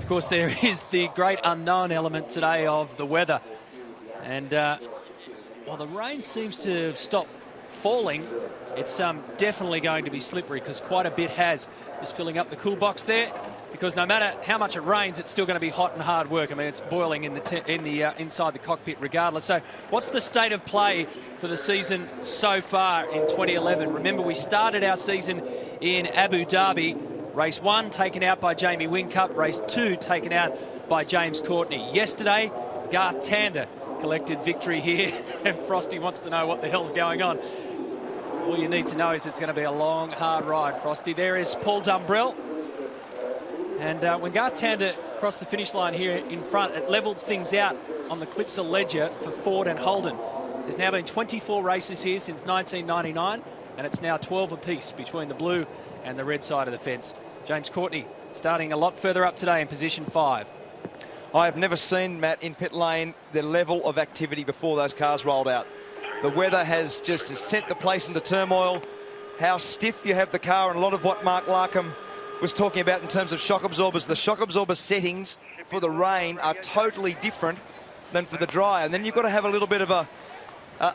course, there is the great unknown element today of the weather. And while the rain seems to have stopped falling, it's definitely going to be slippery, because quite a bit has. Just filling up the cool box there, because no matter how much it rains, it's still going to be hot and hard work. I mean, it's boiling in the inside the cockpit regardless. So what's the state of play for the season so far in 2011? Remember, we started our season in Abu Dhabi. Race 1 taken out by Jamie Whincup. Race 2 taken out by James Courtney. Yesterday, Garth Tander collected victory here. Frosty wants to know what the hell's going on. All you need to know is it's going to be a long, hard ride, Frosty. There is Paul Dumbrell. And when Garth Tander crossed the finish line here in front, it levelled things out on the Clipsal ledger for Ford and Holden. There's now been 24 races here since 1999, and it's now 12 apiece between the blue and the red side of the fence. James Courtney starting a lot further up today in position 5. I have never seen, Matt, in pit lane the level of activity before those cars rolled out. The weather has just sent the place into turmoil. How stiff you have the car, and a lot of what Mark Larkham was talking about in terms of shock absorbers. The shock absorber settings for the rain are totally different than for the dry. And then you've got to have a little bit of a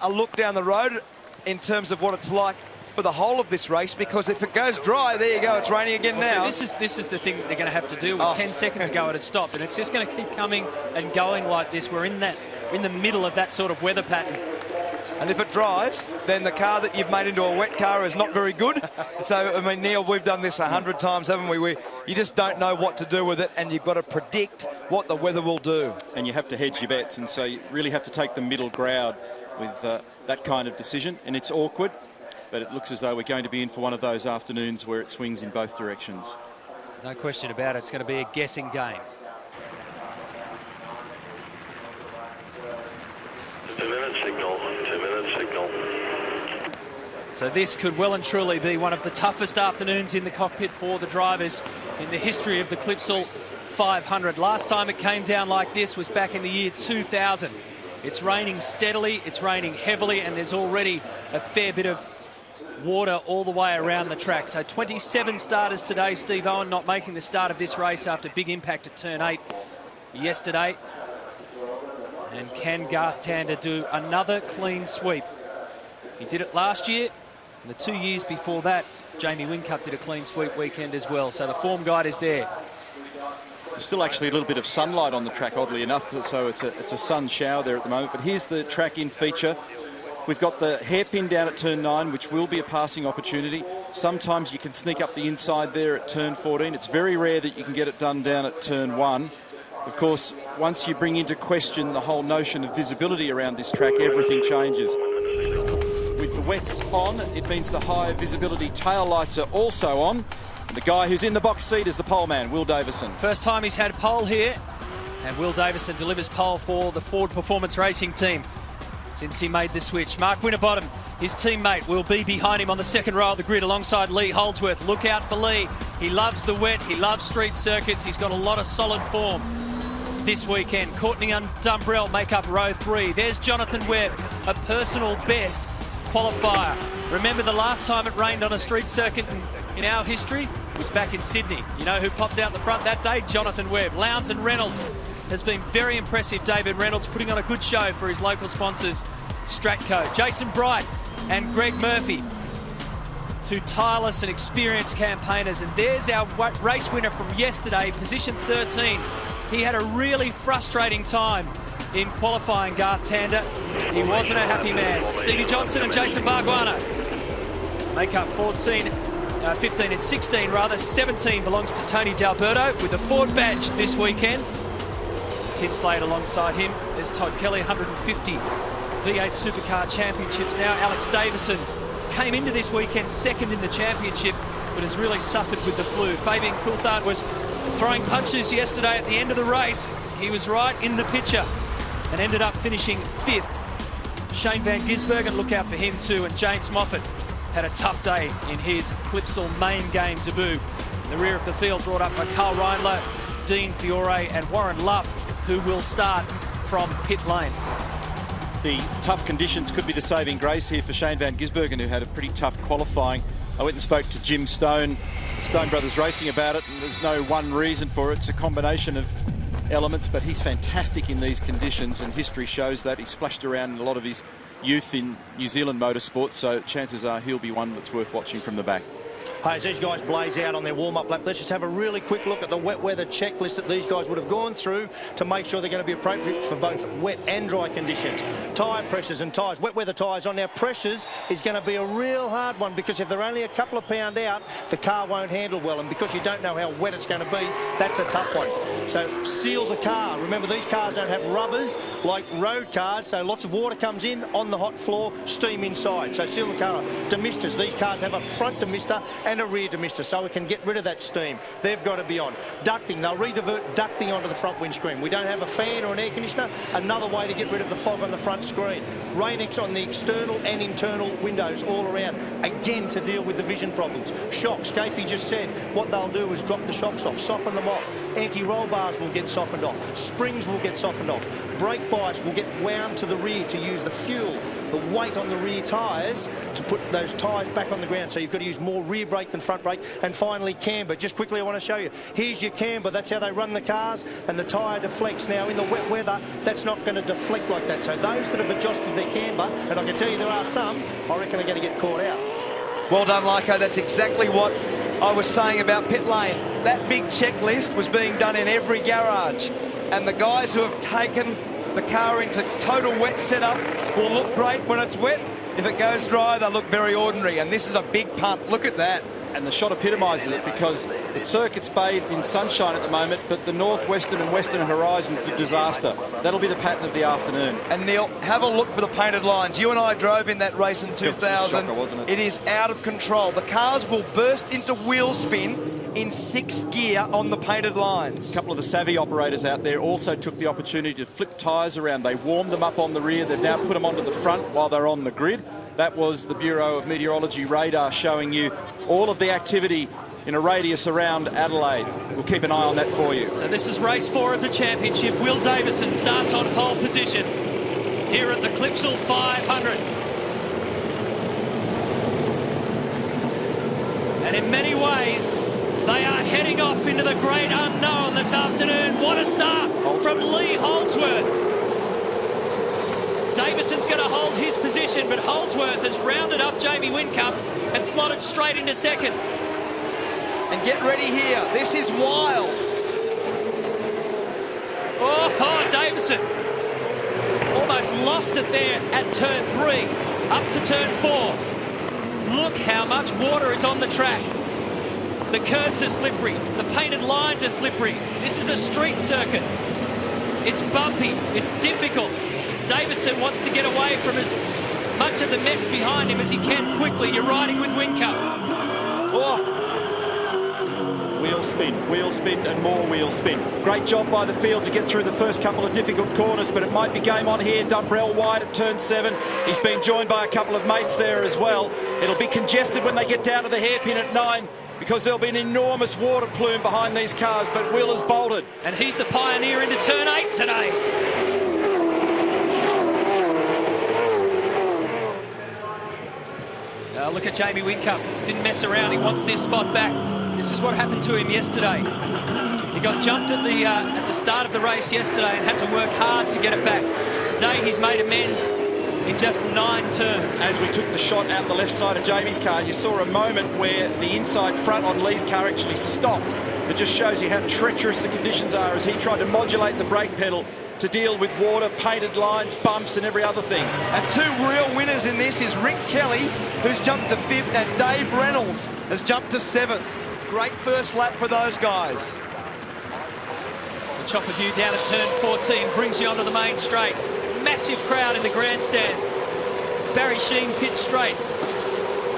look down the road in terms of what it's like for the whole of this race, because if it goes dry, there you go, it's raining again now. So this is the thing that they're going to have to do. 10 seconds ago it had stopped, and it's just going to keep coming and going like this. We're in the middle of that sort of weather pattern. And if it dries, then the car that you've made into a wet car is not very good. So, I mean, Neil, we've done this 100 times, haven't we? You just don't know what to do with it, and you've got to predict what the weather will do. And you have to hedge your bets, and so you really have to take the middle ground with that kind of decision. And it's awkward, but it looks as though we're going to be in for one of those afternoons where it swings in both directions. No question about it. It's going to be a guessing game. 2-minute signal, 2-minute signal. So this could well and truly be one of the toughest afternoons in the cockpit for the drivers in the history of the Clipsal 500. Last time it came down like this was back in the year 2000. It's raining steadily, it's raining heavily, and there's already a fair bit of water all the way around the track. So 27 starters today. Steve Owen not making the start of this race after big impact at turn 8 yesterday. And can Garth Tander do another clean sweep? He did it last year, and the 2 years before that, Jamie Whincup did a clean sweep weekend as well. So the form guide is there. There's still actually a little bit of sunlight on the track, oddly enough, so it's a sun shower there at the moment. But here's the track in feature. We've got the hairpin down at turn 9, which will be a passing opportunity. Sometimes you can sneak up the inside there at turn 14. It's very rare that you can get it done down at turn 1. Of course, once you bring into question the whole notion of visibility around this track, everything changes. With the wets on, it means the high visibility tail lights are also on. And the guy who's in the box seat is the pole man, Will Davison. First time he's had pole here, and Will Davison delivers pole for the Ford Performance Racing team since he made the switch. Mark Winterbottom, his teammate, will be behind him on the second row of the grid alongside Lee Holdsworth. Look out for Lee. He loves the wet, he loves street circuits, he's got a lot of solid form this weekend. Courtney and Dumbrell make up row 3. There's Jonathan Webb, a personal best qualifier. Remember, the last time it rained on a street circuit in our history was back in Sydney. You know who popped out the front that day? Jonathan Webb. Lowndes and Reynolds has been very impressive. David Reynolds putting on a good show for his local sponsors, Stratco. Jason Bright and Greg Murphy, two tireless and experienced campaigners. And there's our race winner from yesterday, position 13. He had a really frustrating time in qualifying, Garth Tander. He wasn't a happy man. Stevie Johnson and Jason Barguana make up 15 and 16 rather. 17 belongs to Tony D'Alberto with the Ford badge this weekend. Tim Slade alongside him. There's Todd Kelly, 150 V8 Supercar Championships now. Alex Davison came into this weekend second in the championship, but has really suffered with the flu. Fabian Coulthard was throwing punches yesterday at the end of the race. He was right in the picture and ended up finishing 5th. Shane Van Gisbergen, look out for him too, and James Moffat had a tough day in his Clipsal main game debut. The rear of the field brought up by Carl Reindler, Dean Fiore and Warren Luff, who will start from pit lane. The tough conditions could be the saving grace here for Shane Van Gisbergen, who had a pretty tough qualifying. I went and spoke to Jim Stone Stone Brothers Racing about it, and there's no one reason for it. It's a combination of elements, but he's fantastic in these conditions, and history shows that. He splashed around in a lot of his youth in New Zealand motorsport, so chances are he'll be one that's worth watching from the back. Hey, as these guys blaze out on their warm-up lap, let's just have a really quick look at the wet weather checklist that these guys would have gone through to make sure they're going to be appropriate for both wet and dry conditions. Tyre pressures and tyres, wet weather tyres on. Now, pressures is going to be a real hard one, because if they're only a couple of pound out, the car won't handle well, and because you don't know how wet it's going to be, that's a tough one. So seal the car. Remember, these cars don't have rubbers like road cars, so lots of water comes in on the hot floor, steam inside. So seal the car. Demisters, these cars have a front demister and a rear demister, so we can get rid of that steam. They've got to be on. Ducting, they'll redivert ducting onto the front windscreen. We don't have a fan or an air conditioner, another way to get rid of the fog on the front screen. Rain-X on the external and internal windows all around, again to deal with the vision problems. Shocks, Gafey just said, what they'll do is drop the shocks off, soften them off. Anti-roll bars will get softened off. Springs will get softened off. Brake bias will get wound to the rear to use the fuel, the weight on the rear tyres to put those tyres back on the ground. So you've got to use more rear brake than front brake. And finally, camber. Just quickly, I want to show you. Here's your camber. That's how they run the cars, and the tyre deflects. Now, in the wet weather, that's not going to deflect like that. So those that have adjusted their camber, and I can tell you there are some, I reckon are going to get caught out. Well done, Lyco. That's exactly what I was saying about pit lane. That big checklist was being done in every garage, and the guys who have taken the car into total wet setup will look great when it's wet. If it goes dry, they'll look very ordinary, and this is a big punt. Look at that. And the shot epitomises it, because the circuit's bathed in sunshine at the moment, but the northwestern and western horizon's a disaster. That'll be the pattern of the afternoon. And Neil, have a look for the painted lines. You and I drove in that race in 2000. Shocker, wasn't it? It is out of control. The cars will burst into wheel spin in 6th gear on the painted lines. A couple of the savvy operators out there also took the opportunity to flip tyres around. They warmed them up on the rear. They've now put them onto the front while they're on the grid. That was the Bureau of Meteorology radar showing you all of the activity in a radius around Adelaide. We'll keep an eye on that for you. So this is race 4 of the championship. Will Davison starts on pole position here at the Clipsal 500. And in many ways, they are heading off into the great unknown this afternoon. What a start from Lee Holdsworth. Davison's going to hold his position, but Holdsworth has rounded up Jamie Whincup and slotted straight into second. And get ready here. This is wild. Oh, Davison almost lost it there at turn 3, up to turn 4. Look how much water is on the track. The curbs are slippery. The painted lines are slippery. This is a street circuit. It's bumpy. It's difficult. Davison wants to get away from as much of the mess behind him as he can quickly. You're riding with Whincup. Oh. Wheel spin and more wheel spin. Great job by the field to get through the first couple of difficult corners, but it might be game on here. Dumbrell wide at turn 7. He's been joined by a couple of mates there as well. It'll be congested when they get down to the hairpin at 9, because there'll be an enormous water plume behind these cars, but Will has bolted. And he's the pioneer into turn 8 today. Look at Jamie Whincup. Didn't mess around. He wants this spot back. This is what happened to him yesterday. He got jumped at the start of the race yesterday and had to work hard to get it back. Today he's made amends in just 9 turns. As we took the shot out the left side of Jamie's car, you saw a moment where the inside front on Lee's car actually stopped. It just shows you how treacherous the conditions are as he tried to modulate the brake pedal to deal with water, painted lines, bumps and every other thing. And 2 real winners in this is Rick Kelly, who's jumped to 5th, and Dave Reynolds has jumped to 7th. Great first lap for those guys. The chopper view down at turn 14 brings you onto the main straight. Massive crowd in the grandstands. Barry Sheen pits straight.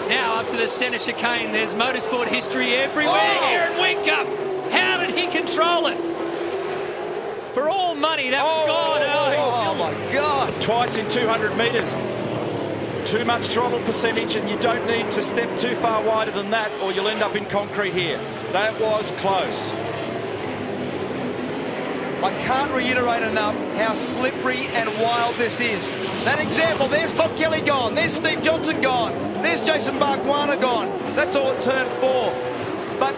Now up to the centre chicane. There's motorsport history everywhere here at Whincup. How did he control it? For all money, that was gone. Oh my God. Twice in 200 metres. Too much throttle percentage, and you don't need to step too far wider than that or you'll end up in concrete here. That was close. I can't reiterate enough how slippery and wild this is. That example, there's Tom Kelly gone, there's Steve Johnson gone, there's Jason Bargwanna gone. That's all at turn 4. But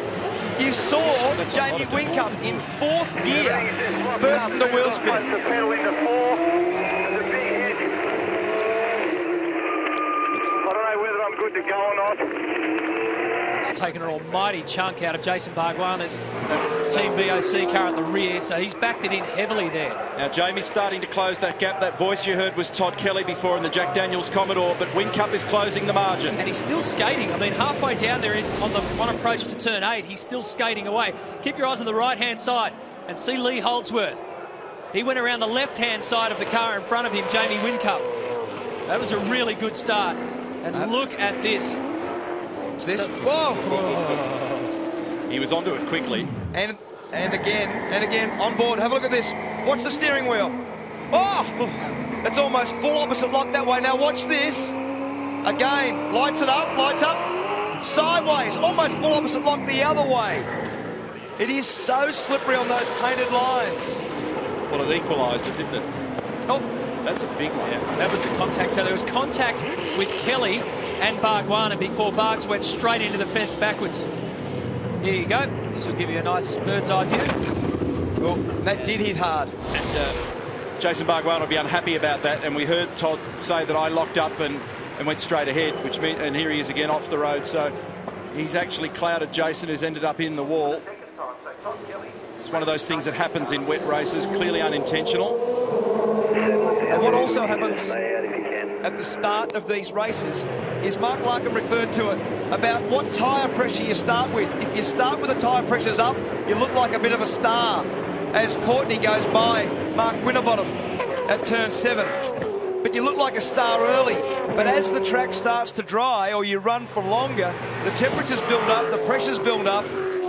You saw Jamie Whincup in 4th gear burst into wheel spin. To go or not. It's taken an almighty chunk out of Jason Barguana's Team BOC car at the rear, so he's backed it in heavily there. Now Jamie's starting to close that gap. That voice you heard was Todd Kelly before in the Jack Daniels Commodore, but Whincup is closing the margin. And he's still skating. I mean, halfway down there on approach to turn 8, he's still skating away. Keep your eyes on the right-hand side and see Lee Holdsworth. He went around the left-hand side of the car in front of him, Jamie Whincup. That was a really good start. And look at this. Whoa! He was onto it quickly. And again, on board. Have a look at this. Watch the steering wheel. Oh! It's almost full opposite lock that way. Now watch this. Again, lights up. Sideways, almost full opposite lock the other way. It is so slippery on those painted lines. Well, it equalised it, didn't it? Oh. That's a big one. Yeah, that was the contact. So there was contact with Kelly and Barguana before Bargs went straight into the fence backwards. Here you go. This will give you a nice bird's eye view. Well, that did hit hard. And Jason Barguana will be unhappy about that. And we heard Todd say that I locked up and went straight ahead, which means, and here he is again off the road. So he's actually clouded Jason, who's ended up in the wall. It's one of those things that happens in wet races, clearly unintentional. And what also happens at the start of these races is Mark Larkin referred to it about what tyre pressure you start with. If you start with the tyre pressures up, you look like a bit of a star as Courtney goes by Mark Winterbottom at turn 7. But you look like a star early. But as the track starts to dry or you run for longer, the temperatures build up, the pressures build up,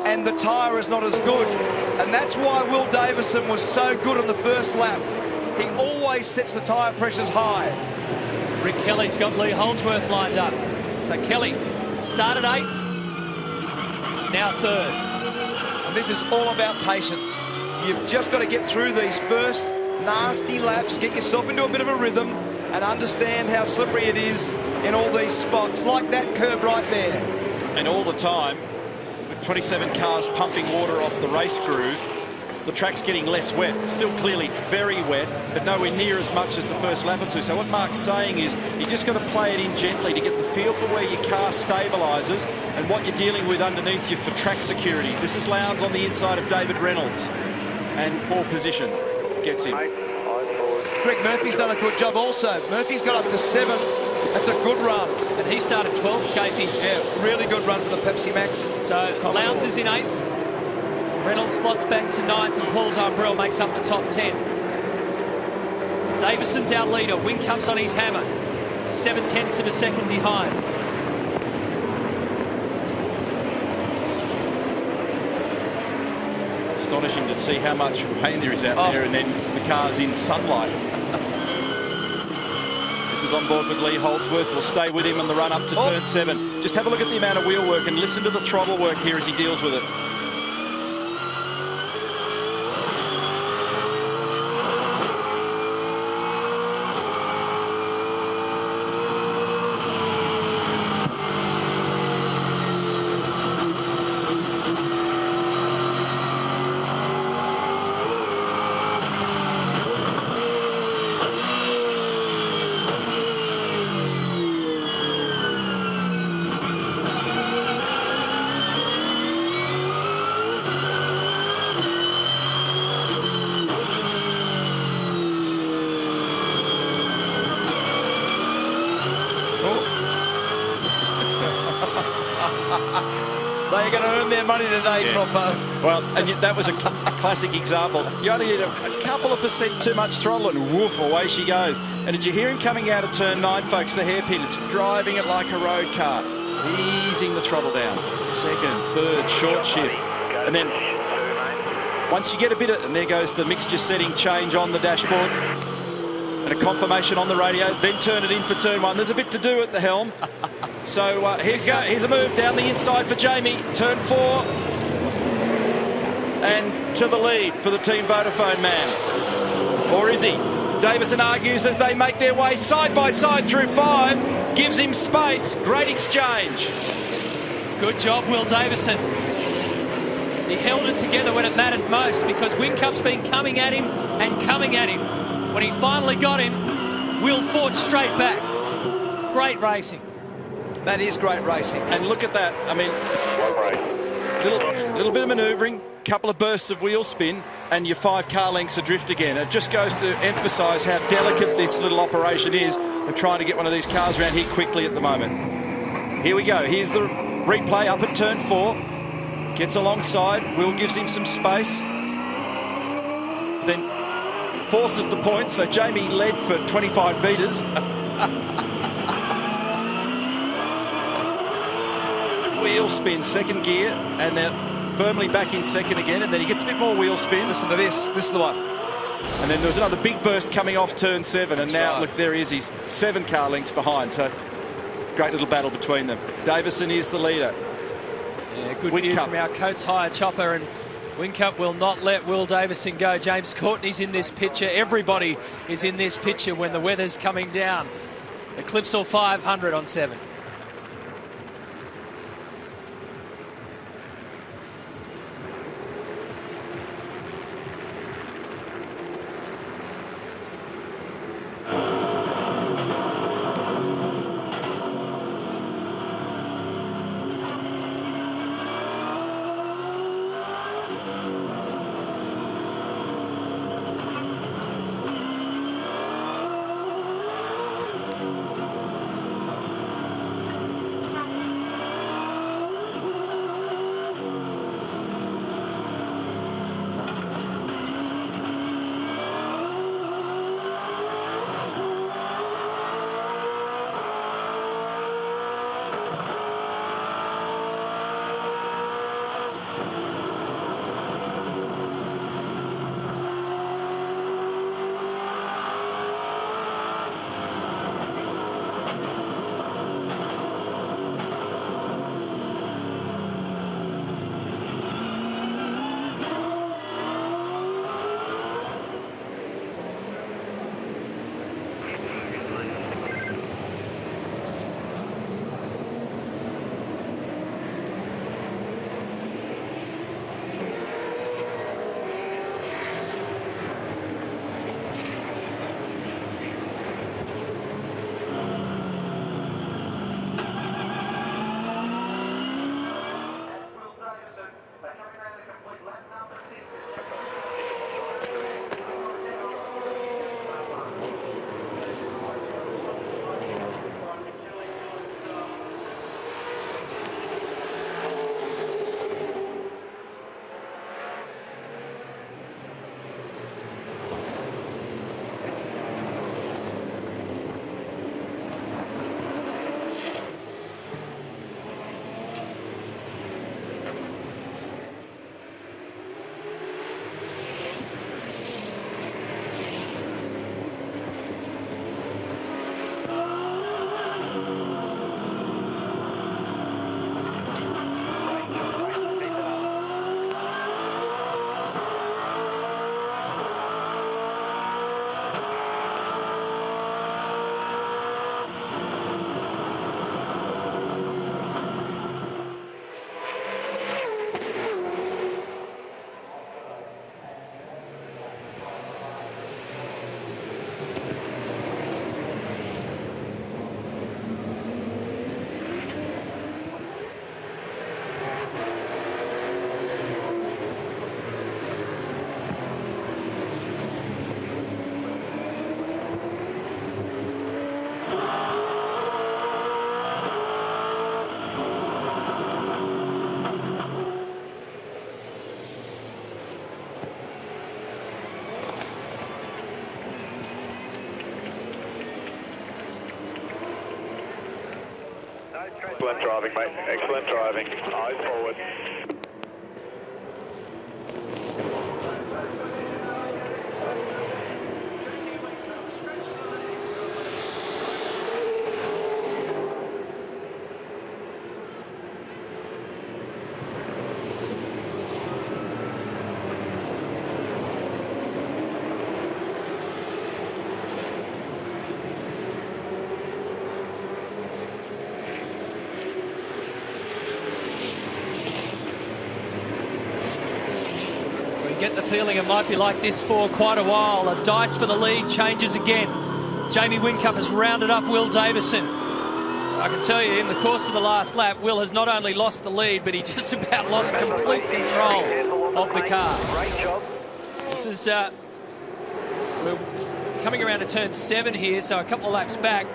and the tyre is not as good. And that's why Will Davison was so good on the first lap. He always sets the tyre pressures high. Rick Kelly's got Lee Holdsworth lined up. So Kelly started 8th, now 3rd. And this is all about patience. You've just got to get through these first nasty laps, get yourself into a bit of a rhythm and understand how slippery it is in all these spots, like that curb right there. And all the time, with 27 cars pumping water off the race groove, the track's getting less wet. It's still clearly very wet, but nowhere near as much as the first lap or two. So what Mark's saying is you just got to play it in gently to get the feel for where your car stabilises and what you're dealing with underneath you for track security. This is Lowndes on the inside of David Reynolds, and for position gets him. Greg Murphy's done a good job also. Murphy's got up to 7th. That's a good run. And he started 12th, Scapey. Yeah, really good run for the Pepsi Max. So Lowndes is in 8th. Reynolds slots back to 9th and Paul Zumbrell makes up the top 10. Davison's our leader. Whincup's on his hammer. 7/10 of a second behind. Astonishing to see how much rain there is out there, and then the car's in sunlight. This is on board with Lee Holdsworth. We'll stay with him on the run up to turn 7. Just have a look at the amount of wheel work and listen to the throttle work here as he deals with it. They're going to earn their money today, Propo. Well, and that was a classic example. You only need a couple of % too much throttle and woof, away she goes. And did you hear him coming out of turn 9, folks? The hairpin, it's driving it like a road car. Easing the throttle down. 2nd, 3rd, short shift. And then once you get a bit of, and there goes the mixture setting change on the dashboard. And a confirmation on the radio, then turn it in for turn 1. There's a bit to do at the helm. So here's a move down the inside for Jamie. Turn 4. And to the lead for the Team Vodafone man. Or is he? Davison argues as they make their way side by side through 5. Gives him space. Great exchange. Good job, Will Davison. He held it together when it mattered most because Whincup's been coming at him and coming at him. When he finally got him, Will fought straight back. Great racing. That is great racing. And look at that. I mean, little bit of manoeuvring, couple of bursts of wheel spin, and your 5 car lengths adrift again. It just goes to emphasise how delicate this little operation is of trying to get one of these cars around here quickly at the moment. Here we go. Here's the replay up at turn 4. Gets alongside. Will gives him some space. Then forces the point. So Jamie led for 25 metres. Wheel spin, second gear, and then firmly back in second again, and then he gets a bit more wheel spin. Listen to this. This is the one. And then there was another big burst coming off turn 7, and now, look, there he is. He's 7 car lengths behind. So great little battle between them. Davison is the leader. Yeah, good view from our Coates Hire chopper, and Whincup will not let Will Davison go. James Courtney's in this picture. Everybody is in this picture when the weather's coming down. The Clipsal 500 on 7. Excellent driving, mate. Excellent driving. Eyes forward. get the feeling it might be like this for quite a while. The dice for the lead changes again. Jamie Whincup has rounded up Will Davison. I can tell you, in the course of the last lap, Will has not only lost the lead, but he just about lost complete control of the car. This is, we're coming around to turn 7 here, so a couple of laps back.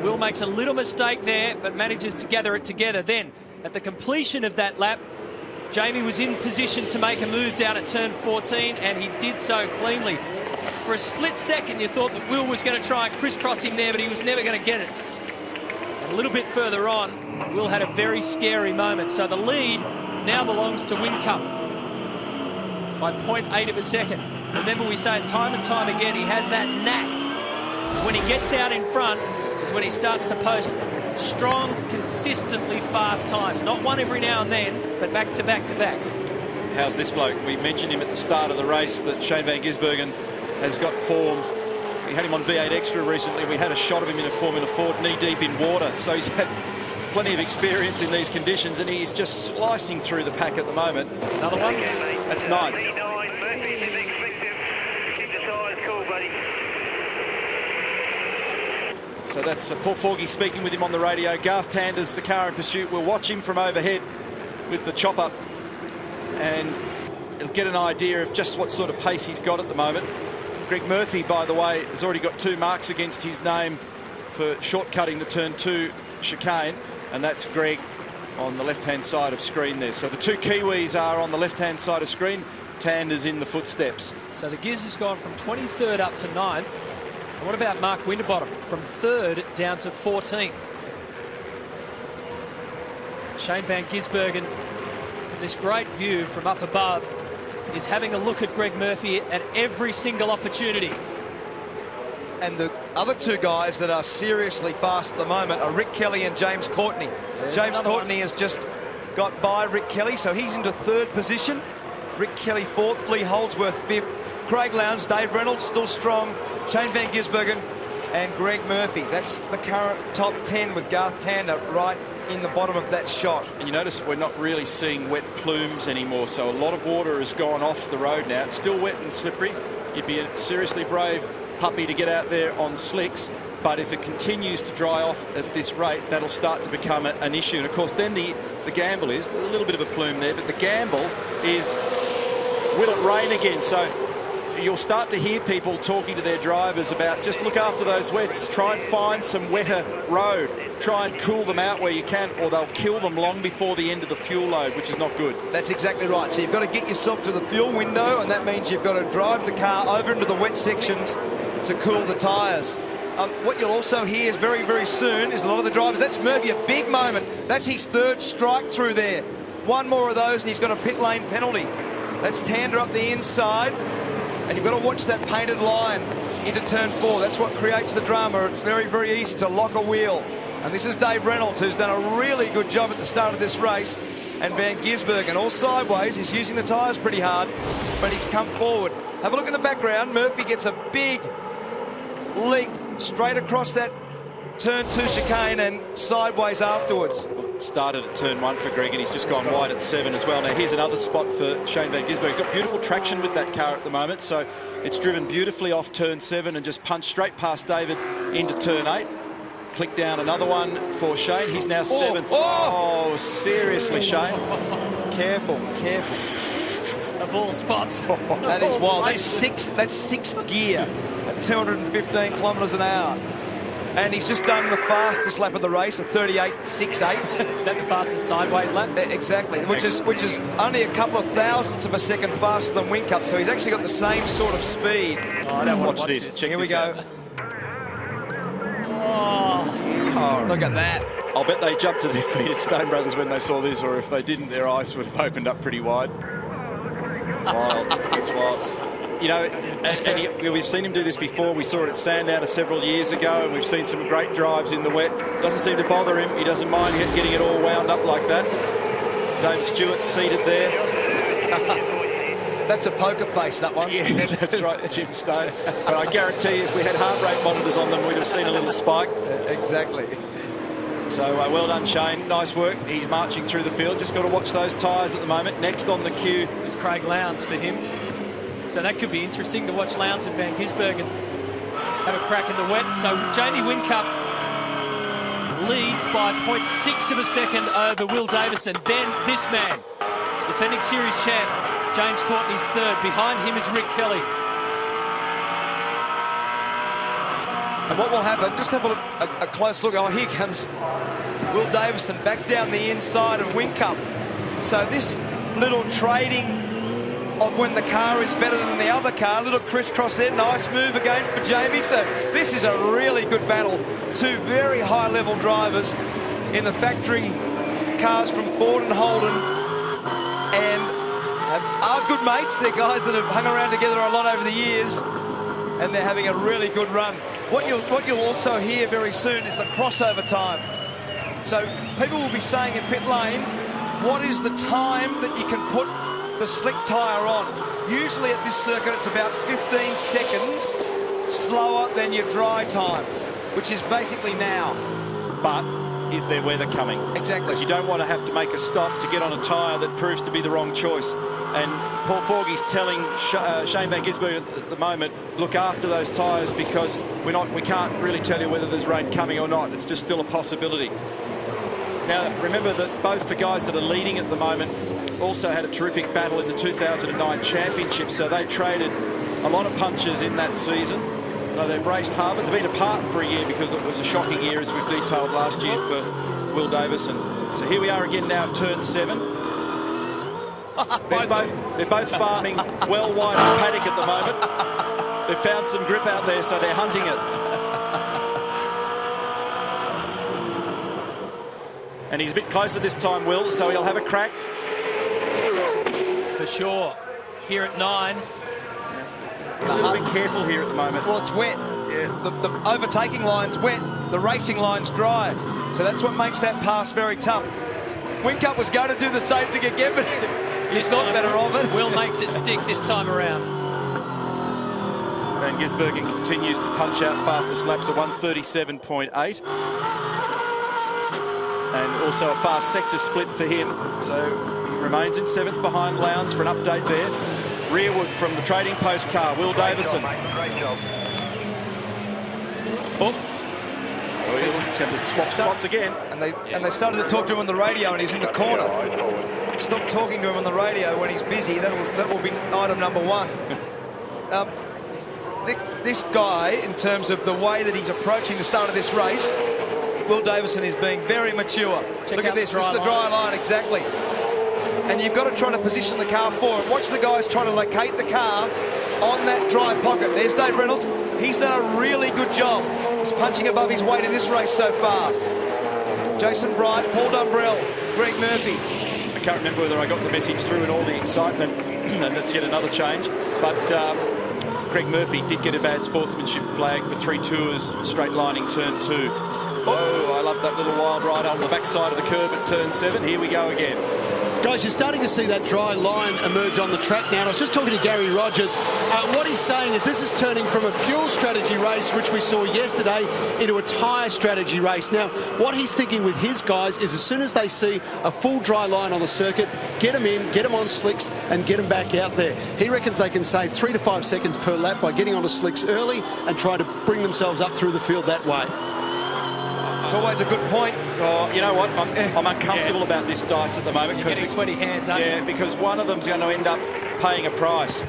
Will makes a little mistake there, but manages to gather it together. Then, at the completion of that lap, Jamie was in position to make a move down at turn 14, and he did so cleanly. For a split second, you thought that Will was going to try and crisscross him there, but he was never going to get it. And a little bit further on, Will had a very scary moment. So the lead now belongs to Whincup by 0.8 of a second. Remember, we say it time and time again, he has that knack. When he gets out in front is when he starts to post strong, consistently fast times. Not one every now and then, but back to back to back. How's this bloke? We mentioned him at the start of the race, that Shane van Gisbergen has got form. We had him on V8 Extra recently. We had a shot of him in a Formula Ford, knee-deep in water. So he's had plenty of experience in these conditions, and he's just slicing through the pack at the moment. There's another one. That's 9th. So that's Paul Forgy speaking with him on the radio. Garth Tander's the car in pursuit. We'll watch him from overhead with the chop-up, and he'll get an idea of just what sort of pace he's got at the moment. Greg Murphy, by the way, has already got 2 marks against his name for shortcutting the turn 2 chicane, and that's Greg on the left-hand side of screen there. So the 2 Kiwis are on the left-hand side of screen. Tander's in the footsteps. So the Giz has gone from 23rd up to 9th. And what about Mark Winterbottom? From 3rd down to 14th. Shane van Gisbergen, from this great view from up above, is having a look at Greg Murphy at every single opportunity. And the other 2 guys that are seriously fast at the moment are Rick Kelly and James Courtney. James Courtney has just got by Rick Kelly, so he's into 3rd position. Rick Kelly 4th, Lee Holdsworth 5th. Craig Lowndes, Dave Reynolds still strong, Shane van Gisbergen and Greg Murphy. That's the current top 10 with Garth Tander right in the bottom of that shot. And you notice we're not really seeing wet plumes anymore, so a lot of water has gone off the road now. It's still wet and slippery. You'd be a seriously brave puppy to get out there on slicks, but if it continues to dry off at this rate, that'll start to become an issue. And of course then the gamble is, there's a little bit of a plume there, but the gamble is, will it rain again? So you'll start to hear people talking to their drivers about just look after those wets, try and find some wetter road, try and cool them out where you can, or they'll kill them long before the end of the fuel load, which is not good. That's exactly right. So you've got to get yourself to the fuel window, and that means you've got to drive the car over into the wet sections to cool the tyres. What you'll also hear is very, very soon is a lot of the drivers, that's Murphy, a big moment. That's his 3rd strike through there. One more of those and he's got a pit lane penalty. That's Tander up the inside. And you've got to watch that painted line into turn 4. That's what creates the drama. It's very, very easy to lock a wheel. And this is Dave Reynolds, who's done a really good job at the start of this race. And Van Gisbergen, all sideways. He's using the tyres pretty hard, but he's come forward. Have a look in the background. Murphy gets a big leap straight across that turn 2 chicane and sideways afterwards. Started at turn 1 for Greg, and he's just gone wide at 7 as well. Now here's another spot for Shane van Gisbergen. Got beautiful traction with that car at the moment, so it's driven beautifully off turn 7 and just punched straight past David into turn 8. Click down another one for Shane. He's now 7th. Oh, seriously, Shane. Careful, careful. Of all spots. That is wild. That's 6th gear at 215 kilometres an hour. And he's just done the fastest lap of the race, a 38.68. Is that the fastest sideways lap? Exactly, which is only a couple of thousandths of a second faster than Whincup, so he's actually got the same sort of speed. Oh, I don't want to watch this. Check Here this we go. out. Oh, look at that. I'll bet they jumped to their feet at Stone Brothers when they saw this, or if they didn't, their eyes would have opened up pretty wide. Wild. It's wild. You know, and we've seen him do this before. We saw it at Sandown several years ago, and we've seen some great drives in the wet. Doesn't seem to bother him. He doesn't mind getting it all wound up like that. David Stewart seated there. That's a poker face, that one. Yeah, that's right, Jim Stone. But I guarantee you, if we had heart rate monitors on them, we'd have seen a little spike. Exactly. So well done, Shane. Nice work. He's marching through the field. Just got to watch those tyres at the moment. Next on the queue is Craig Lowndes for him. So that could be interesting to watch Lowndes and Van Gisbergen have a crack in the wet. So Jamie Whincup leads by 0.6 of a second over Will Davison. Then this man, defending series champ, James Courtney's third. Behind him is Rick Kelly. And what will happen, just have a close look. Oh, here comes Will Davison back down the inside of Whincup. So this little trading of when the car is better than the other car, little crisscross there, nice move again for Jamie. So this is a really good battle. Two very high-level drivers in the factory cars from Ford and Holden, and are good mates. They're guys that have hung around together a lot over the years, and they're having a really good run. What you'll also hear very soon is the crossover time. So people will be saying in pit lane, what is the time that you can put the slick tyre on? Usually at this circuit it's about 15 seconds slower than your dry time, which is basically now. But is there weather coming? Exactly. Because you don't want to have to make a stop to get on a tyre that proves to be the wrong choice. And Paul Forgey's telling Shane Van Gisbergen at the moment, look after those tyres, because we can't really tell you whether there's rain coming or not. It's just still a possibility. Now, remember that both the guys that are leading at the moment also had a terrific battle in the 2009 Championship, so they traded a lot of punches in that season. Though they've raced hard, but they've been apart for a year because it was a shocking year, as we've detailed last year for Will Davison. So here we are again now at turn 7. They're both farming well wide of the paddock at the moment. They've found some grip out there, so they're hunting it. And he's a bit closer this time, Will, so he'll have a crack. For sure. Here at 9. A little bit careful here at the moment. Well, it's wet. Yeah. The overtaking line's wet. The racing line's dry. So that's what makes that pass very tough. Whincup was going to do the same thing again, but he's not better of it. Will makes it stick this time around. Van Gisbergen continues to punch out fastest laps at 1:37.8. And also a fast sector split for him. So he remains in 7th behind Lowndes for an update there. Rearward from the trading post car, Will Davison. Great job. Oh, he's going to swap spots again. And they started to talk to him on the radio, and he's in the corner. Stop talking to him on the radio when he's busy. That will be item number 1. This guy, in terms of the way that he's approaching the start of this race, Will Davison is being very mature. Look at this. This is the dry line, exactly. And you've got to try to position the car forward. Watch the guys trying to locate the car on that dry pocket. There's Dave Reynolds. He's done a really good job. He's punching above his weight in this race so far. Jason Bright, Paul Dumbrell, Greg Murphy. I can't remember whether I got the message through in all the excitement, and that's yet another change. But Greg Murphy did get a bad sportsmanship flag for 3 tours, straight lining turn 2. Oh, I love that little wild ride on the backside of the curb at turn 7. Here we go again. Guys, you're starting to see that dry line emerge on the track now. And I was just talking to Gary Rogers. What he's saying is this is turning from a fuel strategy race, which we saw yesterday, into a tyre strategy race. Now, what he's thinking with his guys is as soon as they see a full dry line on the circuit, get them in, get them on slicks, and get them back out there. He reckons they can save 3 to 5 seconds per lap by getting onto slicks early and try to bring themselves up through the field that way. It's always a good point. Oh, you know what? I'm uncomfortable about this dice at the moment. You're getting sweaty hands, aren't you? Because one of them's going to end up paying a price.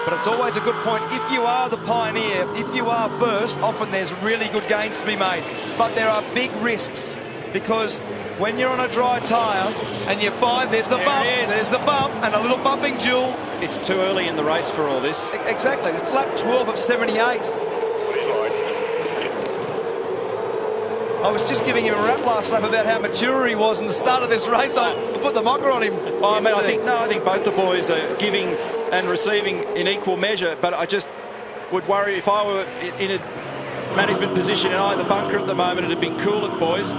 But it's always a good point. If you are the pioneer, if you are first, often there's really good gains to be made. But there are big risks, because when you're on a dry tyre and you find there's the bump, and a little bumping duel. It's too early in the race for all this. Exactly. It's lap 12 of 78. I was just giving him a rap last lap about how mature he was in the start of this race. I put the mocker on him. Oh, I mean, I think both the boys are giving and receiving in equal measure, but I just would worry if I were in a management position in either bunker at the moment. It'd been cool at boys.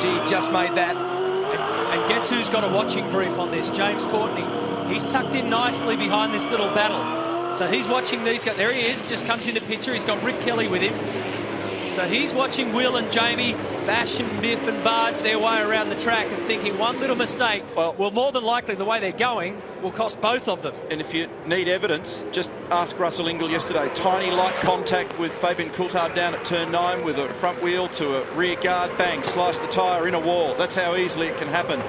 Gee, just made that. And guess who's got a watching brief on this? James Courtney. He's tucked in nicely behind this little battle. So he's watching these guys. There he is, just comes into picture. He's got Rick Kelly with him. So he's watching Will and Jamie bash and biff and barge their way around the track and thinking one little mistake, well, more than likely the way they're going will cost both of them. And if you need evidence, just ask Russell Ingall yesterday. Tiny light contact with Fabian Coulthard down at turn 9 with a front wheel to a rear guard, bang, sliced a tyre in a wall. That's how easily it can happen.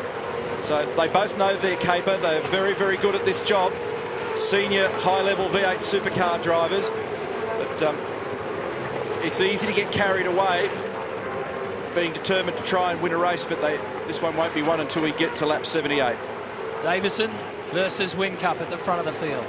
So they both know their caper. They're very, very good at this job. Senior high-level V8 supercar drivers. But it's easy to get carried away being determined to try and win a race, but this one won't be won until we get to lap 78. Davison versus Whincup at the front of the field.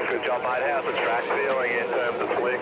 Good job, mate. How's the track feeling in terms of slick?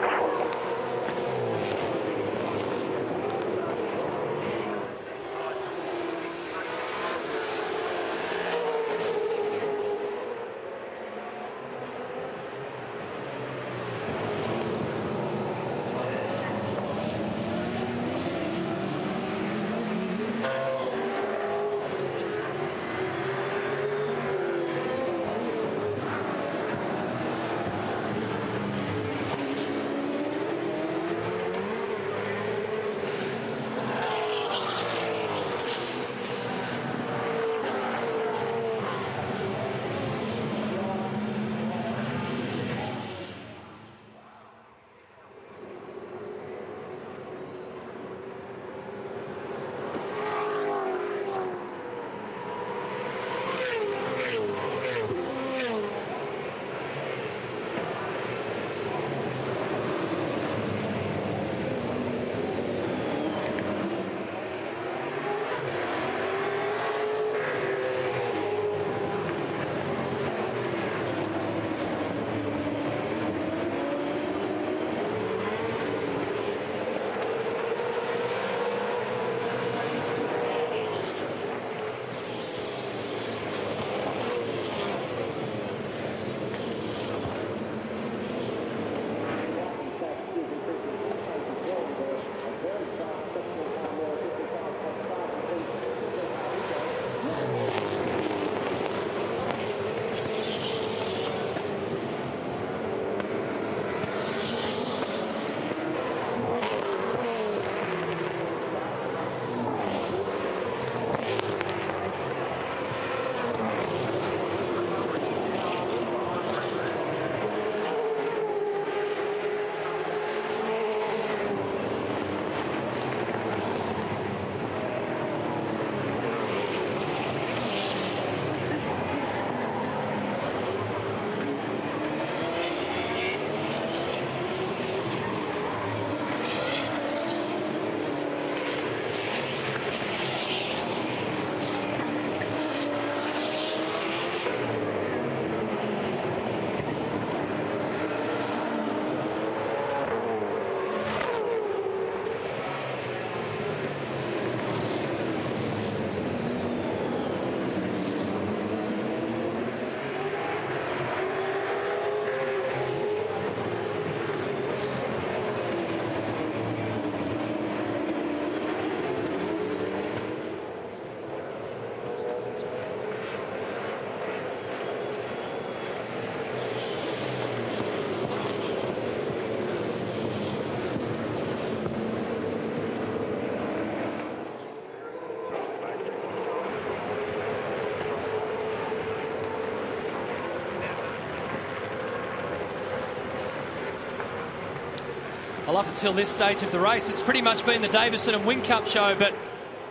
Well, up until this stage of the race, it's pretty much been the Davison and Whincup show, but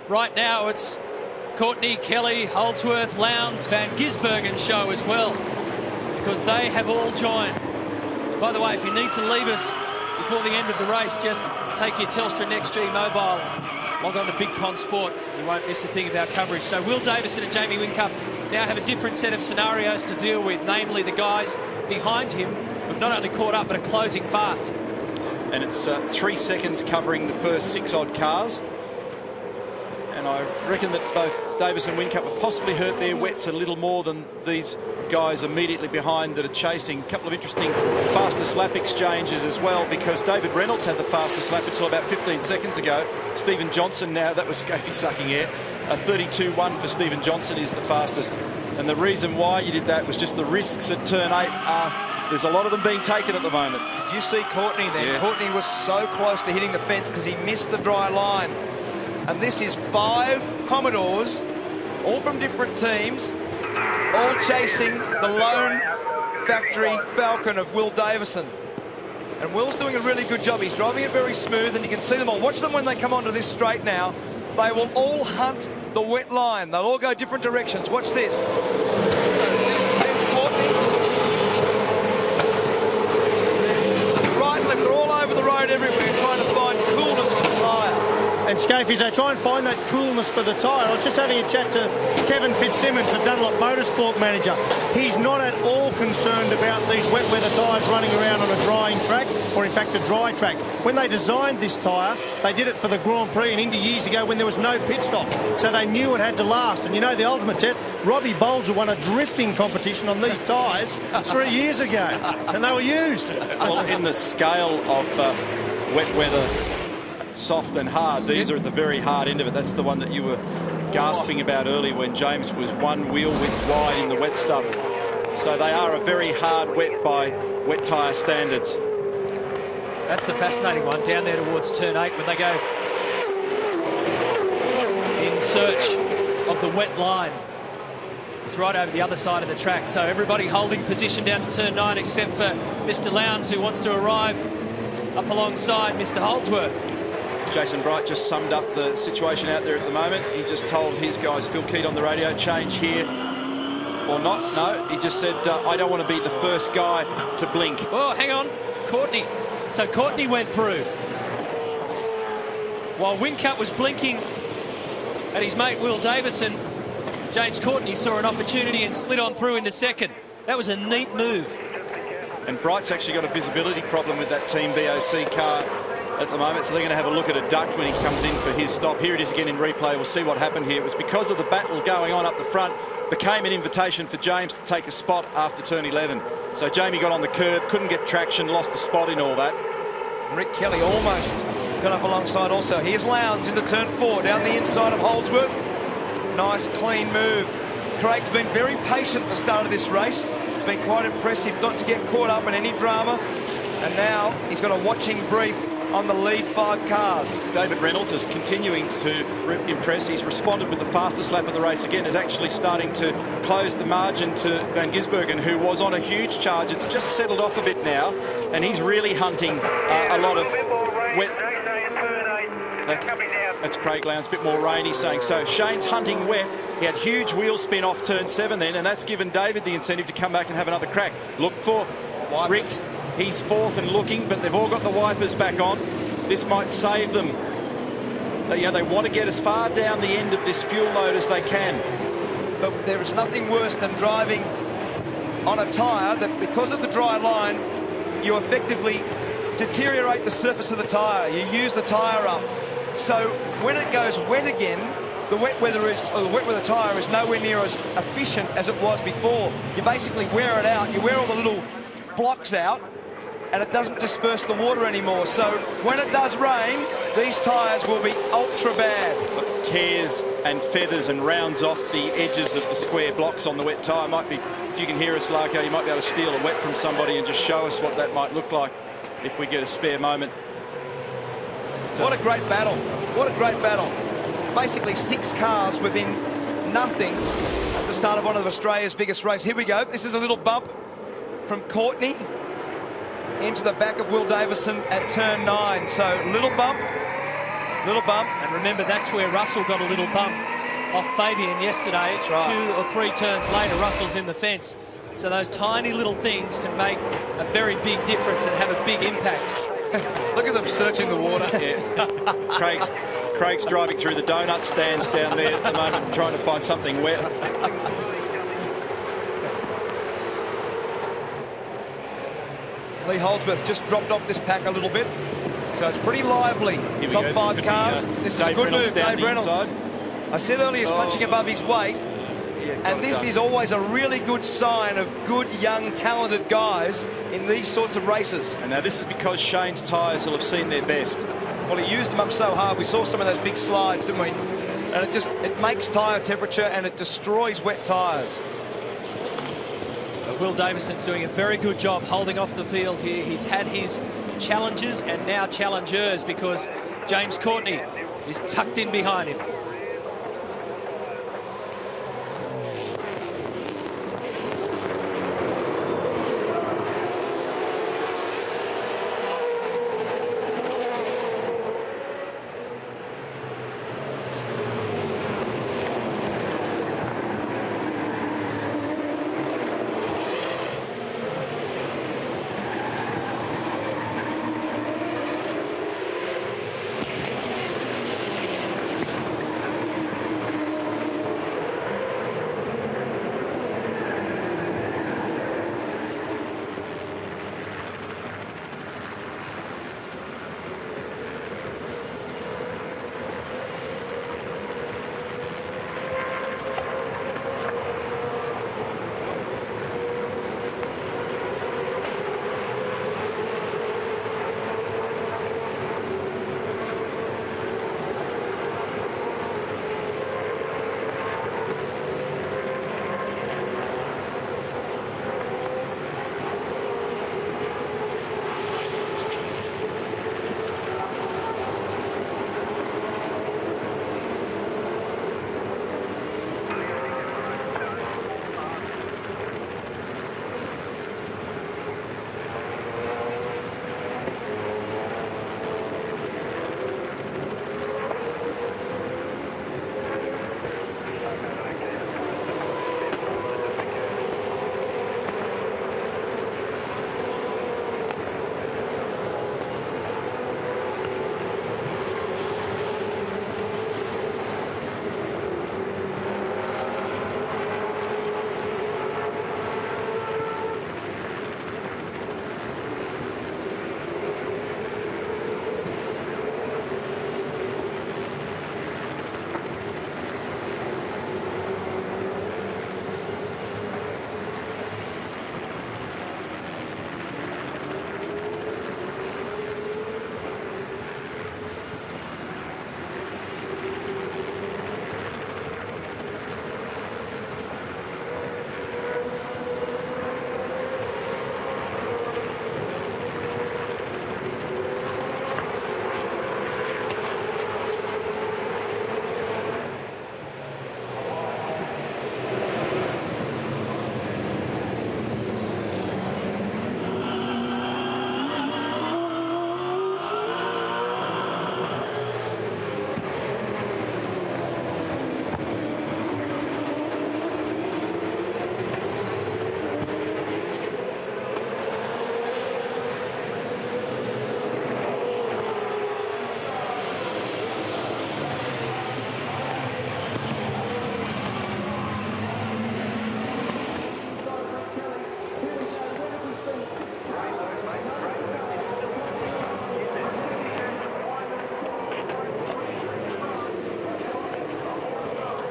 right now it's Courtney, Kelly, Holdsworth, Lowndes, Van Gisbergen show as well, because they have all joined. By the way, if you need to leave us before the end of the race, just take your Telstra NextG mobile, log on to Big Pond Sport. You won't miss a thing of our coverage. So Will Davison and Jamie Whincup now have a different set of scenarios to deal with, namely the guys behind him who've not only caught up but are closing fast. And it's 3 seconds covering the first 6 odd cars. And And I reckon that both Davis and Whincup have possibly hurt their wets a little more than these guys immediately behind that are chasing. A couple of interesting fastest lap exchanges as well, because David Reynolds had the fastest lap until about 15 seconds ago. Stephen Johnson now, that was Scafie sucking air. A 32.1 for Stephen Johnson is the fastest. And the reason why you did that was just the risks at turn 8. There's a lot of them being taken at the moment. Did you see Courtney there? Yeah. Courtney was so close to hitting the fence because he missed the dry line. And this is 5 Commodores, all from different teams, all chasing the lone factory Falcon of Will Davison. And Will's doing a really good job. He's driving it very smooth, and you can see them all. Watch them when they come onto this straight now. They will all hunt the wet line. They'll all go different directions. Watch this. So there's Courtney. Right and left, they're all over the road everywhere trying to find coolness for the tyre. And Scafie, they try and find that coolness for the tyre. I was just having a chat to Kevin Fitzsimmons, the Dunlop Motorsport manager. He's not at all concerned about these wet weather tyres running around on a drying track, or in fact a dry track. When they designed this tyre, they did it for the Grand Prix in Indy years ago when there was no pit stop. So they knew it had to last. And you know the ultimate test, Robbie Bolger won a drifting competition on these tyres 3 years ago, and they were used. Well, in the scale of wet weather, soft and hard, these are at the very hard end of it. That's the one that you were gasping about earlier when James was 1 wheel width wide in the wet stuff. So they are a very hard wet by wet tyre standards. That's the fascinating one, down there towards turn 8 when they go in search of the wet line. It's right over the other side of the track, so everybody holding position down to turn 9 except for Mr. Lowndes, who wants to arrive up alongside Mr. Holdsworth. Jason Bright just summed up the situation out there at the moment. He just told his guys, Phil Keat on the radio, change here or not. No, he just said, I don't want to be the first guy to blink. Oh, hang on, Courtney. So Courtney went through. While Whincup was blinking at his mate Will Davison, James Courtney saw an opportunity and slid on through into second. That was a neat move. And Bright's actually got a visibility problem with that Team BOC car at the moment, so they're going to have a look at a duct when he comes in for his stop. Here it is again in replay. We'll see what happened here. It was because of the battle going on up the front, became an invitation for James to take a spot after turn 11. So Jamie got on the curb, couldn't get traction, lost a spot in all that. Rick Kelly almost got up alongside also. Here's Lowndes into turn 4, down the inside of Holdsworth. Nice, clean move. Craig's been very patient at the start of this race. It's been quite impressive not to get caught up in any drama. And now he's got a watching brief on the lead 5 cars. David Reynolds is continuing to impress. He's responded with the fastest lap of the race again, is actually starting to close the margin to Van Gisbergen, who was on a huge charge. It's just settled off a bit now, and he's really hunting a lot of wet. That's Craig Lowndes, a bit more rain, he's saying. So Shane's hunting wet. He had huge wheel spin off turn 7 then, and that's given David the incentive to come back and have another crack. Look for Rick. He's 4th and looking, but they've all got the wipers back on. This might save them. They want to get as far down the end of this fuel load as they can. But there is nothing worse than driving on a tyre that, because of the dry line, you effectively deteriorate the surface of the tyre. You use the tyre up. So when it goes wet again, the wet weather tyre is nowhere near as efficient as it was before. You basically wear it out. You wear all the little blocks out, and it doesn't disperse the water anymore. So when it does rain, these tyres will be ultra bad. Tears and feathers and rounds off the edges of the square blocks on the wet tyre. Might be, if you can hear us, Larko, you might be able to steal a wet from somebody and just show us what that might look like if we get a spare moment. What a great battle. What a great battle. Basically 6 cars within nothing at the start of one of Australia's biggest races. Here we go. This is a little bump from Courtney into the back of Will Davison at turn 9. So little bump. And remember, that's where Russell got a little bump off Fabian yesterday. Right. 2 or 3 turns later, Russell's in the fence. So those tiny little things can make a very big difference and have a big impact. Look at them searching the water. Yeah. Craig's driving through the donut stands down there at the moment, trying to find something wet. Lee Holdsworth just dropped off this pack a little bit, so it's pretty lively. Top 5 cars. This is a good move, Dave Reynolds. I said earlier he's punching above his weight. And this is always a really good sign of good, young, talented guys in these sorts of races. And now this is because Shane's tyres will have seen their best. Well, he used them up so hard. We saw some of those big slides, didn't we? And it makes tyre temperature and it destroys wet tyres. But Will Davison's doing a very good job holding off the field here. He's had his challenges and now challengers because James Courtney is tucked in behind him.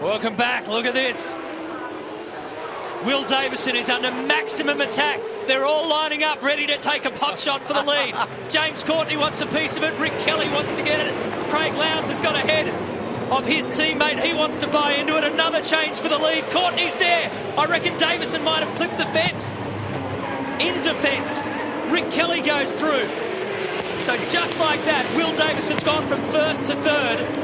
Welcome back. Look at this. Will Davison is under maximum attack. They're all lining up, ready to take a pot shot for the lead. James Courtney wants a piece of it. Rick Kelly wants to get it. Craig Lowndes has got ahead of his teammate. He wants to buy into it. Another change for the lead. Courtney's there. I reckon Davison might have clipped the fence. In defence, Rick Kelly goes through. So just like that, Will Davison's gone from first to third.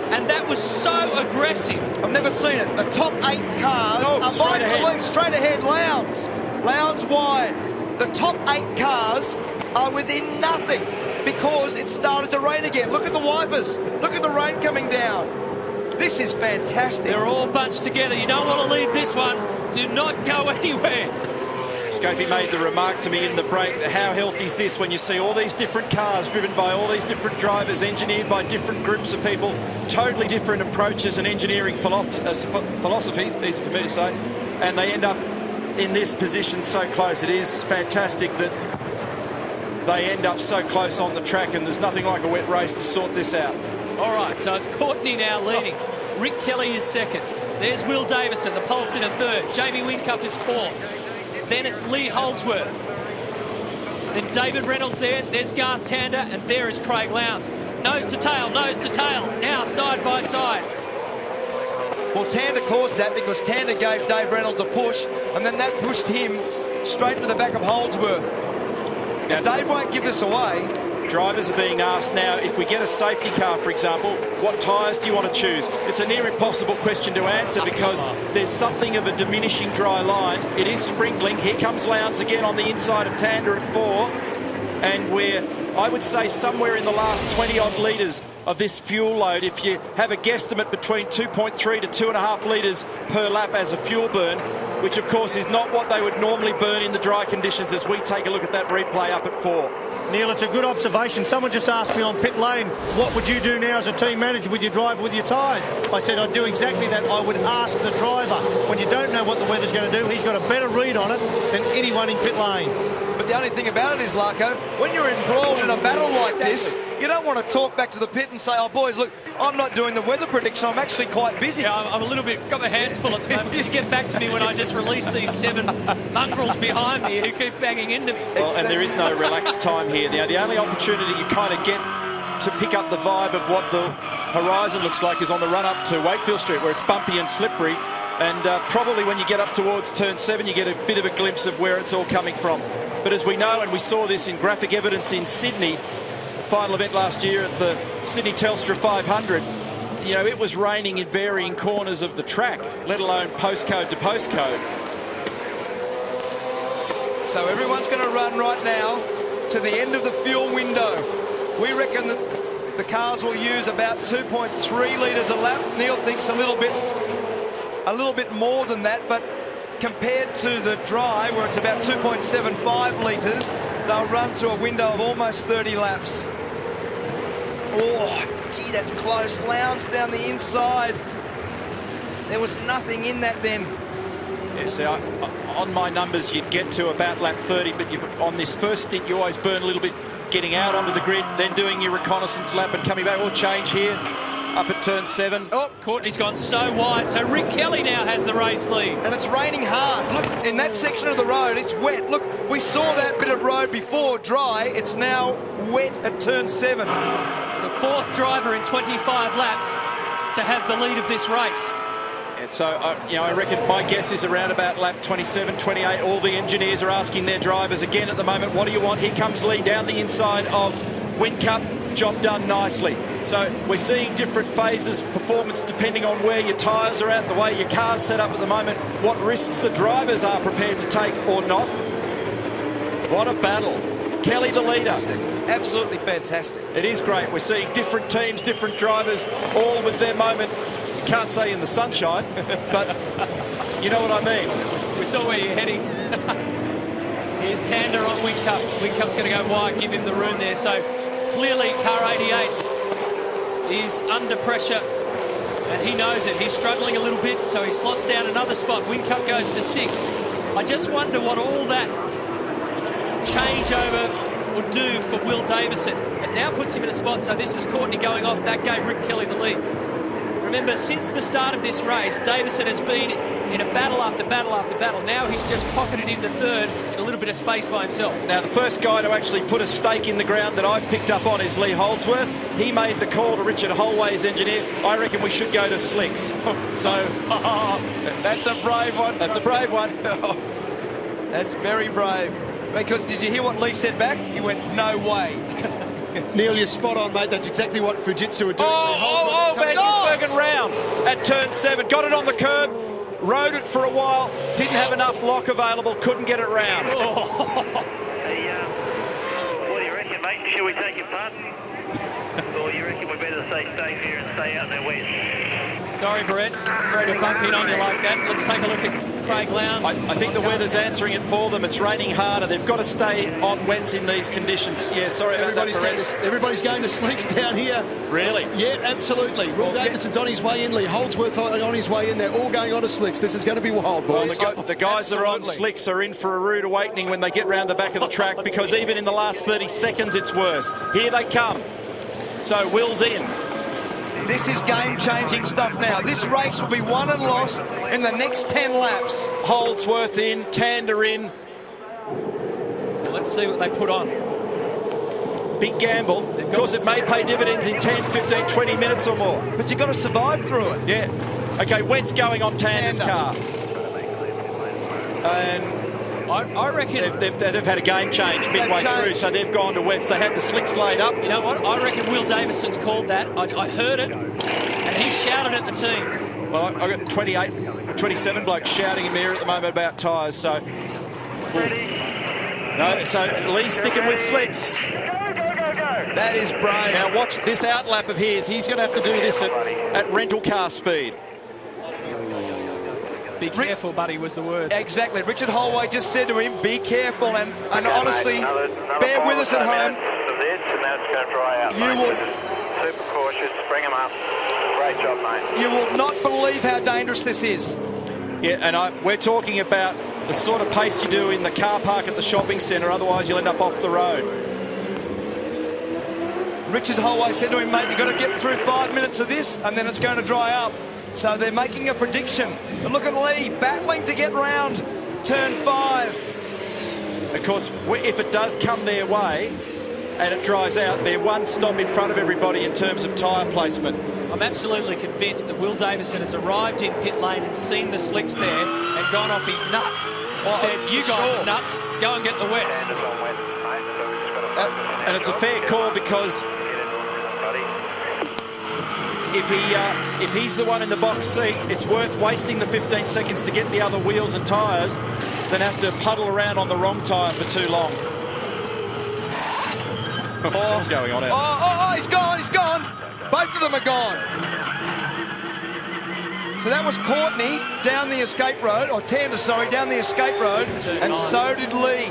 And that was so aggressive. I've never seen it. The top 8 cars are straight ahead. Straight ahead, Lowndes. Lowndes wide. The top 8 cars are within nothing because it started to rain again. Look at the wipers. Look at the rain coming down. This is fantastic. They're all bunched together. You don't want to leave this one. Do not go anywhere. Scopey made the remark to me in the break, how healthy is this when you see all these different cars driven by all these different drivers, engineered by different groups of people, totally different approaches and engineering philosophies, easy for me to say, and they end up in this position so close. It is fantastic that they end up so close on the track, and there's nothing like a wet race to sort this out. All right, so it's Courtney now leading. Rick Kelly is second. There's Will Davison, the pole sitter, third. Jamie Whincup is fourth. Then it's Lee Holdsworth. Then David Reynolds there. There's Garth Tander, and there is Craig Lowndes. Nose to tail, now side by side. Well, Tander caused that because Tander gave Dave Reynolds a push, and then that pushed him straight into the back of Holdsworth. Now, Dave won't give this away. Drivers are being asked now, if we get a safety car, for example, what tyres do you want to choose? It's a near impossible question to answer because there's something of a diminishing dry line. It is sprinkling. Here comes Lowndes again on the inside of Tander at 4. And we're, I would say, somewhere in the last 20-odd litres of this fuel load. If you have a guesstimate between 2.3 to 2.5 litres per lap as a fuel burn, which of course is not what they would normally burn in the dry conditions as we take a look at that replay up at 4. Neil, it's a good observation. Someone just asked me on pit lane, what would you do now as a team manager with your driver, with your tyres? I said I'd do exactly that. I would ask the driver. When you don't know what the weather's going to do, he's got a better read on it than anyone in pit lane. But the only thing about it is, Larko, when you're embroiled in a battle like this, you don't want to talk back to the pit and say, oh, boys, look, I'm not doing the weather prediction. I'm actually quite busy. Yeah, I'm a little bit, got my hands full at the moment because you get back to me when I just release these 7 mongrels behind me who keep banging into me. Well, and there is no relaxed time here. Now, the only opportunity you kind of get to pick up the vibe of what the horizon looks like is on the run-up to Wakefield Street, where it's bumpy and slippery. And probably when you get up towards turn 7, you get a bit of a glimpse of where it's all coming from. But as we know, and we saw this in graphic evidence in Sydney, the final event last year at the Sydney Telstra 500, you know, it was raining in varying corners of the track, let alone postcode to postcode. So everyone's going to run right now to the end of the fuel window. We reckon that the cars will use about 2.3 litres a lap. Neil thinks a little bit more than that, but compared to the dry, where it's about 2.75 litres, they'll run to a window of almost 30 laps. Oh, gee, that's close. Lowndes down the inside. There was nothing in that then. Yeah, so on my numbers, you'd get to about lap 30, but on this first stint, you always burn a little bit getting out onto the grid, then doing your reconnaissance lap and coming back. We'll change here. Up at turn 7. Oh, Courtney's gone so wide, so Rick Kelly now has the race lead. And it's raining hard. Look, in that section of the road, it's wet. Look, we saw that bit of road before, dry. It's now wet at turn 7. The 4th driver in 25 laps to have the lead of this race. Yeah, so, you know, I reckon my guess is around about lap 27, 28. All the engineers are asking their drivers again at the moment, what do you want? Here comes Lee down the inside of Whincup. Job done nicely. So we're seeing different phases of performance depending on where your tyres are at, the way your car's set up at the moment, what risks the drivers are prepared to take or not. What a battle. Kelly the leader. Absolutely fantastic. It is great. We're seeing different teams, different drivers, all with their moment. You can't say in the sunshine, but you know what I mean. We saw where you're heading. Here's Tander on Whincup. Whincup's going to go wide, give him the room there. So clearly, car 88 is under pressure, and he knows it. He's struggling a little bit, so he slots down another spot. Whincup goes to 6th. I just wonder what all that changeover would do for Will Davison. It now puts him in a spot, so this is Courtney going off. That gave Rick Kelly the lead. Remember, since the start of this race, Davison has been in a battle after battle after battle. Now he's just pocketed into 3rd in a little bit of space by himself. Now, the first guy to actually put a stake in the ground that I've picked up on is Lee Holdsworth. He made the call to Richard Holway's engineer. I reckon we should go to slicks. So, that's a brave one. That's a brave one. That's very brave. Because did you hear what Lee said back? He went, no way. Neil, you're spot on, mate. That's exactly what Fujitsu are doing. Oh, Van Gisbergen round at turn 7. Got it on the curb, rode it for a while, didn't have enough lock available, couldn't get it round. Hey, what do you reckon, mate? Should we take it punt? Or you reckon we better stay here and stay out there west? Sorry, Barretts. Sorry to bump in on you like that. Let's take a look at Craig Lowndes. I think the weather's answering it for them. It's raining harder. They've got to stay on wets in these conditions. Yeah, sorry about that, Barretts. Everybody's going to slicks down here. Really? Yeah, absolutely. Will Davison's on his way in. Lee Holdsworth on his way in. They're all going on to slicks. This is going to be wild, boys. Well, the guys that are on slicks are in for a rude awakening when they get round the back of the track, because even in the last 30 seconds, it's worse. Here they come. So Will's in. This is game-changing stuff now. This race will be won and lost in the next 10 laps. Holdsworth in, Tander in. Let's see what they put on. Big gamble. Of course, it may pay dividends in 10, 15, 20 minutes or more. But you've got to survive through it. Yeah. Okay, wet's going on Tander's car. And I reckon they've had a game change midway through, so they've gone to wets. They had the slicks laid up. You know what? I reckon Will Davison's called that. I heard it, and he shouted at the team. Well, I got 28, 27 blokes shouting in here at the moment about tyres, so... No, so Lee's sticking with slicks. That is brave. Now watch this outlap of his. He's going to have to do this at rental car speed. Be careful, buddy, was the word. Exactly. Richard Holway just said to him, be careful, and honestly, bear with us at home. You will... Super cautious, bring him up. Great job, mate. You will not believe how dangerous this is. Yeah, and we're talking about the sort of pace you do in the car park at the shopping centre, otherwise you'll end up off the road. Richard Holway said to him, mate, you've got to get through 5 minutes of this, and then it's going to dry up. So they're making a prediction. But look at Lee battling to get round turn 5. Of course, if it does come their way and it dries out, they're one stop in front of everybody in terms of tyre placement. I'm absolutely convinced that Will Davison has arrived in pit lane and seen the slicks there and gone off his nut and said, you guys are nuts, go and get the wets. And it's a fair call, because if he's the one in the box seat, it's worth wasting the 15 seconds to get the other wheels and tyres than have to puddle around on the wrong tyre for too long. What's all going on out? He's gone, he's gone. Both of them are gone. So that was Courtney down the escape road, or Tander, sorry, down the escape road, and so did Lee.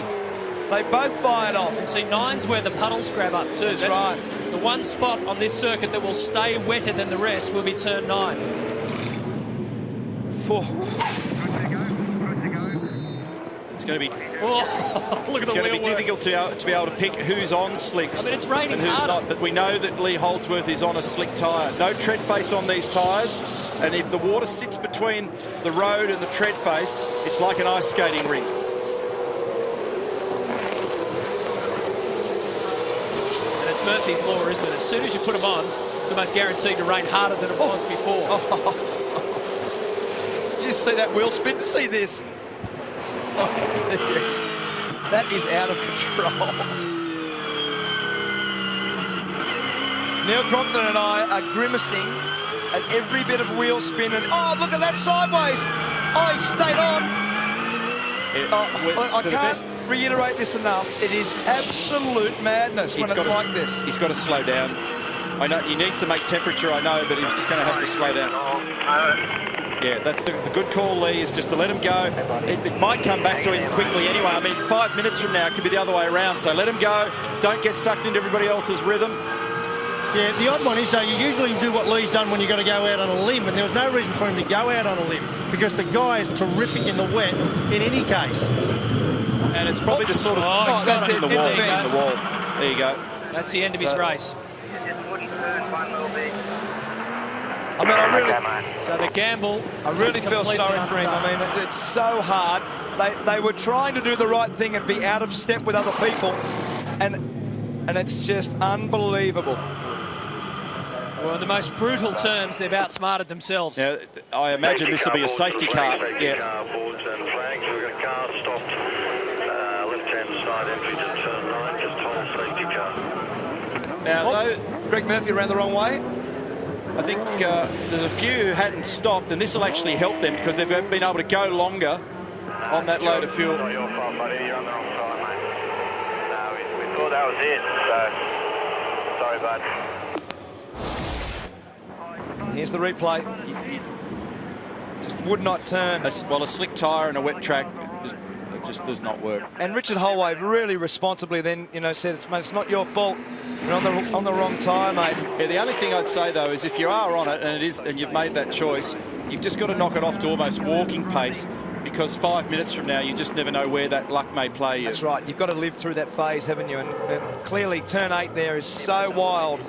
They both fired off. And see, 9's where the puddles grab up too. That's right. The one spot on this circuit that will stay wetter than the rest will be turn 9. It's going to be... Oh, look at it's the going to be difficult to be able to pick who's on slicks, I mean, it's raining and who's harder. not. But we know that Lee Holdsworth is on a slick tyre. No tread face on these tyres, and if the water sits between the road and the tread face, it's like an ice skating rink. And it's Murphy's Law, isn't it? As soon as you put them on, it's almost guaranteed to rain harder than it was before. Did you see that wheel spin? See this? Oh, dear. That is out of control. Neil Crompton and I are grimacing at every bit of wheel spin. And oh, look at that sideways. Oh, he stayed on. I can't reiterate this enough. It is absolute madness when it's like this. He's got to slow down. I know he needs to make temperature, I know, but he's just going to have to slow down. Yeah, that's the good call, Lee, is just to let him go. It might come back to him quickly anyway. I mean, 5 minutes from now, it could be the other way around. So let him go. Don't get sucked into everybody else's rhythm. Yeah, the odd one is, though, you usually do what Lee's done when you've got to go out on a limb, and there was no reason for him to go out on a limb, because the guy is terrific in the wet in any case. And it's probably the sort of... that's in the wall. There you go. That's the end of his race. I mean, So the gamble... I really feel sorry for him. I mean, it's so hard. They were trying to do the right thing and be out of step with other people, and it's just unbelievable. Well, in the most brutal terms, they've outsmarted themselves. Now, I imagine this will be a safety car. Yeah. Forward turn flags. We've got cars stopped. Left-hand side entry to turn 9. Just hold safety car. Now, Greg Murphy ran the wrong way. I think there's a few who hadn't stopped, and this will actually help them because they've been able to go longer on that load of fuel. Not your fault, buddy. You're on the wrong side, mate. No, we thought that was it, so sorry, bud. Here's the replay. Just would not turn. Well, a slick tyre and a wet track just does not work. And Richard Holway really responsibly then, said, it's not your fault. You're on the wrong tyre, mate. Yeah, the only thing I'd say, though, is if you are on it and you've made that choice, you've just got to knock it off to almost walking pace, because 5 minutes from now, you just never know where that luck may play you. That's right. You've got to live through that phase, haven't you? And clearly, turn 8 there is so wild.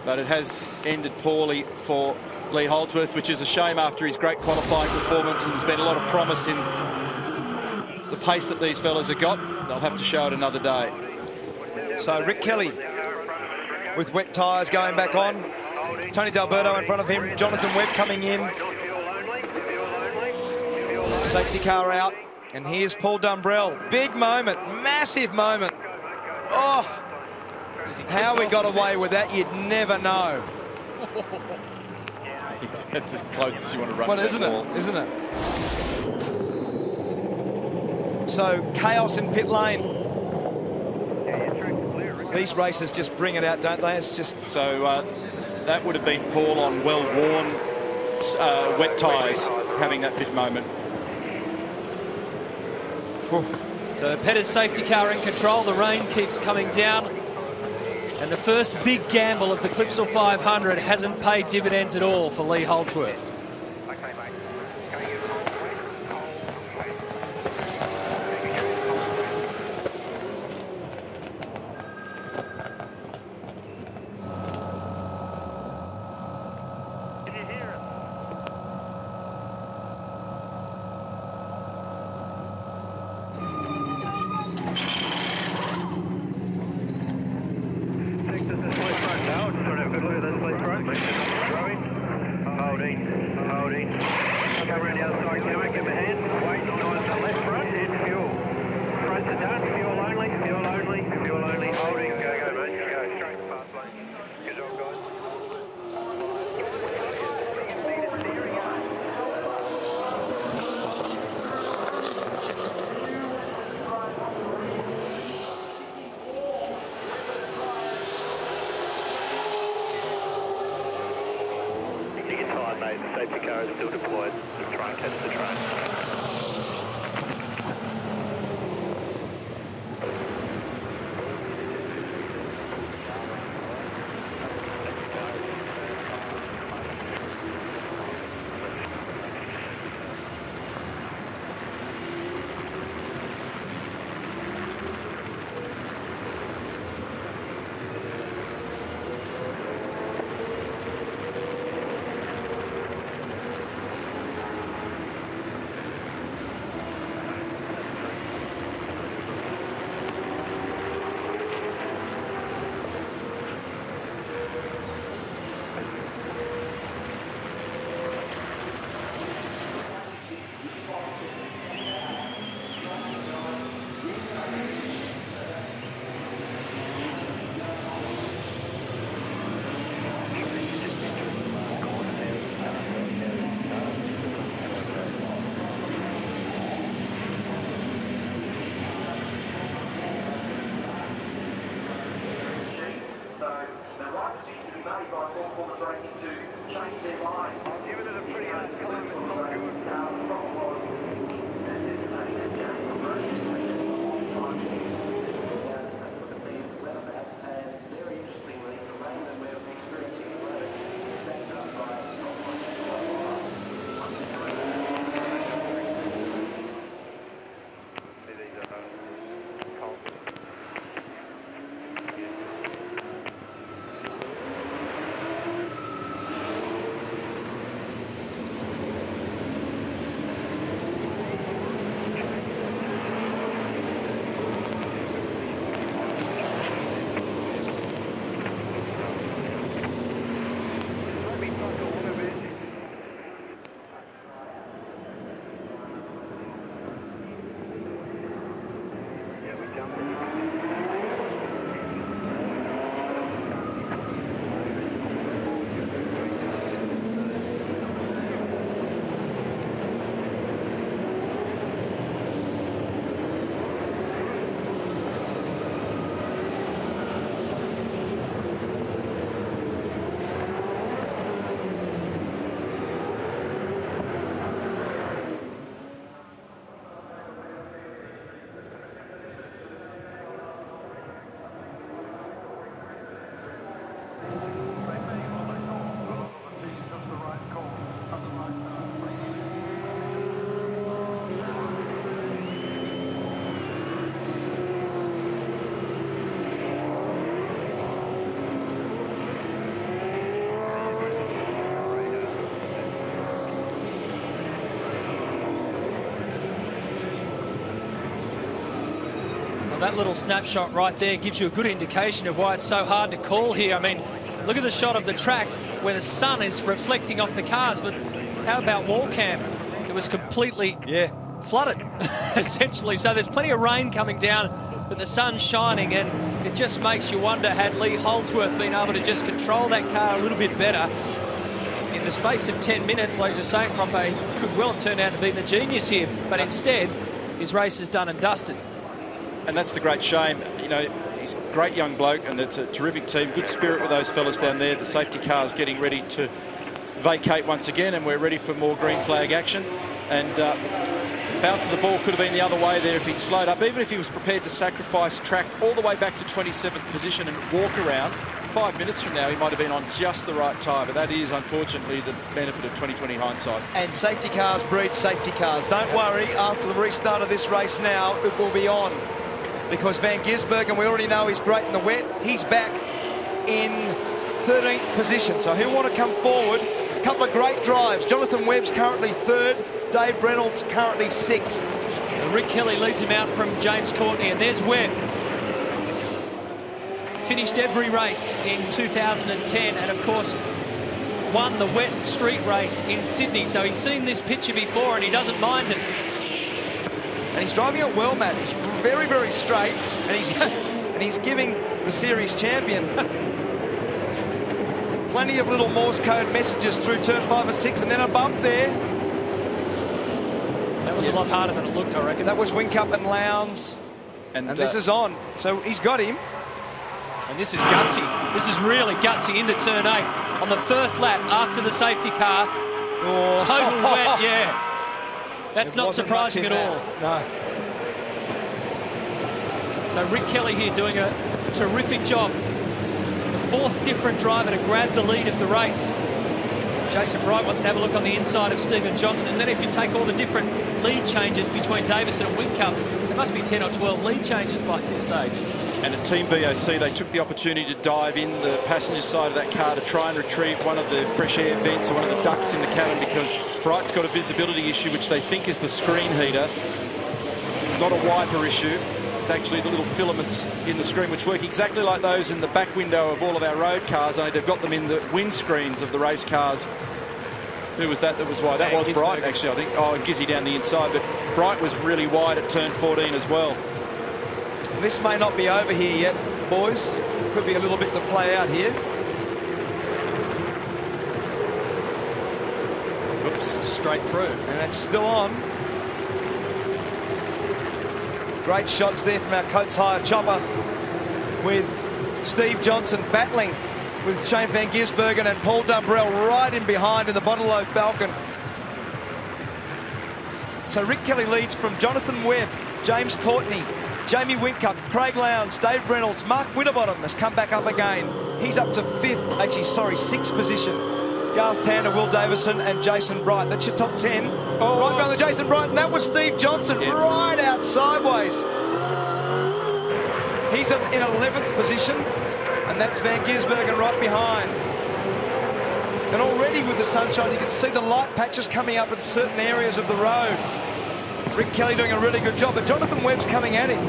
but it has ended poorly for Lee Holdsworth, which is a shame after his great qualifying performance, and there's been a lot of promise in the pace that these fellas have got. They'll have to show it another day. So Rick Kelly with wet tyres going back on. Tony D'Alberto in front of him. Jonathan Webb coming in. Safety car out. And here's Paul Dumbrell. Big moment, massive moment. Oh, how we got away with that, you'd never know. That's as close as you want to run. Well, isn't it? So chaos in pit lane. These races just bring it out, don't they? It's just so that would have been Paul on well-worn wet tyres having that bit moment. So Petter's safety car in control. The rain keeps coming down. And the first big gamble of the Clipsal 500 hasn't paid dividends at all for Lee Holdsworth. The safety car is still deployed to try and catch the train. Well, that little snapshot right there gives you a good indication of why it's so hard to call here. I mean, look at the shot of the track where the sun is reflecting off the cars, but how about Walcamp? It was completely flooded, essentially. So there's plenty of rain coming down, but the sun's shining, and it just makes you wonder, had Lee Holdsworth been able to just control that car a little bit better, in the space of 10 minutes, like you're saying, Croppe could well have turned out to be the genius here, but instead, his race is done and dusted. And that's the great shame. You know, he's a great young bloke, and it's a terrific team. Good spirit with those fellas down there. The safety car's getting ready to vacate once again, and we're ready for more green flag action. And the bounce of the ball could have been the other way there if he'd slowed up. Even if he was prepared to sacrifice track all the way back to 27th position and walk around, 5 minutes from now he might have been on just the right tyre. But that is unfortunately the benefit of 2020 hindsight. And safety cars breed safety cars. Don't worry, after the restart of this race now, it will be on. Because Van Gisbergen, we already know he's great in the wet. He's back in 13th position, so he'll want to come forward. A couple of great drives. Jonathan Webb's currently 3rd. Dave Reynolds currently 6th. And Rick Kelly leads him out from James Courtney, and there's Webb. Finished every race in 2010, and of course won the wet street race in Sydney. So he's seen this picture before, and he doesn't mind it. And he's driving it well, Matt. He's very, very straight, and he's giving the series champion plenty of little Morse code messages through turn 5 and 6, and then a bump there. That was a lot harder than it looked, I reckon. That was Whincup and Lowndes, and this is on. So he's got him. And this is gutsy. This is really gutsy into turn 8 on the first lap after the safety car. Oh. Total wet, yeah. That's not surprising at all. No. So Rick Kelly here doing a terrific job. The 4th different driver to grab the lead of the race. Jason Bright wants to have a look on the inside of Stephen Johnson. And then if you take all the different lead changes between Davison and Whincup, there must be 10 or 12 lead changes by this stage. And at Team BOC, they took the opportunity to dive in the passenger side of that car to try and retrieve one of the fresh air vents or one of the ducts in the cabin, because Bright's got a visibility issue, which they think is the screen heater. It's not a wiper issue. It's actually the little filaments in the screen, which work exactly like those in the back window of all of our road cars, only they've got them in the windscreens of the race cars. Who was that was wide? That was Bright, actually, I think. Oh, and Gizzy down the inside, but Bright was really wide at turn 14 as well. This may not be over here yet, boys. Could be a little bit to play out here. Oops, straight through. And it's still on. Great shots there from our Coates Hire chopper, with Steve Johnson battling with Shane Van Gisbergen and Paul Dumbrell right in behind in the Bonnello Falcon. So Rick Kelly leads from Jonathan Webb, James Courtney, Jamie Whincup, Craig Lowndes, Dave Reynolds. Mark Winterbottom has come back up again. He's up to 5th, actually, sorry, 6th position. Garth Tander, Will Davison and Jason Bright. That's your top 10. Oh, right behind the Jason Bright, and that was Steve Johnson right out sideways. He's in 11th position, and that's Van Gisbergen right behind. And already with the sunshine, you can see the light patches coming up in certain areas of the road. Rick Kelly doing a really good job, but Jonathan Webb's coming at him.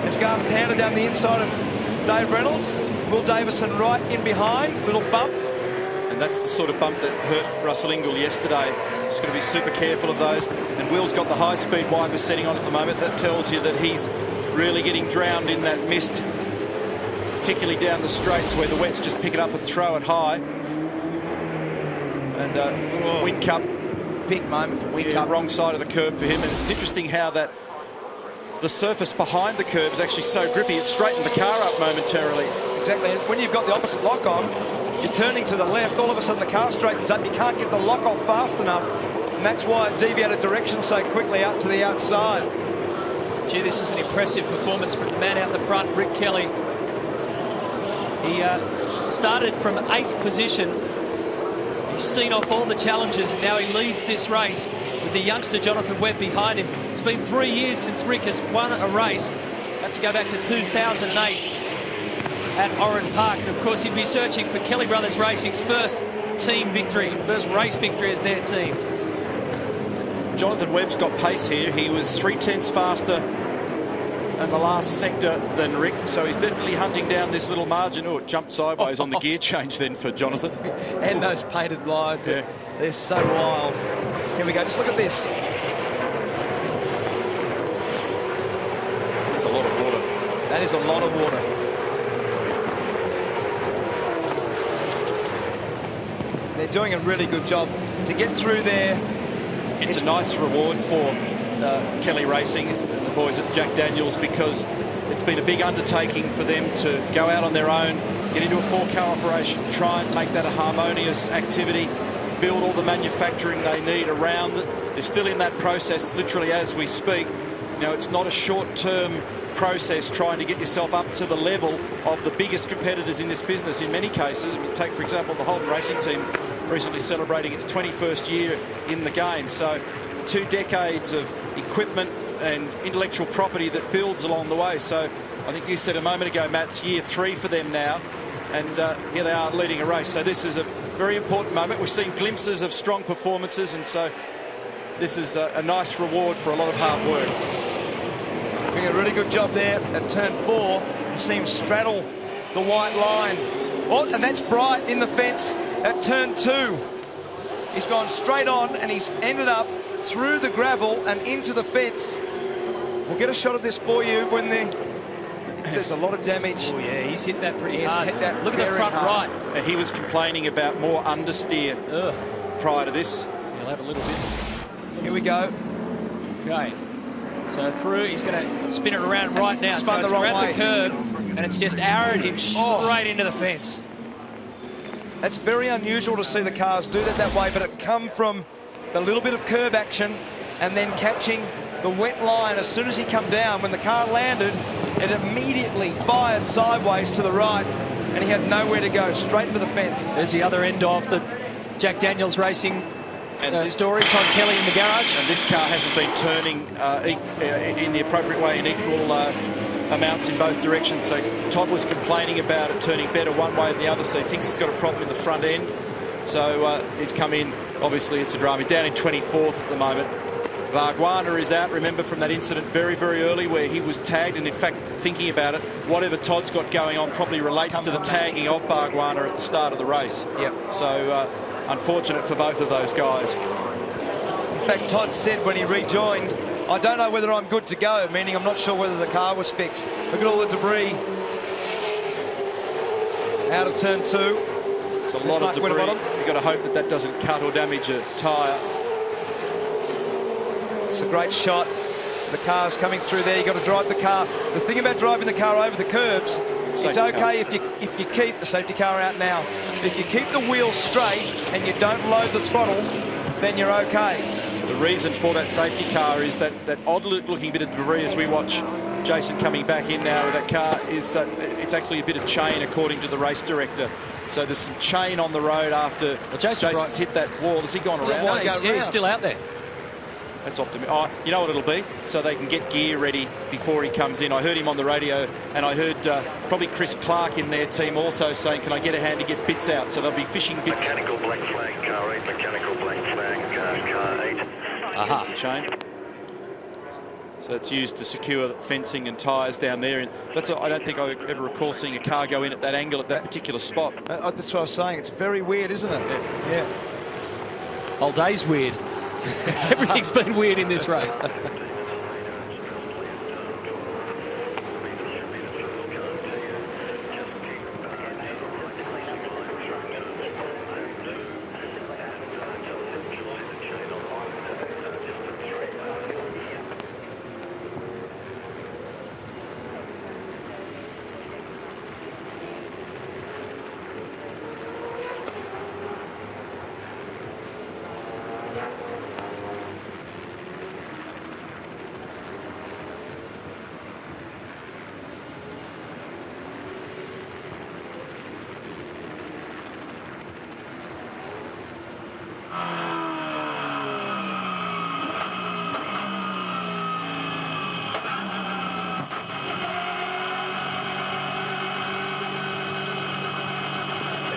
There's Garth Tander down the inside of Dave Reynolds. Will Davison right in behind, little bump. And that's the sort of bump that hurt Russell Ingall yesterday. Just got to be super careful of those. And Will's got the high-speed wiper setting on at the moment. That tells you that he's really getting drowned in that mist, particularly down the straights where the wets just pick it up and throw it high. And Whincup, big moment for Whincup. Yeah, wrong side of the curb for him. And it's interesting how that the surface behind the curb is actually so grippy, it straightened the car up momentarily. Exactly, and when you've got the opposite lock on, you're turning to the left, all of a sudden the car straightens up, you can't get the lock off fast enough, and that's why it deviated direction so quickly out to the outside. Gee, this is an impressive performance from the man out the front, Rick Kelly. He started from 8th position. He's seen off all the challenges, and now he leads this race with the youngster Jonathan Webb behind him. It's been 3 years since Rick has won a race. Have to go back to 2008 at Oran Park, and of course he'd be searching for Kelly Brothers Racing's first team victory, first race victory as their team. Jonathan Webb's got pace here. He was 3/10 faster in the last sector than Rick, so he's definitely hunting down this little margin. Oh, it jumped sideways on the gear change then for Jonathan. And those painted lines, Yeah. they're so wild. Here we go, just look at this. That's a lot of water. That is a lot of water. They're doing a really good job to get through there. It's a nice reward for Kelly Racing and the boys at Jack Daniels, because it's been a big undertaking for them to go out on their own, get into a 4-car operation, try and make that a harmonious activity, build all the manufacturing they need around it. They're still in that process literally as we speak. You know, it's not a short-term process trying to get yourself up to the level of the biggest competitors in this business in many cases. I mean, take, for example, the Holden Racing team recently celebrating its 21st year in the game. So 2 decades of equipment and intellectual property that builds along the way. So I think you said a moment ago, Matt, it's year 3 for them now, and here they are leading a race. So this is a very important moment. We've seen glimpses of strong performances, and so this is a nice reward for a lot of hard work. Doing a really good job there at turn 4. You see him straddle the white line. Oh, and that's Bright in the fence at turn 2. He's gone straight on and he's ended up through the gravel and into the fence. We'll get a shot of this for you when there's a lot of damage. Oh yeah, he's hit that pretty He's hard. hit that Look at the very front hard. right. And he was complaining about more understeer prior to this. He'll have a little bit. Here we go. Okay. So through, he's going to spin it around right now. So Spun the it's wrong grabbed way. the curb, and it's just arrowed him straight into the fence. That's very unusual to see the cars do that way, but it come from the little bit of curb action and then catching the wet line as soon as he come down. When the car landed, it immediately fired sideways to the right, and he had nowhere to go, straight into the fence. There's the other end of the Jack Daniels Racing And story. Todd Kelly in the garage. And this car hasn't been turning in the appropriate way in equal amounts in both directions. So Todd was complaining about it turning better one way than the other, so he thinks he's got a problem in the front end. So he's come in. Obviously, it's a drama. He's down in 24th at the moment. Bargwanna is out, remember, from that incident very, very early where he was tagged. And in fact, thinking about it, whatever Todd's got going on probably relates to the tagging of Bargwanna at the start of the race. Yep. So unfortunate for both of those guys. In fact, Todd said when he rejoined, I don't know whether I'm good to go, meaning I'm not sure whether the car was fixed. Look at all the debris out of turn 2. It's a lot of debris. You've got to hope that that doesn't cut or damage a tyre. It's a great shot. The car's coming through there. You've got to drive the car. The thing about driving the car over the curbs, it's okay if you keep the safety car out now. If you keep the wheel straight and you don't load the throttle, then you're okay. The reason for that safety car is that odd-looking bit of debris as we watch Jason coming back in now with that car is it's actually a bit of chain according to the race director. So there's some chain on the road after Jason's hit that wall. Has he gone around? No, he's still out there. That's optimistic. Oh, you know what it'll be? So they can get gear ready before he comes in. I heard him on the radio, and I heard probably Chris Clark in their team also saying, can I get a hand to get bits out? So they'll be fishing bits. Mechanical black flag, car 8, mechanical black flag, car 8. Here's the chain. So it's used to secure fencing and tyres down there. And I don't think I ever recall seeing a car go in at that angle at that particular spot. That's what I was saying. It's very weird, isn't it? Yeah. Whole day's weird. Everything's been weird in this race.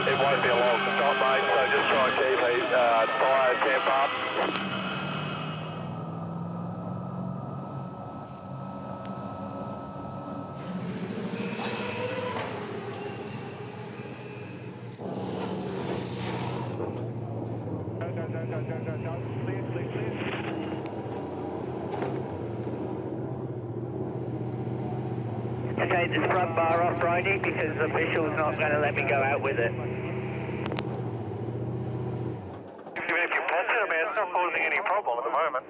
It won't be a long stop, mate, so just try and keep the tyre temp up. take this front bar off, Brody, because the official's not going to let me go out with it. Even if you patch it, I mean, it's not causing any problem at the moment.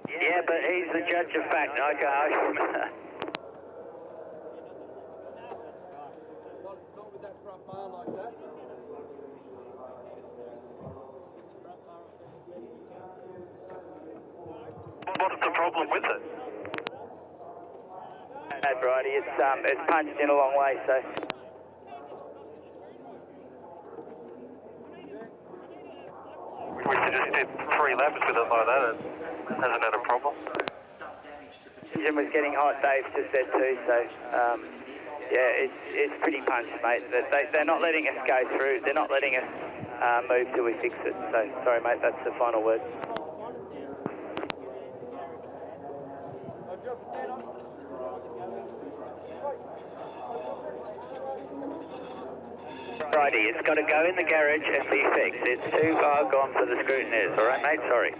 Yeah, but he's the judge of fact. I can't. What's the problem with it? No, Brody, it's punched in a long way, so. We just did 3 laps with it like that. It hasn't had a problem. Jim was getting hot, Dave just said too, so yeah, it's pretty punched, mate. They're not letting us go through. They're not letting us move till we fix it. So sorry, mate. That's the final word. Righty, it's got to go in the garage and be fixed. It's too far gone for the scrutineers. All right, mate. Sorry.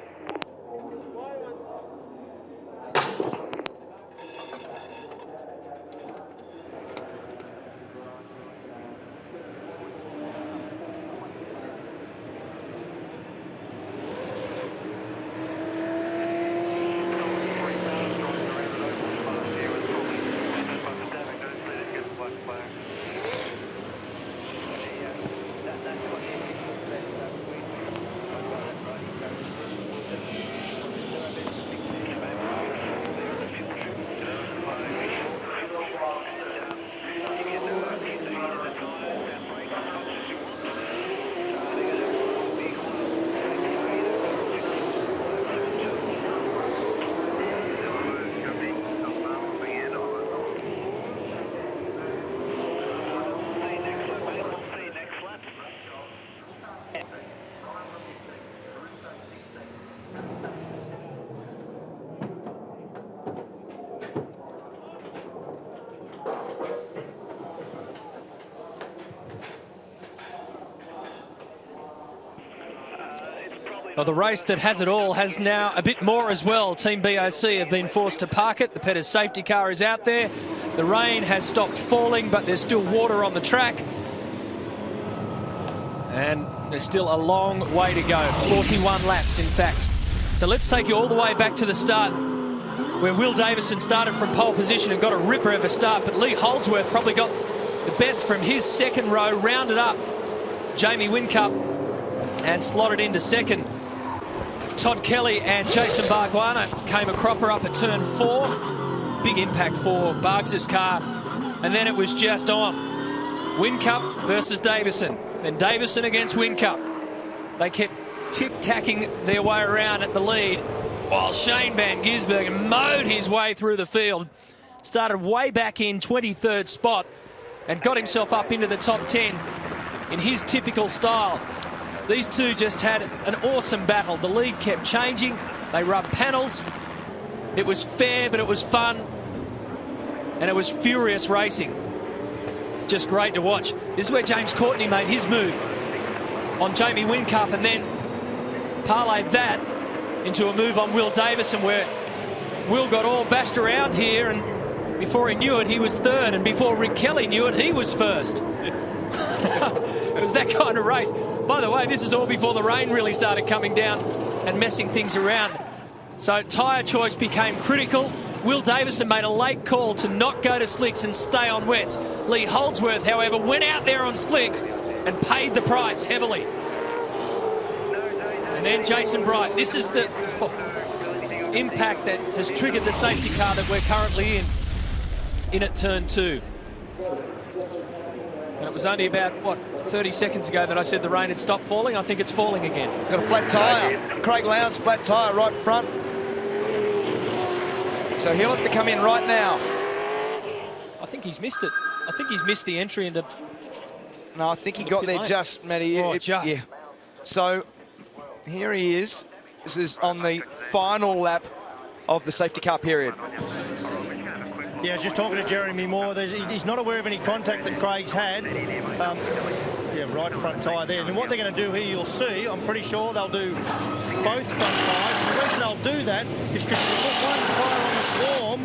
Well, the race that has it all has now a bit more as well. Team BOC have been forced to park it. The Pettis safety car is out there. The rain has stopped falling, but there's still water on the track. And there's still a long way to go. 41 laps, in fact. So let's take you all the way back to the start, where Will Davison started from pole position and got a ripper of a start, but Lee Holdsworth probably got the best from his second row, rounded up Jamie Whincup and slotted into second. Todd Kelly and Jason Barguana came a cropper up at turn 4. Big impact for Bargs' car. And then it was just on. Whincup versus Davison. Then Davison against Whincup. They kept tic-tacking their way around at the lead, while Shane Van Gisbergen mowed his way through the field. Started way back in 23rd spot and got himself up into the top 10 in his typical style. These two just had an awesome battle. The lead kept changing. They rubbed panels. It was fair, but it was fun. And it was furious racing. Just great to watch. This is where James Courtney made his move on Jamie Whincup and then parlayed that into a move on Will Davison, where Will got all bashed around here, and before he knew it, he was third, and before Rick Kelly knew it, he was first. It was that kind of race. By the way, this is all before the rain really started coming down and messing things around. So tyre choice became critical. Will Davison made a late call to not go to slicks and stay on wets. Lee Holdsworth, however, went out there on slicks and paid the price heavily. And then Jason Bright. This is the impact that has triggered the safety car that we're currently in at turn 2. And it was only about, what, 30 seconds ago that I said the rain had stopped falling. I think it's falling again. Got a flat tyre. Craig Lowndes, flat tyre right front. So he'll have to come in right now. I think he's missed it. I think he's missed the entry into... No, I think he got there just, Matty. Oh, just. Yeah. So here he is. This is on the final lap of the safety car period. Yeah, I was just talking to Jeremy Moore. He's not aware of any contact that Craig's had. Yeah, right front tyre there. And what they're going to do here, you'll see, I'm pretty sure they'll do both front tyres. The reason they'll do that is because if you put one tyre on the swarm,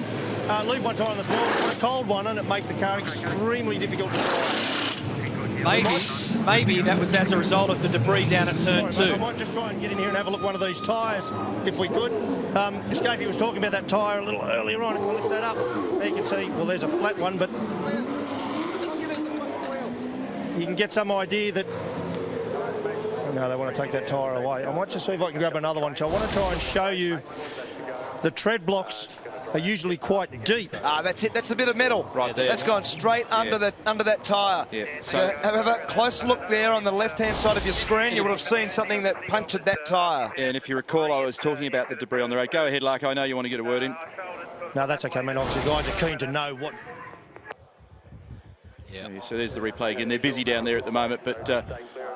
leave one tyre on the small, put a cold one, and it makes the car extremely difficult to drive. Maybe that was as a result of the debris down at turn 2. I might just try and get in here and have a look at one of these tyres, if we could. Scapey was talking about that tyre a little earlier on. If I lift that up, there you can see, well, there's a flat one, but you can get some idea that... Oh, no, they want to take that tyre away. I might just see if I can grab another one. So I want to try and show you the tread blocks are usually quite deep. That's it. That's the bit of metal right there. That's gone straight under that tyre. Yeah. So have a close look there on the left-hand side of your screen. You would have seen something that punctured that tyre. And if you recall, I was talking about the debris on the road. Go ahead, Larko. I know you want to get a word in. No, that's okay. I mean, obviously, guys are keen to know what... Yeah. So there's the replay again. They're busy down there at the moment, but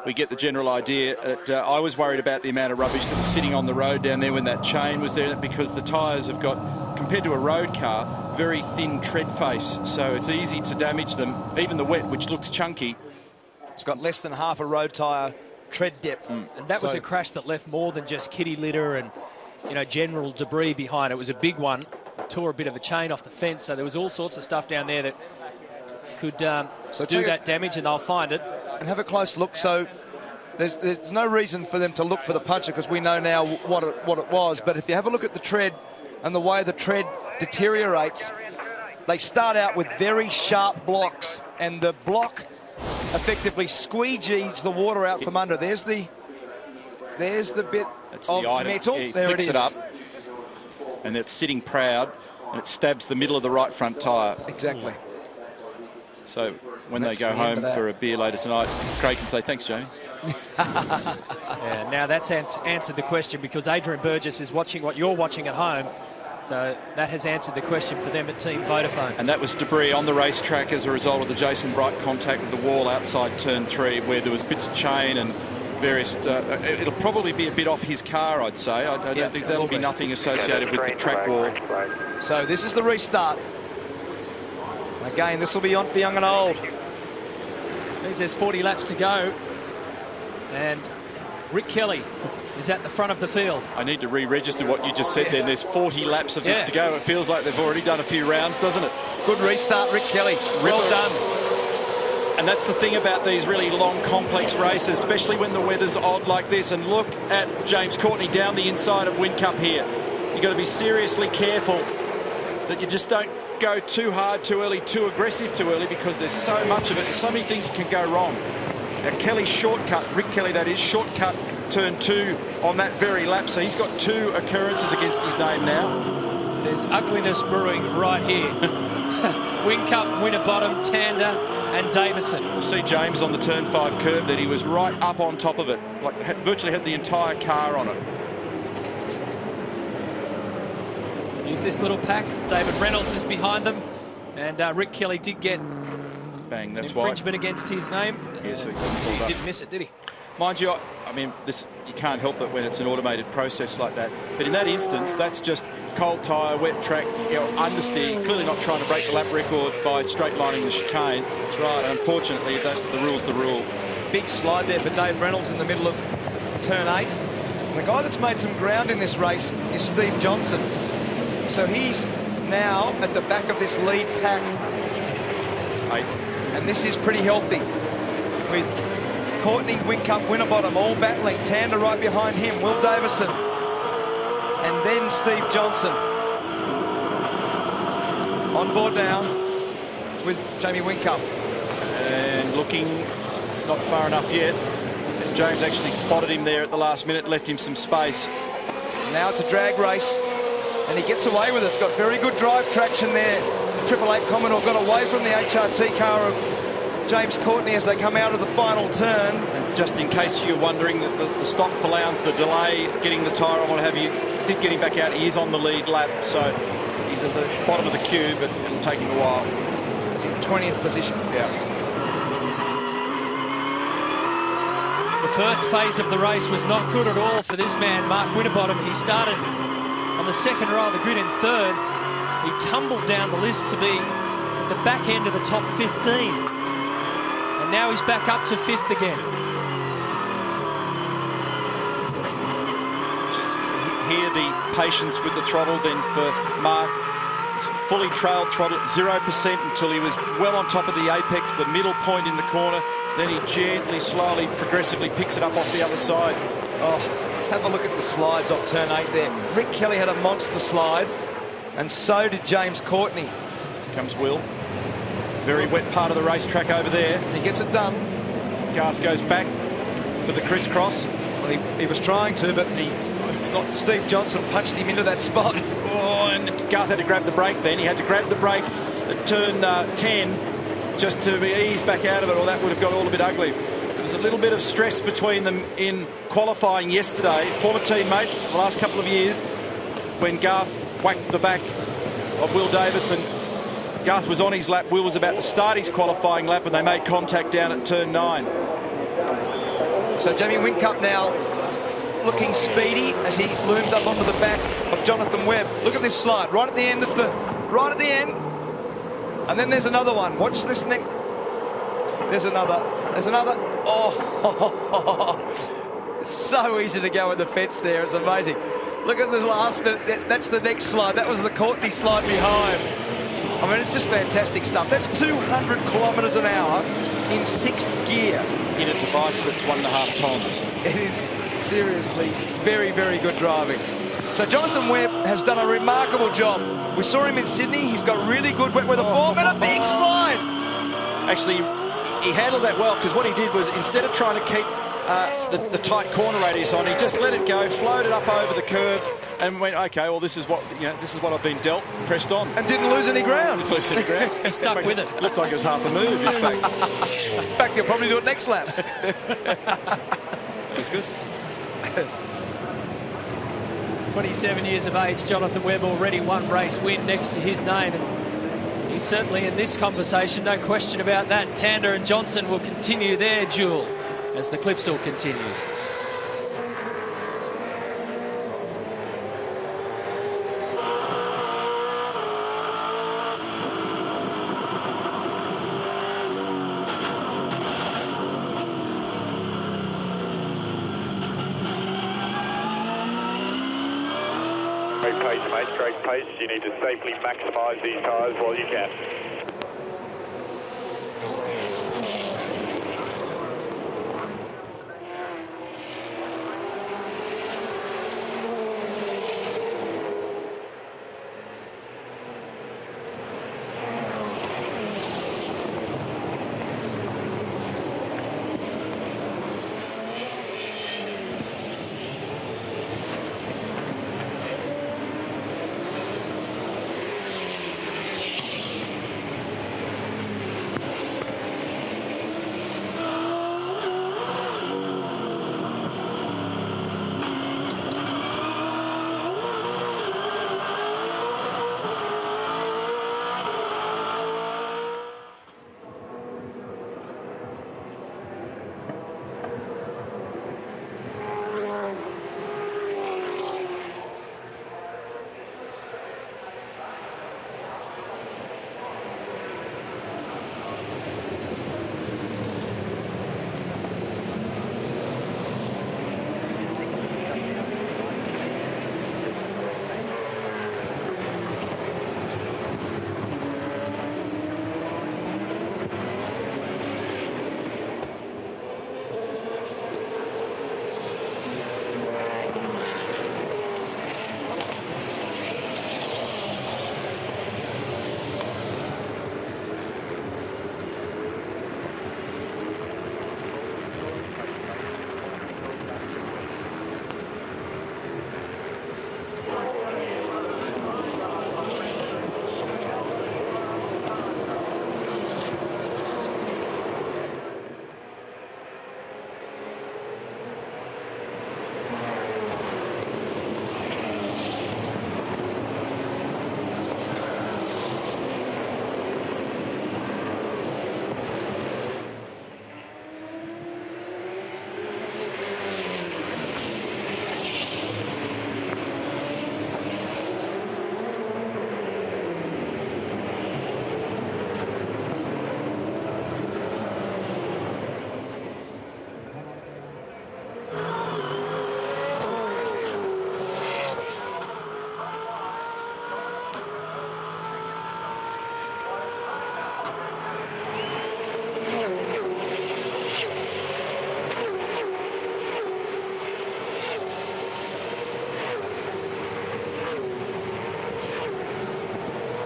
we get the general idea that I was worried about the amount of rubbish that was sitting on the road down there when that chain was there, because the tyres have got, compared to a road car, very thin tread face, so it's easy to damage them. Even the wet, which looks chunky, it's got less than half a road tyre tread depth. And that was a crash that left more than just kitty litter and, you know, general debris behind. It was a big one. It tore a bit of a chain off the fence, so there was all sorts of stuff down there that could do that damage, and they'll find it. And have a close look. So there's no reason for them to look for the puncher, because we know now what it was. But if you have a look at the tread and the way the tread deteriorates, they start out with very sharp blocks, and the block effectively squeegees the water out from under. There's the bit of metal. He there flicks it is. it up, and it's sitting proud, and it stabs the middle of the right front tyre. Exactly. So when they go home for a beer later tonight, Craig can say, thanks, Jamie. Yeah, now that's answered the question, because Adrian Burgess is watching what you're watching at home. So that has answered the question for them at Team Vodafone. And that was debris on the racetrack as a result of the Jason Bright contact with the wall outside turn 3, where there was bits of chain and various... it'll probably be a bit off his car, I'd say. I don't think that'll be nothing associated with the track wall. So this is the restart. Again, this will be on for young and old. Means there's 40 laps to go. And Rick Kelly is at the front of the field. I need to re-register what you just said then. There's 40 laps of this to go. It feels like they've already done a few rounds, doesn't it? Good restart, Rick Kelly. Well done. And that's the thing about these really long, complex races, especially when the weather's odd like this. And look at James Courtney down the inside of Whincup here. You've got to be seriously careful that you just don't go too hard, too early, too aggressive, too early, because there's so much of it and so many things can go wrong. Now, Kelly's shortcut, Rick Kelly that is, shortcut turn 2 on that very lap, so he's got 2 occurrences against his name now. There's ugliness brewing right here. Whincup, Winterbottom, Tander and Davison. You see James on the turn 5 curb that he was right up on top of it, like virtually had the entire car on it. Use this little pack. David Reynolds is behind them, and Rick Kelly did get bang. That's infringement against his name. Yeah, so he didn't miss it, did he? Mind you, I mean, this you can't help it when it's an automated process like that. But in that instance, that's just cold tyre, wet track, you know, understeer. Clearly not trying to break the lap record by straight lining the chicane. That's right. Unfortunately, the rule's the rule. Big slide there for Dave Reynolds in the middle of turn 8. And the guy that's made some ground in this race is Steve Johnson. So he's now at the back of this lead pack. 8th. And this is pretty healthy, with Courtney, Whincup, Winterbottom all battling. Tander right behind him, Will Davison, and then Steve Johnson. On board now with Jamie Whincup. And looking not far enough yet. James actually spotted him there at the last minute, left him some space. Now it's a drag race, and he gets away with it. It's got very good drive traction there. The 888 Commodore got away from the HRT car of James Courtney as they come out of the final turn. And just in case you're wondering, the stop for Lowndes, the delay, getting the tyre on, what have you, did get him back out. He is on the lead lap, so he's at the bottom of the queue, but it'll take him a while. He's in 20th position. Yeah. The first phase of the race was not good at all for this man, Mark Winterbottom. He started on the second row of the grid in 3rd. He tumbled down the list to be at the back end of the top 15. And now he's back up to 5th again. Just hear the patience with the throttle then for Mark. It's fully trailed throttle at 0% until he was well on top of the apex, the middle point in the corner. Then he gently, slowly, progressively picks it up off the other side. Oh, have a look at the slides off turn 8 there. Rick Kelly had a monster slide, and so did James Courtney. Comes Will. Very wet part of the racetrack over there. He gets it done. Garth goes back for the crisscross. Well, he was trying to, but it's not. Steve Johnson punched him into that spot. Oh, and Garth had to grab the brake then. He had to grab the brake at turn 10 just to be eased back out of it, or that would have got all a bit ugly. There was a little bit of stress between them in qualifying yesterday. Former teammates for the last couple of years, when Garth whacked the back of Will Davis, and Garth was on his lap. Will was about to start his qualifying lap, and they made contact down at turn 9. So Jamie Whincup now looking speedy as he looms up onto the back of Jonathan Webb. Look at this slide right at the end of the, right at the end, and then there's another one. Watch this next. There's another. Oh, it's so easy to go at the fence there. It's amazing. Look at the last minute. That's the next slide. That was the Courtney slide behind. I mean, it's just fantastic stuff. That's 200 kilometres an hour in 6th gear. In a device that's 1.5 tons. It is seriously very, very good driving. So Jonathan Webb has done a remarkable job. We saw him in Sydney. He's got really good wet weather form and a big slide. Actually, he handled that well, because what he did was, instead of trying to keep the tight corner radius on, he just let it go, floated up over the curb, and went, okay, well, this is what I've been dealt, pressed on. And didn't lose any ground. Didn't lose any ground. He stuck with it. Looked like it was half a move, in fact. In fact, he'll probably do it next lap. That's good. 27 years of age, Jonathan Webb, already one race win next to his name. And he's certainly in this conversation, no question about that. Tander and Johnson will continue their duel as the Clipsal continues. Great pace, mate, great pace. You need to safely maximise these tyres while you can.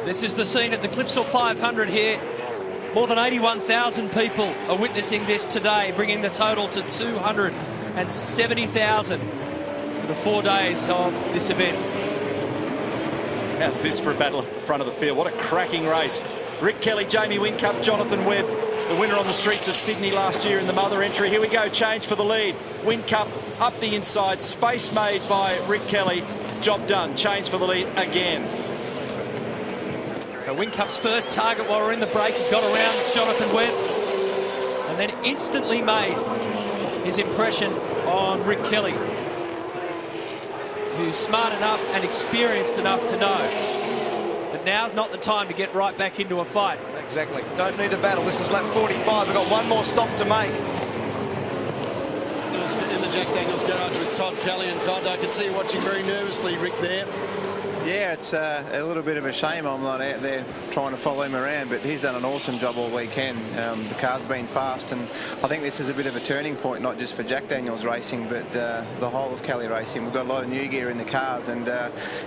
This is the scene at the Clipsal 500 here. More than 81,000 people are witnessing this today, bringing the total to 270,000 for the 4 days of this event. How's this for a battle at the front of the field? What a cracking race. Rick Kelly, Jamie Whincup, Jonathan Webb, the winner on the streets of Sydney last year in the Mother entry. Here we go, change for the lead. Whincup up the inside, space made by Rick Kelly. Job done, change for the lead again. So Whincup's first target while we're in the break, he got around Jonathan Webb and then instantly made his impression on Rick Kelly, who's smart enough and experienced enough to know that now's not the time to get right back into a fight. Exactly. Don't need a battle. This is lap 45. They've got one more stop to make. In the Jack Daniels garage with Todd Kelly, and Todd, I can see you watching very nervously, Rick, there. Yeah, it's a little bit of a shame I'm not out there trying to follow him around, but he's done an awesome job all weekend. The car's been fast, and I think this is a bit of a turning point, not just for Jack Daniels racing, but the whole of Kelly racing. We've got a lot of new gear in the cars, and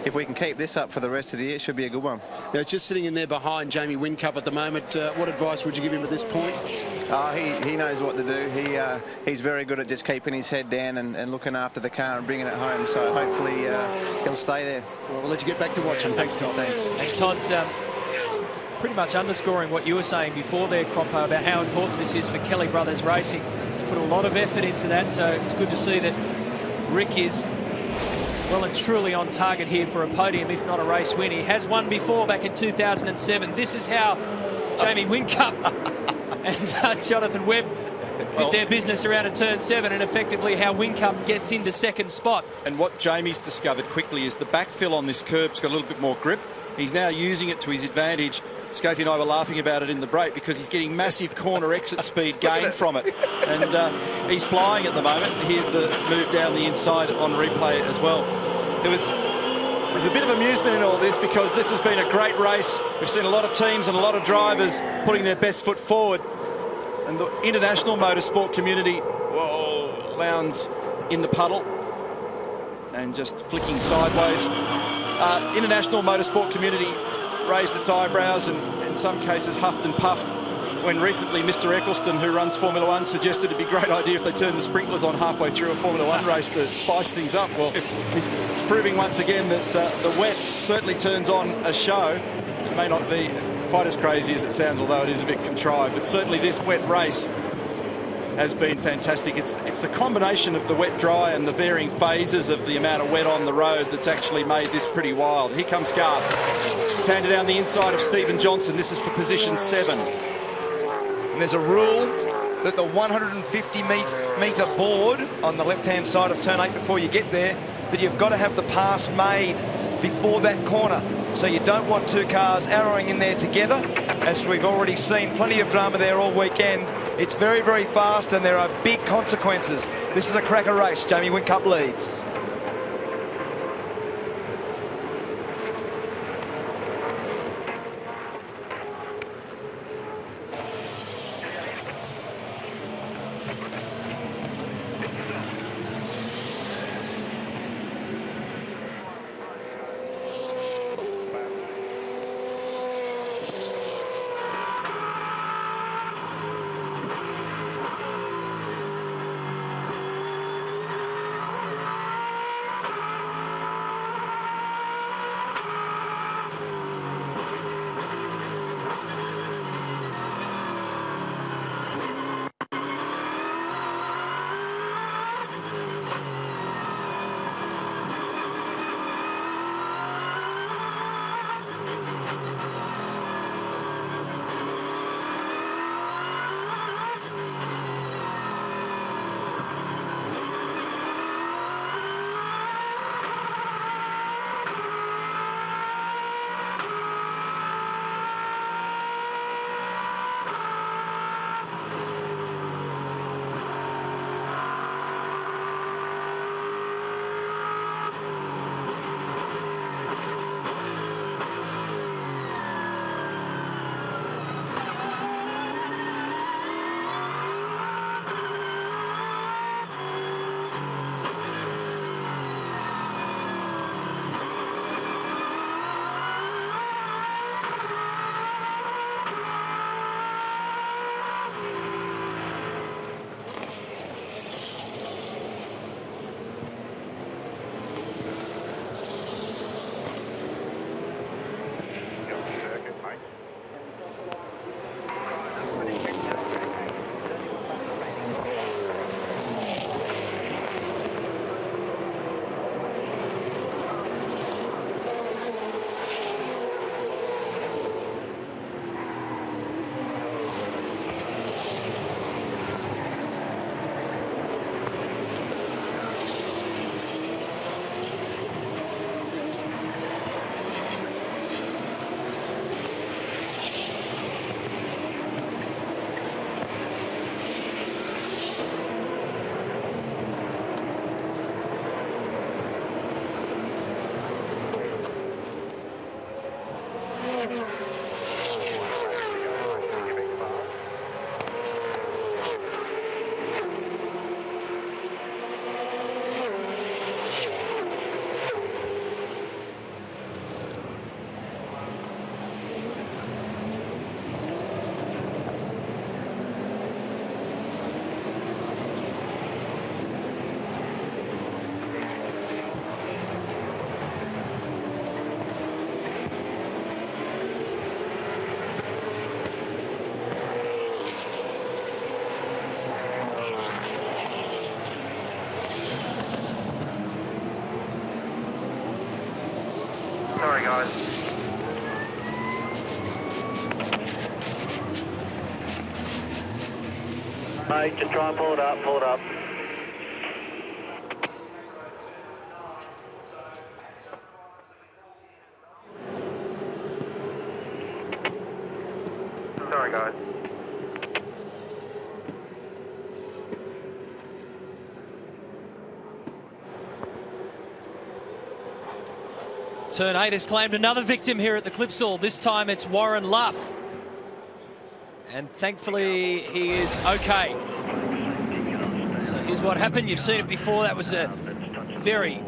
if we can keep this up for the rest of the year, it should be a good one. Yeah, it's just sitting in there behind Jamie Whincup at the moment. What advice would you give him at this point? He knows what to do. He's very good at just keeping his head down and looking after the car and bringing it home, so hopefully he'll stay there. Well, we'll let you get back to watching. Thanks, Todd. Thanks. And Todd's pretty much underscoring what you were saying before there, Croppo, about how important this is for Kelly Brothers Racing. They put a lot of effort into that, so it's good to see that Rick is well and truly on target here for a podium, if not a race win. He has won before back in 2007. This is how Jamie Whincup and Jonathan Webb did their business around at turn 7, and effectively how Whincup gets into second spot. And what Jamie's discovered quickly is the backfill on this curb's got a little bit more grip. He's now using it to his advantage. Scopey and I were laughing about it in the break because he's getting massive corner exit speed gain from it. And he's flying at the moment. Here's the move down the inside on replay as well. There's a bit of amusement in all this because this has been a great race. We've seen a lot of teams and a lot of drivers putting their best foot forward. And the international motorsport community, whoa, Lowndes in the puddle and just flicking sideways. International motorsport community raised its eyebrows and in some cases huffed and puffed when recently Mr. Eccleston, who runs Formula One, suggested it'd be a great idea if they turned the sprinklers on halfway through a Formula One race to spice things up. Well, he's proving once again that the wet certainly turns on a show. It may not be quite as crazy as it sounds, although it is a bit contrived, but certainly this wet race has been fantastic. It's the combination of the wet-dry and the varying phases of the amount of wet on the road that's actually made this pretty wild. Here comes Garth. Turned down the inside of Stephen Johnson. This is for position 7. And there's a rule that the 150-metre board on the left-hand side of turn 8 before you get there, that you've got to have the pass made before that corner. So you don't want two cars arrowing in there together, as we've already seen plenty of drama there all weekend. It's very, very fast and there are big consequences. This is a cracker race. Jamie Whincup leads. Sorry, guys. Mate, just try and pull it up, pull it up. Sorry, guys. Turn 8 has claimed another victim here at the Clipsal. This time it's Warren Luff. And thankfully he is okay. So here's what happened. You've seen it before. That was a very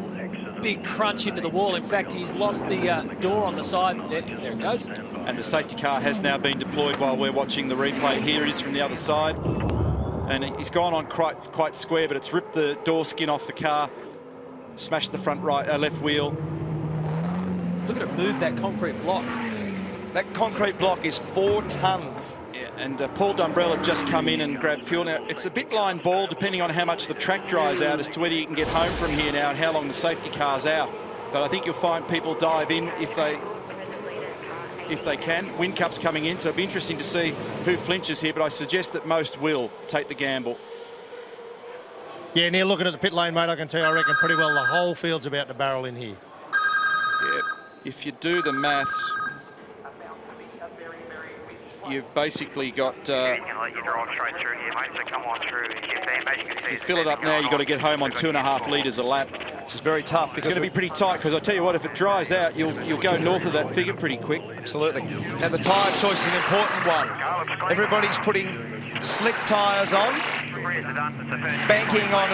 big crunch into the wall. In fact, he's lost the door on the side. There it goes. And the safety car has now been deployed while we're watching the replay. Here it is from the other side. And he's gone on quite square, but it's ripped the door skin off the car, smashed the front left wheel. Look at it move that concrete block. That concrete block is 4 tons. Yeah, and Paul Dumbrell just come in and grabbed fuel. Now, it's a bit line ball depending on how much the track dries out as to whether you can get home from here now and how long the safety car's out. But I think you'll find people dive in if they can. Windcup's coming in, so it'll be interesting to see who flinches here, but I suggest that most will take the gamble. Yeah, Neil, looking at the pit lane, mate, I can tell you, I reckon pretty well the whole field's about to barrel in here. Yeah, if you do the maths, you've basically got... if you fill it up now, you've got to get home on 2.5 litres a lap. Which is very tough. It's going to be pretty tight, because I tell you what, if it dries out, you'll go north of that figure pretty quick. Absolutely. And the tyre choice is an important one. Everybody's putting slick tyres on, banking on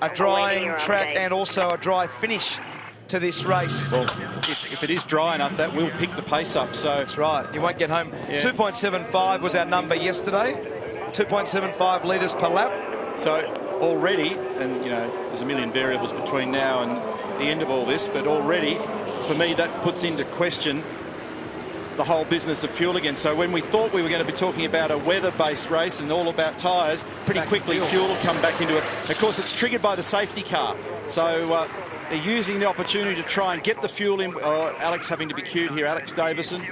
a drying track and also a dry finish to this race. Well, if it is dry enough, that will pick the pace up. So that's right. You won't get home. Yeah. 2.75 was our number yesterday. 2.75 litres per lap. So already, and you know, there's a million variables between now and the end of all this, but already, for me, that puts into question the whole business of fuel again. So when we thought we were going to be talking about a weather-based race and all about tyres, pretty quickly fuel will come back into it. Of course, it's triggered by the safety car. So they're using the opportunity to try and get the fuel in. Alex having to be cued here, Alex Davison.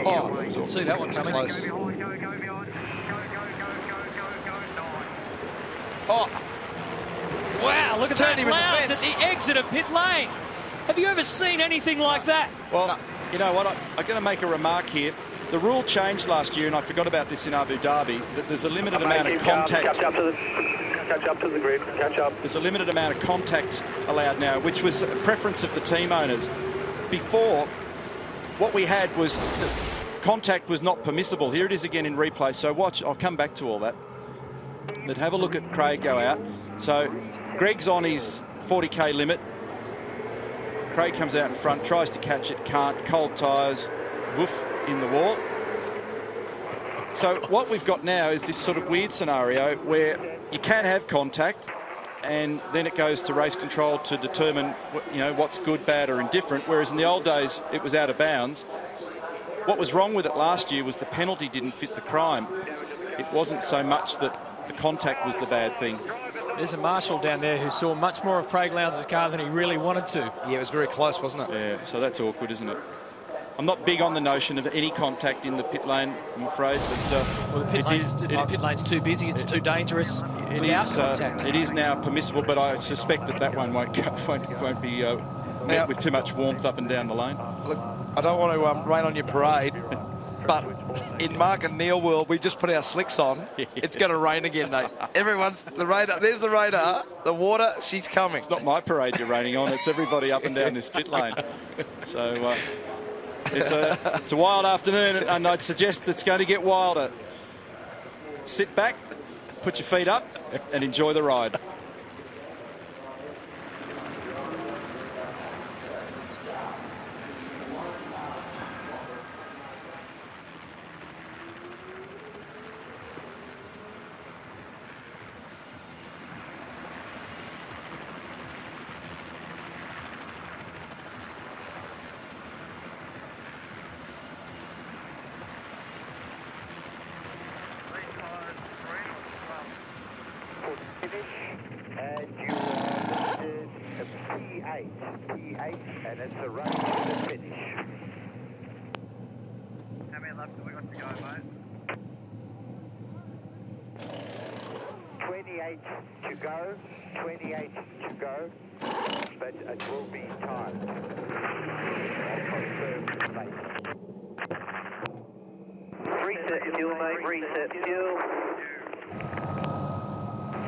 Oh, you can see that one coming. Close. Oh, wow, look at Turned that him in the lounge at fence. the exit of pit lane. Have you ever seen anything like that? Well, you know what, I'm going to make a remark here. The rule changed last year, and I forgot about this in Abu Dhabi, that there's a limited amount of contact. Catch up to the grid, catch up. There's a limited amount of contact allowed now, which was a preference of the team owners. Before, what we had was contact was not permissible. Here it is again in replay. So watch, I'll come back to all that. But have a look at Craig go out. So Greg's on his 40k limit. Craig comes out in front, tries to catch it, can't. Cold tyres, woof, in the wall. So what we've got now is this sort of weird scenario where you can have contact, and then it goes to race control to determine, you know, what's good, bad or indifferent, whereas in the old days it was out of bounds. What was wrong with it last year was the penalty didn't fit the crime. It wasn't so much that the contact was the bad thing. There's a marshal down there who saw much more of Craig Lowndes' car than he really wanted to. yeah, it was very close, wasn't it? Yeah, so that's awkward, isn't it? I'm not big on the notion of any contact in the pit lane, I'm afraid, but Well, the pit lane's too busy, it's too dangerous. it is now permissible, but I suspect that one won't be met with too much warmth up and down the lane. Look, I don't want to rain on your parade, but in Mark and Neil world, we just put our slicks on. It's going to rain again, mate. Everyone's, the radar, there's the radar, the water, she's coming. It's not my parade you're raining on, it's everybody up and down this pit lane. So it's a wild afternoon, and I'd suggest it's going to get wilder. Sit back, put your feet up, and enjoy the ride. and it's a race to the finish. How many laps have we got to go, mate? 28 to go, 28 to go, but it will be time. Reset fuel, mate, reset fuel.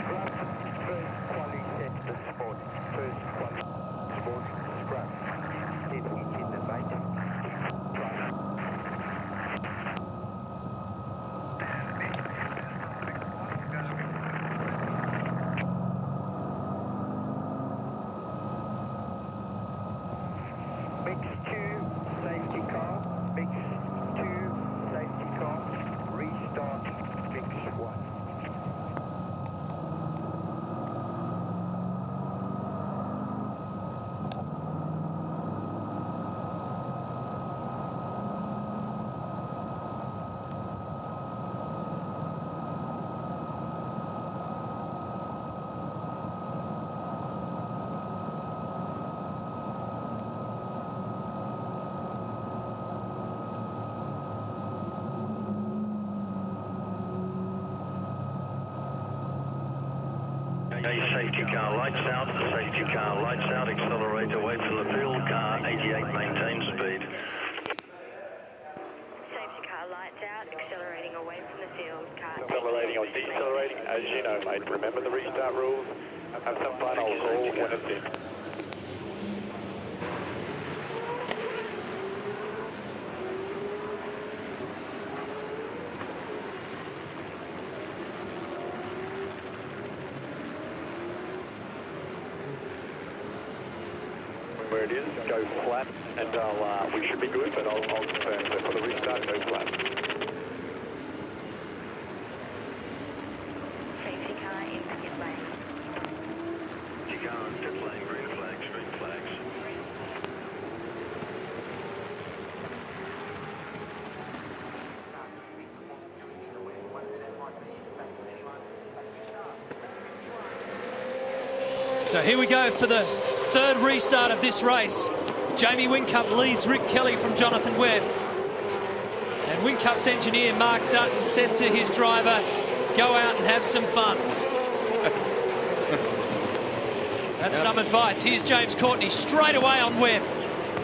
Scrub, first quality set the sport. First quality sport, scrub. Then we in the mate. Mix 2, safety car. Mix 2, safety car. Restart, mix 1. Safety car lights out, safety car lights out, accelerate away from the field, car 88 maintain speed. Safety car lights out, accelerating away from the field, car Accelerating or decelerating, as you know, mate. Remember the restart rules. Have some fun, I'll call when it's in. Where it is, go flat, and we should be good, but I'll confirm. So for the restart, go flat. Safety car in pit lane. Safety car in pit lane, green flags, green flags. So here we go for the third restart of this race. Jamie Whincup leads Rick Kelly from Jonathan Webb. And Whincup's engineer, Mark Dutton, said to his driver, go out and have some fun. That's some advice. Here's James Courtney straight away on Webb,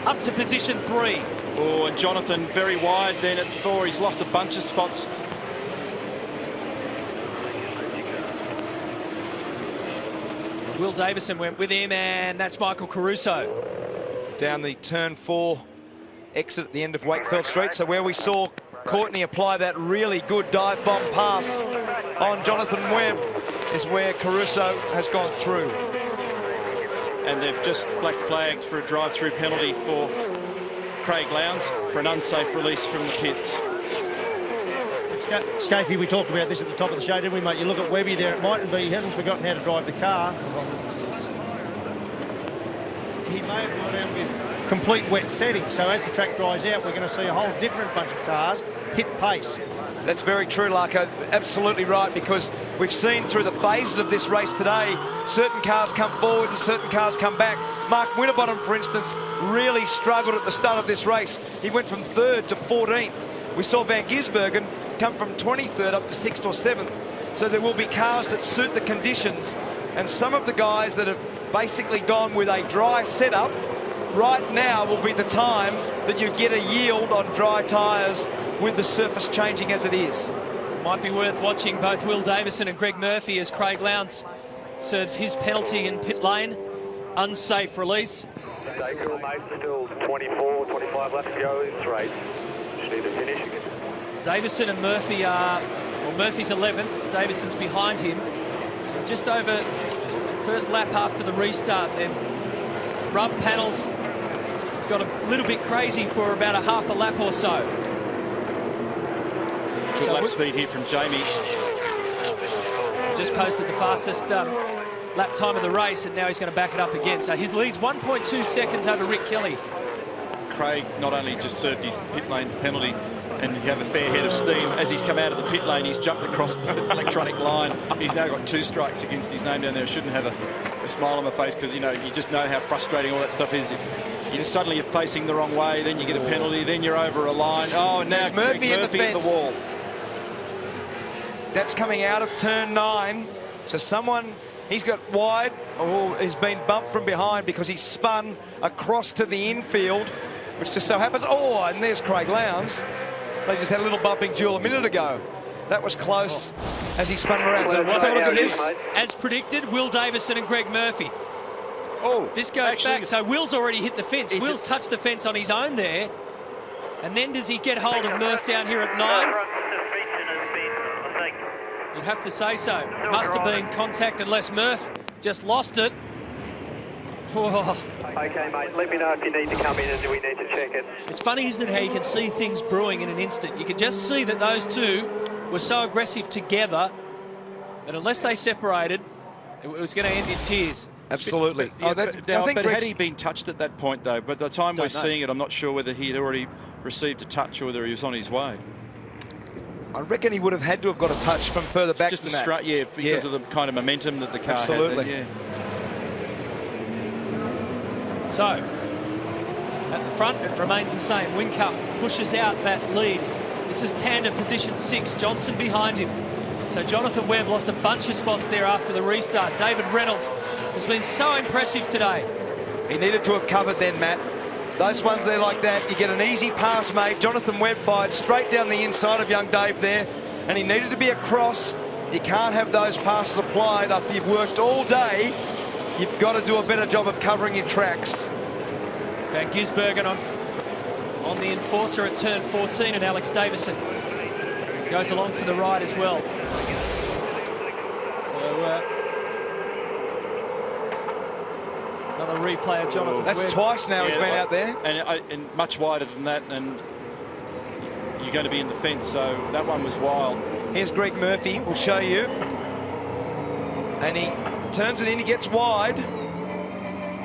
up to position 3. Oh, and Jonathan very wide then at 4. He's lost a bunch of spots. Will Davison went with him, and that's Michael Caruso. Down the turn 4 exit at the end of Wakefield Street. So where we saw Courtney apply that really good dive bomb pass on Jonathan Webb is where Caruso has gone through. And they've just black flagged for a drive-through penalty for Craig Lowndes for an unsafe release from the pits. Scafey, we talked about this at the top of the show, didn't we, mate? You look at Webby there, it mightn't be he hasn't forgotten how to drive the car. He may have gone out with complete wet setting, so as the track dries out, we're going to see a whole different bunch of cars hit pace. That's very true, Larko. Absolutely right, because we've seen through the phases of this race today, certain cars come forward and certain cars come back. Mark Winterbottom, for instance, really struggled at the start of this race. He went from 3rd to 14th. We saw Van Gisbergen come from 23rd up to 6th or 7th. So there will be cars that suit the conditions. And some of the guys that have basically gone with a dry setup, right now will be the time that you get a yield on dry tyres with the surface changing as it is. Might be worth watching both Will Davison and Greg Murphy as Craig Lowndes serves his penalty in pit lane. Unsafe release. Stay cool, mate. Still 24, 25 laps to go in this race. Just need to finish again. Davison and Murphy are, well, Murphy's 11th, Davison's behind him. Just over first lap after the restart, they've rubbed panels. It's got a little bit crazy for about a half a lap or so. Good lap speed here from Jamie. Just posted the fastest lap time of the race, and now he's going to back it up again. So his lead's 1.2 seconds over Rick Kelly. Craig not only just served his pit lane penalty, and you have a fair head of steam. As he's come out of the pit lane, he's jumped across the electronic line. He's now got 2 strikes against his name down there. Shouldn't have a smile on my face, because, you know, you just know how frustrating all that stuff is. Suddenly you're facing the wrong way, then you get a penalty, then you're over a line. Oh, now There's Murphy in the fence. wall. That's coming out of turn 9. So someone, he's got wide, or he's been bumped from behind because he spun across to the infield, which just so happens. Oh, and there's Craig Lowndes. They just had a little bumping duel a minute ago. That was close as he spun around. So let's have a look at this. As predicted, Will Davison and Greg Murphy. Oh, this goes back. So Will's already hit the fence. Will's touched the fence on his own there. And then does he get hold of Murph down here at 9? You'd have to say so. Must have been contact unless Murph just lost it. Oh. Okay, mate, let me know if you need to come in and we need to check it. It's funny, isn't it, how you can see things brewing in an instant. You can just see that those two were so aggressive together that unless they separated, it was going to end in tears. Absolutely. Yeah, but had he been touched at that point, though, by the time we're seeing it, I'm not sure whether he had already received a touch or whether he was on his way. I reckon he would have had to have got a touch from further back just than a straight, yeah, because of the kind of momentum that the car had. Then, yeah. So, at the front, it remains the same. Whincup pushes out that lead. This is tandem position 6. Johnson behind him. So Jonathan Webb lost a bunch of spots there after the restart. David Reynolds has been so impressive today. He needed to have covered then, Matt. Those ones there like that, you get an easy pass made. Jonathan Webb fired straight down the inside of young Dave there, and he needed to be across. You can't have those passes applied after you've worked all day. You've got to do a better job of covering your tracks. Van Gisbergen on the enforcer at turn 14, and Alex Davison goes along for the ride as well. So another replay of Jonathan That's Webb. twice now he's been out there. And much wider than that, and you're going to be in the fence, so that one was wild. Here's Greg Murphy, we'll show you. And he turns it in, he gets wide.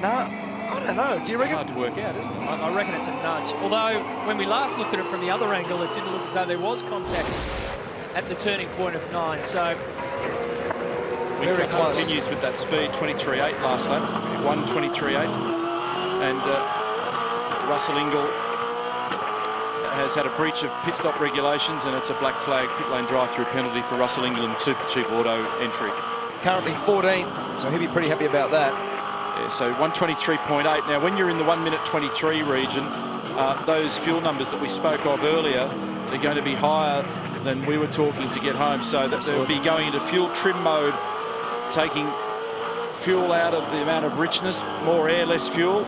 No, I don't know. Do you reckon? Hard to work out, isn't it? I reckon it's a nudge. Although, when we last looked at it from the other angle, it didn't look as though there was contact at the turning point of 9. So, very close. Continues with that speed, 23.8 last lap, 1:23.8. And Russell Ingall has had a breach of pit stop regulations, and it's a black flag pit lane drive-through penalty for Russell Ingall in the Super Cheap Auto entry. Currently 14th, so he'll be pretty happy about that. Yeah, so 1:23.8. Now, when you're in the 1:23 region, those fuel numbers that we spoke of earlier, they're going to be higher than we were talking to get home. So that they'll be going into fuel trim mode, taking fuel out of the amount of richness, more air, less fuel,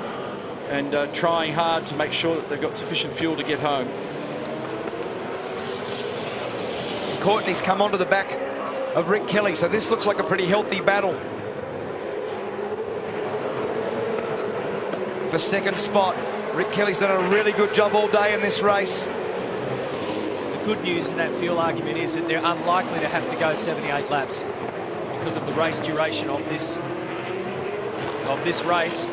and trying hard to make sure that they've got sufficient fuel to get home. Courtney's come onto the back of Rick Kelly, so this looks like a pretty healthy battle for second spot. Rick Kelly's done a really good job all day in this race. the good news in that fuel argument is that they're unlikely to have to go 78 laps because of the race duration of this race.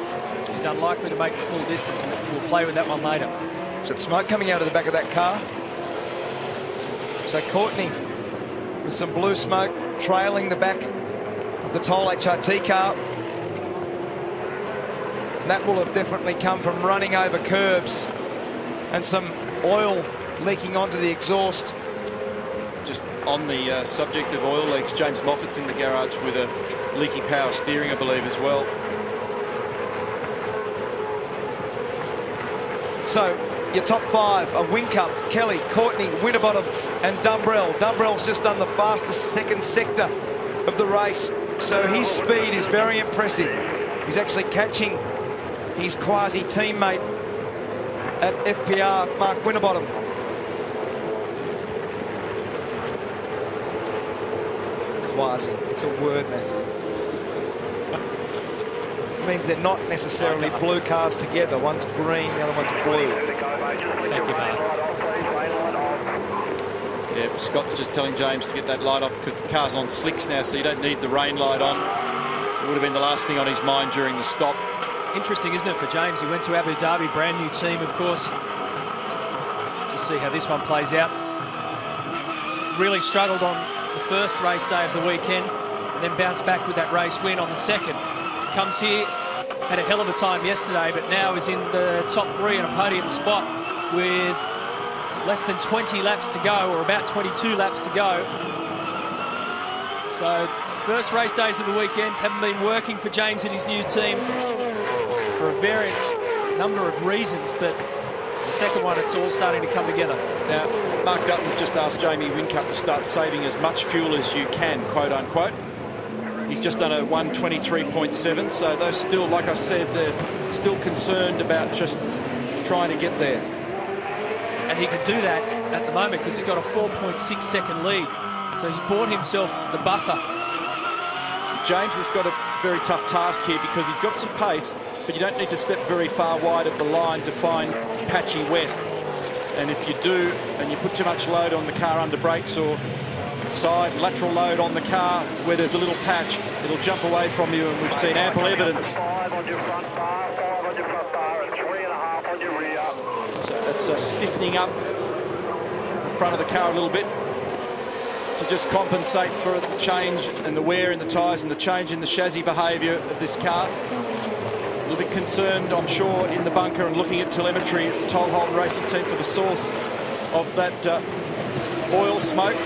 Is unlikely to make the full distance. We'll play with that one later. So it's smoke coming out of the back of that car. So Courtney with some blue smoke trailing the back of the Toll HRT car. That will have definitely come from running over curbs and some oil leaking onto the exhaust. Just on the subject of oil leaks, James Moffat's in the garage with a leaky power steering, I believe, as well. So your top 5 are Whincup, Kelly, Courtney, Winterbottom and Dumbrell. Dumbrell's just done the fastest second sector of the race, so his speed is very impressive. He's actually catching his quasi teammate at FPR, Mark Winterbottom. Quasi, it's a word, Matthew. It means they're not necessarily blue cars together. One's green, the other one's blue. Thank you, Mark. Yeah, Scott's just telling James to get that light off because the car's on slicks now, so you don't need the rain light on. It would have been the last thing on his mind during the stop. Interesting, isn't it, for James? He went to Abu Dhabi, brand new team, of course. Just see how this one plays out. Really struggled on the first race day of the weekend and then bounced back with that race win on the second. Comes here had a hell of a time yesterday, but now is in the top 3 in a podium spot with less than 20 laps to go, or about 22 laps to go. So first race days of the weekends haven't been working for James and his new team for a varied number of reasons, but the second one, it's all starting to come together. Now, Mark Dutton's just asked Jamie Whincup to start saving as much fuel as you can, quote unquote. He's just done a 1:23.7, so they're still, like I said, they're still concerned about just trying to get there. And he could do that at the moment because he's got a 4.6 second lead. So he's bought himself the buffer. James has got a very tough task here because he's got some pace, but you don't need to step very far wide of the line to find patchy wet. And if you do, and you put too much load on the car under brakes or side and lateral load on the car where there's a little patch, it'll jump away from you, and we've seen ample evidence. 5 on your front bar, 5 on your front bar, and 3.5 on your rear. So it's stiffening up the front of the car a little bit to just compensate for the change and the wear in the tyres and the change in the chassis behaviour of this car. A little bit concerned, I'm sure, in the bunker and looking at telemetry at the Toll Holden Racing Team for the source of that oil smoke.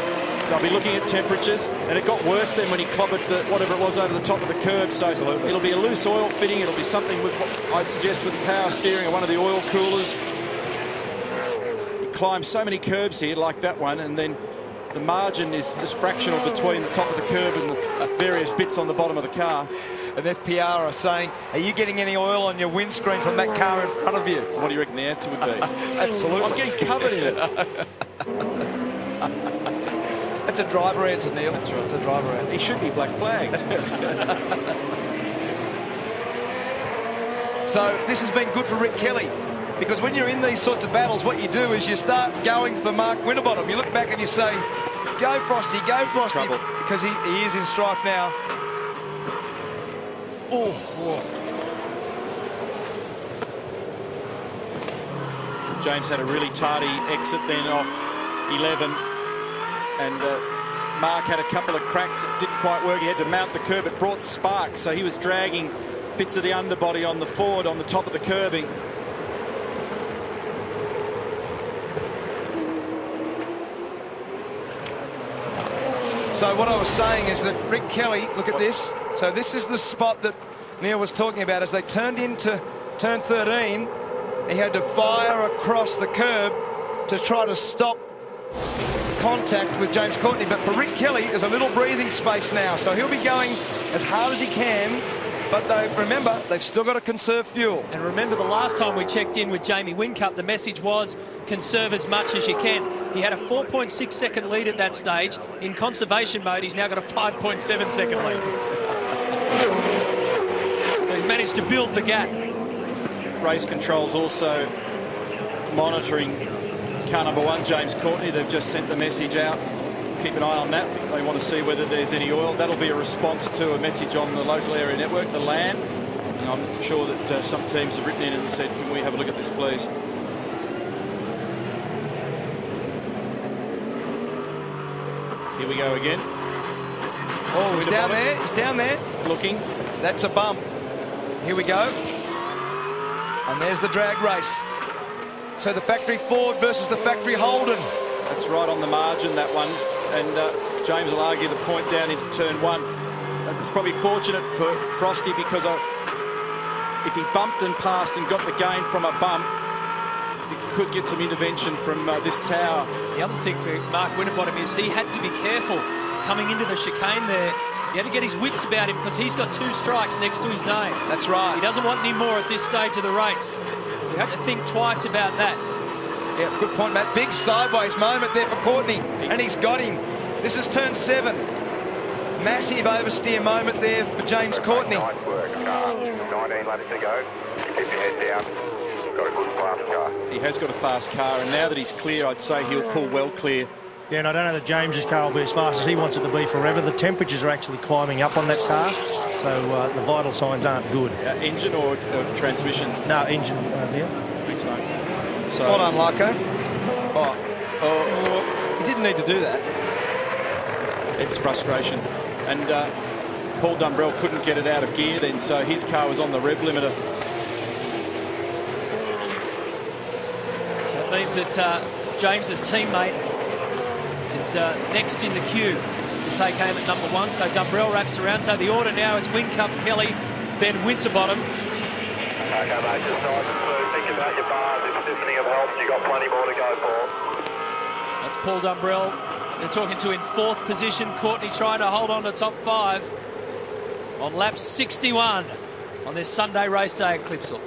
They'll be looking at temperatures, and it got worse then when he clobbered whatever it was over the top of the curb. So Absolutely. It'll be a loose oil fitting. It'll be something with, I'd suggest, with the power steering or one of the oil coolers. You climb so many curbs here like that one, and then the margin is just fractional between the top of the curb and the various bits on the bottom of the car. And FPR are saying, are you getting any oil on your windscreen from that car in front of you? What do you reckon the answer would be? Absolutely. I'm getting covered in it. That's a driver answer, Neil. That's right. It's a driver answer. He should be black flagged. So this has been good for Rick Kelly, because when you're in these sorts of battles, what you do is you start going for Mark Winterbottom. You look back and you say, go Frosty, because he is in strife now. Oh. James had a really tardy exit then off 11, and Mark had a couple of cracks that didn't quite work. He had to mount the curb. It brought sparks, so he was dragging bits of the underbody on the Ford on the top of the curbing. So what I was saying is that Rick Kelly, look at this. So this is the spot that Neil was talking about. As they turned into turn 13, he had to fire across the curb to try to stop contact with James Courtney. But for Rick Kelly, there's a little breathing space now. So he'll be going as hard as he can. But remember, they've still got to conserve fuel. And remember, the last time we checked in with Jamie Whincup, the message was conserve as much as you can. He had a 4.6 second lead at that stage. In conservation mode, he's now got a 5.7 second lead. So he's managed to build the gap. Race control's also monitoring car number 1, James Courtney. They've just sent the message out. Keep an eye on that. They want to see whether there's any oil. That'll be a response to a message on the local area network, the LAN. And I'm sure that some teams have written in and said, can we have a look at this, please? Here we go again. Oh, he's down there. He's down there. Looking. That's a bump. Here we go. And there's the drag race. So the factory Ford versus the factory Holden. That's right on the margin, that one. And James will argue the point down into turn 1. It's probably fortunate for Frosty, because if he bumped and passed and got the gain from a bump, he could get some intervention from this tower. The other thing for Mark Winterbottom is he had to be careful coming into the chicane there. He had to get his wits about him, because he's got 2 strikes next to his name. That's right. He doesn't want any more at this stage of the race. So you have to think twice about that. Yeah, good point, Matt. Big sideways moment there for Courtney, and he's got him. This is turn 7. Massive oversteer moment there for James Courtney. Nice work. 19 laps to go. Keep your head down. Got a good fast car. He has got a fast car, and now that he's clear, I'd say he'll pull well clear. Yeah, and I don't know that James's car will be as fast as he wants it to be forever. The temperatures are actually climbing up on that car, so the vital signs aren't good. Engine or transmission? No, engine, Neil. Thanks, mate. So, Well done, Larko. He didn't need to do that. It's frustration. And Paul Dumbrell couldn't get it out of gear then, so his car was on the rev limiter. So it means that James's teammate is next in the queue to take aim at number 1. So Dumbrell wraps around. So the order now is Whincup, Kelly, then Winterbottom. Okay, mate, just nice and smooth. Think about your bars. If stiffening have helped, you've got plenty more to go for. That's Paul Dumbrell. They're talking to in 4th position. Courtney trying to hold on to top 5 on lap 61 on this Sunday race day at Clipsal.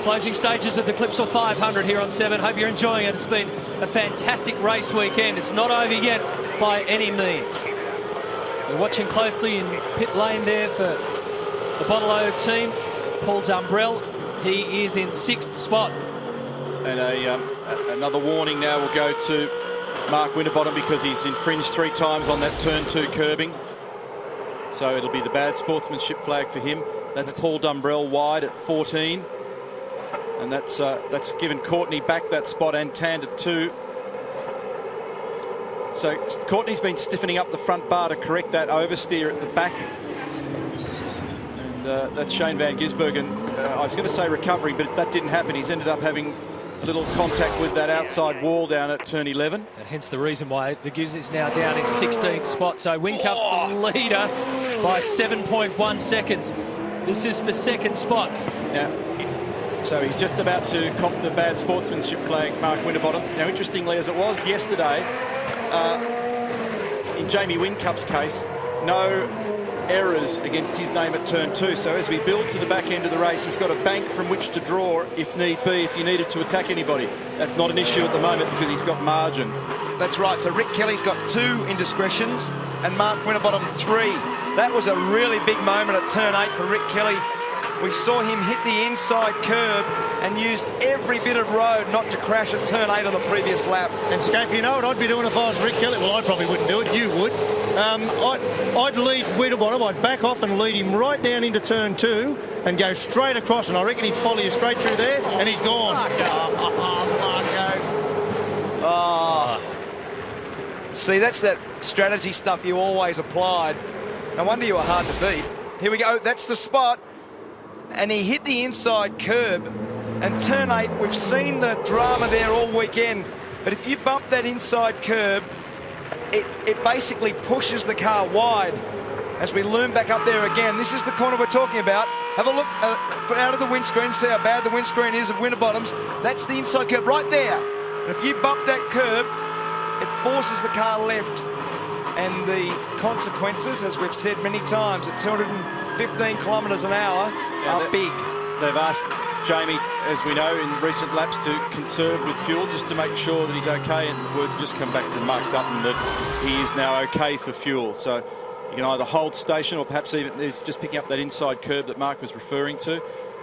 Closing stages of the Clipsal 500 here on 7. Hope you're enjoying it. It's been a fantastic race weekend. It's not over yet by any means. We're watching closely in pit lane there for the Bottle team. Paul Dumbrell, he is in 6th spot. And another warning now will go to Mark Winterbottom because he's infringed 3 times on that turn 2 curbing. So it'll be the bad sportsmanship flag for him. That's Paul Dumbrell wide at 14. And that's given Courtney back that spot and Tand at 2. So Courtney's been stiffening up the front bar to correct that oversteer at the back. And that's Shane van Gisbergen. I was going to say recovering, but that didn't happen. He's ended up having a little contact with that outside wall down at turn 11. And hence the reason why the Giz is now down in 16th spot. So Whincup's the leader by 7.1 seconds. This is for second spot. Now, so he's just about to cop the bad sportsmanship flag, Mark Winterbottom. Now, interestingly, as it was yesterday, in Jamie Whincup's case, no errors against his name at turn 2. So as we build to the back end of the race, he's got a bank from which to draw if need be, if he needed to attack anybody. That's not an issue at the moment because he's got margin. That's right. So Rick Kelly's got 2 indiscretions and Mark Winterbottom 3. That was a really big moment at turn 8 for Rick Kelly. We saw him hit the inside curb and used every bit of road not to crash at turn 8 on the previous lap. And Scafe, you know what I'd be doing if I was Rick Kelly? Well, I probably wouldn't do it. You would. I'd lead Winterbottom. I'd back off and lead him right down into turn 2 and go straight across. And I reckon he'd follow you straight through there, and he's gone. Oh. See, that's that strategy stuff you always applied. No wonder you were hard to beat. Here we go. That's the spot. And he hit the inside curb. And turn 8, we've seen the drama there all weekend. But if you bump that inside curb, it basically pushes the car wide. As we loom back up there again, this is the corner we're talking about. Have a look out of the windscreen, see how bad the windscreen is of Winterbottom's. That's the inside curb right there. And if you bump that curb, it forces the car left. And the consequences, as we've said many times, at 215 kilometres an hour are big. They've asked Jamie, as we know, in recent laps to conserve with fuel just to make sure that he's okay, and the words just come back from Mark Dutton that he is now okay for fuel. So you can either hold station or perhaps even is just picking up that inside curb that Mark was referring to.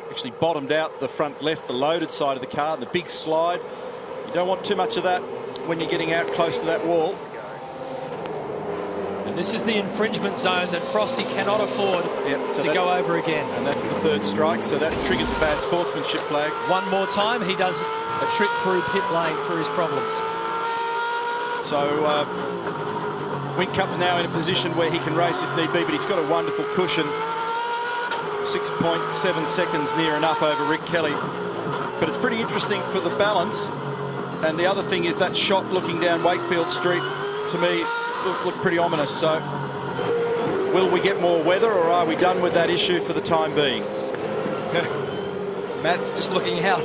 Actually bottomed out the front left, the loaded side of the car, and the big slide. You don't want too much of that when you're getting out close to that wall. And this is the infringement zone that Frosty cannot afford to go over again. And that's the 3rd strike, so that triggered the bad sportsmanship flag. One more time, he does a trip through pit lane for his problems. So Whincup's now in a position where he can race if need be, but he's got a wonderful cushion. 6.7 seconds near enough over Rick Kelly. But it's pretty interesting for the balance. And the other thing is that shot looking down Wakefield Street, to me, look pretty ominous. So will we get more weather, or are we done with that issue for the time being? Matt's just looking out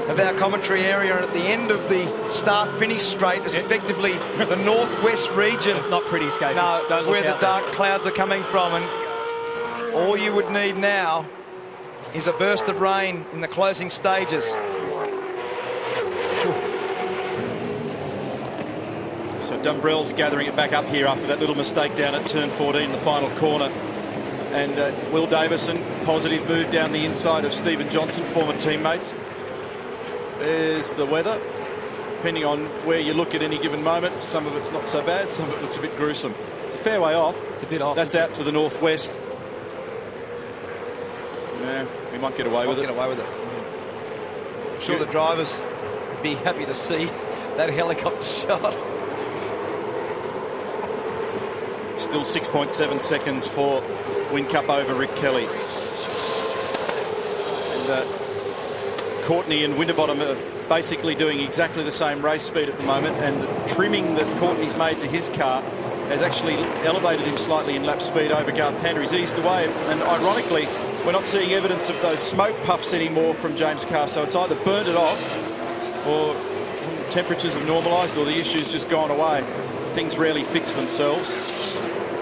of our commentary area, and at the end of the start-finish straight is effectively the northwest region. It's not pretty, Scafe. No, don't where look the dark clouds are coming from, and all you would need now is a burst of rain in the closing stages. So Dumbrell's gathering it back up here after that little mistake down at turn 14, the final corner. And Will Davison, positive move down the inside of Stephen Johnson, former teammates. There's the weather. Depending on where you look at any given moment, some of it's not so bad, some of it looks a bit gruesome. It's a fair way off. It's a bit off. That's out to the northwest. Yeah, we might get away with it. I'm sure the drivers would be happy to see that helicopter shot. Still 6.7 seconds for Whincup over Rick Kelly. And Courtney and Winterbottom are basically doing exactly the same race speed at the moment, and the trimming that Courtney's made to his car has actually elevated him slightly in lap speed over Garth Tander. He's eased away, and ironically, we're not seeing evidence of those smoke puffs anymore from James' car, so it's either burned it off or the temperatures have normalised or the issue's just gone away. Things rarely fix themselves.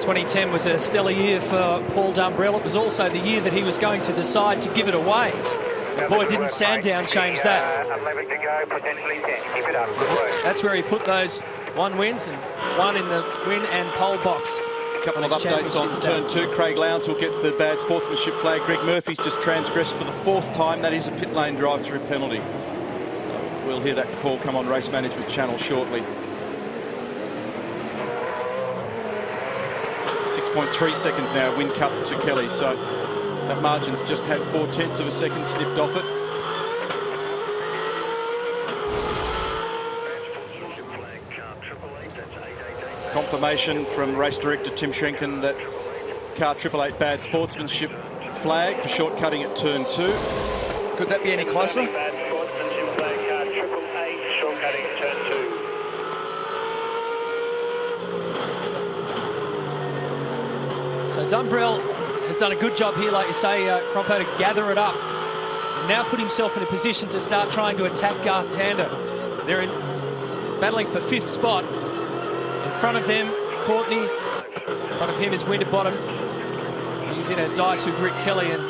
2010 was a stellar year for Paul Dumbrell. It was also the year that he was going to decide to give it away. Boy, didn't Sandown change that. 11 to go, potentially 10. Keep it up. Good work. That's where he put those 1 wins and 1 in the win and pole box. A couple of updates on turn 2. Craig Lowndes will get the bad sportsmanship flag. Greg Murphy's just transgressed for the 4th time. That is a pit lane drive-through penalty. We'll hear that call come on Race Management Channel shortly. 6.3 seconds now, Whincup to Kelly, so that margin's just had 0.4 of a second snipped off it. confirmation from race director Tim Schrenken that car 888 bad sportsmanship flag for shortcutting at turn 2. Could that be any closer? Bad sportsmanship flag, car 888 shortcutting at turn 2. So Dumbrell has done a good job here, like you say, Croppo, to gather it up. And now put himself in a position to start trying to attack Garth Tander. They're battling for 5th spot. In front of them, Courtney. In front of him is Winterbottom. He's in a dice with Rick Kelly, and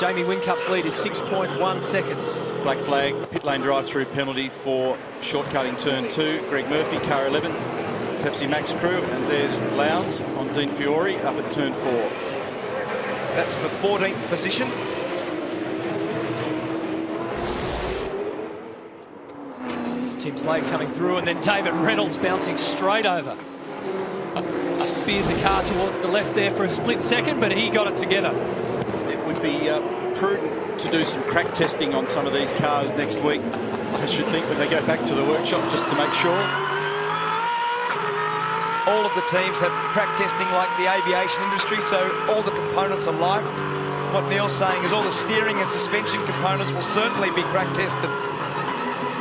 Jamie Whincup's lead is 6.1 seconds. Black flag, pit lane drive-through penalty for shortcutting turn 2. Greg Murphy, car 11, Pepsi Max crew, and there's Lowndes on Dean Fiore up at turn 4. That's for 14th position. There's Tim Slade coming through, and then David Reynolds bouncing straight over. Speared the car towards the left there for a split second, but he got it together. It would be prudent to do some crack testing on some of these cars next week, I should think, when they go back to the workshop, just to make sure. All of the teams have crack testing like the aviation industry, so all the components are live. What Neil's saying is all the steering and suspension components will certainly be crack tested.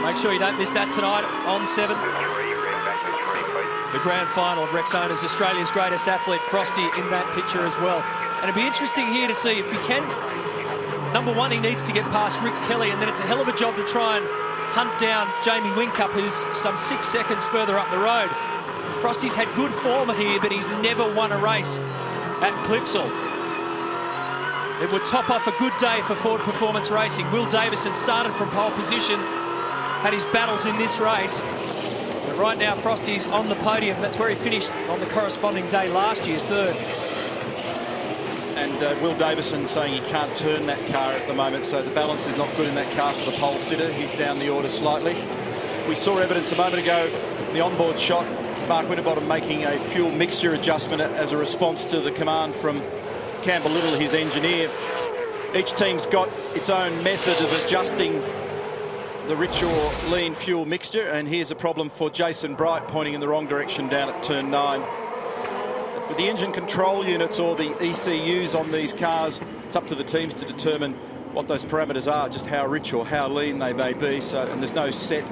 Make sure you don't miss that tonight on 7. The grand final of Rexona's Australia's greatest athlete, Frosty, in that picture as well. And it'll be interesting here to see if he can. Number one, he needs to get past Rick Kelly, and then it's a hell of a job to try and hunt down Jamie Whincup, who's some 6 seconds further up the road. Frosty's had good form here, but he's never won a race at Clipsal. It would top off a good day for Ford Performance Racing. Will Davison started from pole position, had his battles in this race. But right now, Frosty's on the podium. That's where he finished on the corresponding day last year, 3rd. And Will Davison saying he can't turn that car at the moment, so the balance is not good in that car for the pole sitter. He's down the order slightly. We saw evidence a moment ago, the onboard shot, Mark Winterbottom making a fuel mixture adjustment as a response to the command from Campbell Little, his engineer. Each team's got its own method of adjusting the rich or lean fuel mixture, and here's a problem for Jason Bright, pointing in the wrong direction down at turn 9. With the engine control units or the ECUs on these cars, it's up to the teams to determine what those parameters are, just how rich or how lean they may be. So, and there's no set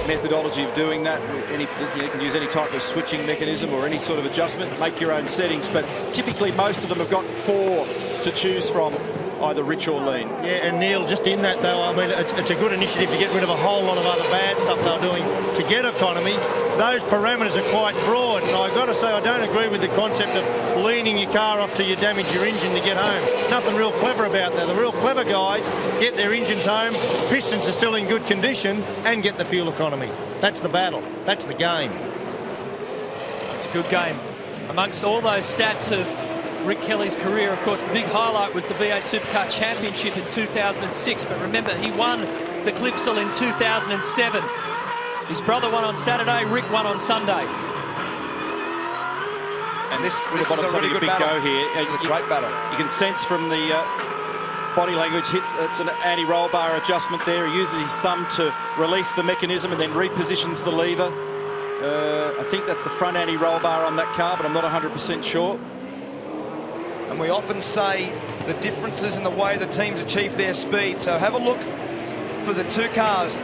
methodology of doing that. You can use any type of switching mechanism or any sort of adjustment, make your own settings, but typically most of them have got 4 to choose from, either rich or lean. Yeah, and Neil, just in that though, I mean, it's a good initiative to get rid of a whole lot of other bad stuff they were doing to get economy. Those parameters are quite broad, and I've got to say I don't agree with the concept of leaning your car off till you damage your engine to get home. Nothing real clever about that. The real clever guys get their engines home, pistons are still in good condition, and get the fuel economy. That's the battle. That's the game. It's a good game. Amongst all those stats of Rick Kelly's career, of course, the big highlight was the V8 Supercar Championship in 2006. But remember, he won the Clipsal in 2007. His brother won on Saturday, Rick won on Sunday. And this is a really good big battle. go here. It's a great battle. You can sense from the body language, it's an anti-roll bar adjustment there. He uses his thumb to release the mechanism and then repositions the lever. I think that's the front anti-roll bar on that car, but I'm not 100% sure. And we often say the differences in the way the teams achieve their speed. So have a look for the 2 cars.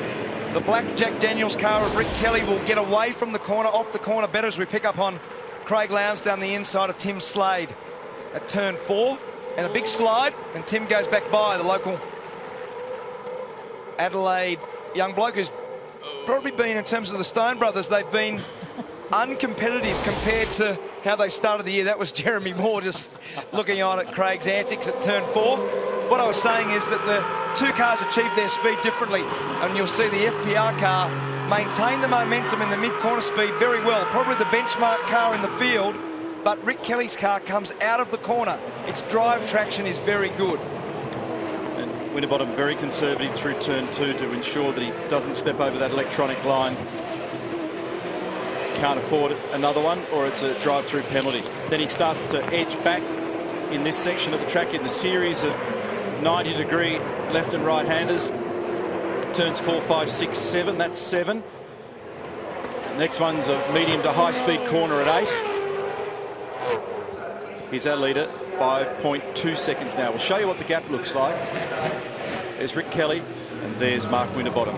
The black Jack Daniels car of Rick Kelly will get away from the corner, off the corner better, as we pick up on Craig Lowndes down the inside of Tim Slade at turn 4. And a big slide, and Tim goes back by the local Adelaide young bloke who's probably been, in terms of the Stone brothers, they've been uncompetitive compared to how they started the year. That was Jeremy Moore just looking on at Craig's antics at turn 4. What I was saying is that the 2 cars achieved their speed differently, and you'll see the FPR car maintain the momentum in the mid-corner speed very well. Probably the benchmark car in the field, but Rick Kelly's car comes out of the corner. Its drive traction is very good. And Winterbottom very conservative through turn 2 to ensure that he doesn't step over that electronic line. Can't afford another one, or it's a drive-through penalty. Then he starts to edge back in this section of the track in the series of 90-degree left and right-handers. Turns 4, 5, 6, 7. That's 7. Next one's a medium to high-speed corner at 8. Here's our leader, 5.2 seconds now. We'll show you what the gap looks like. There's Rick Kelly, and there's Mark Winterbottom.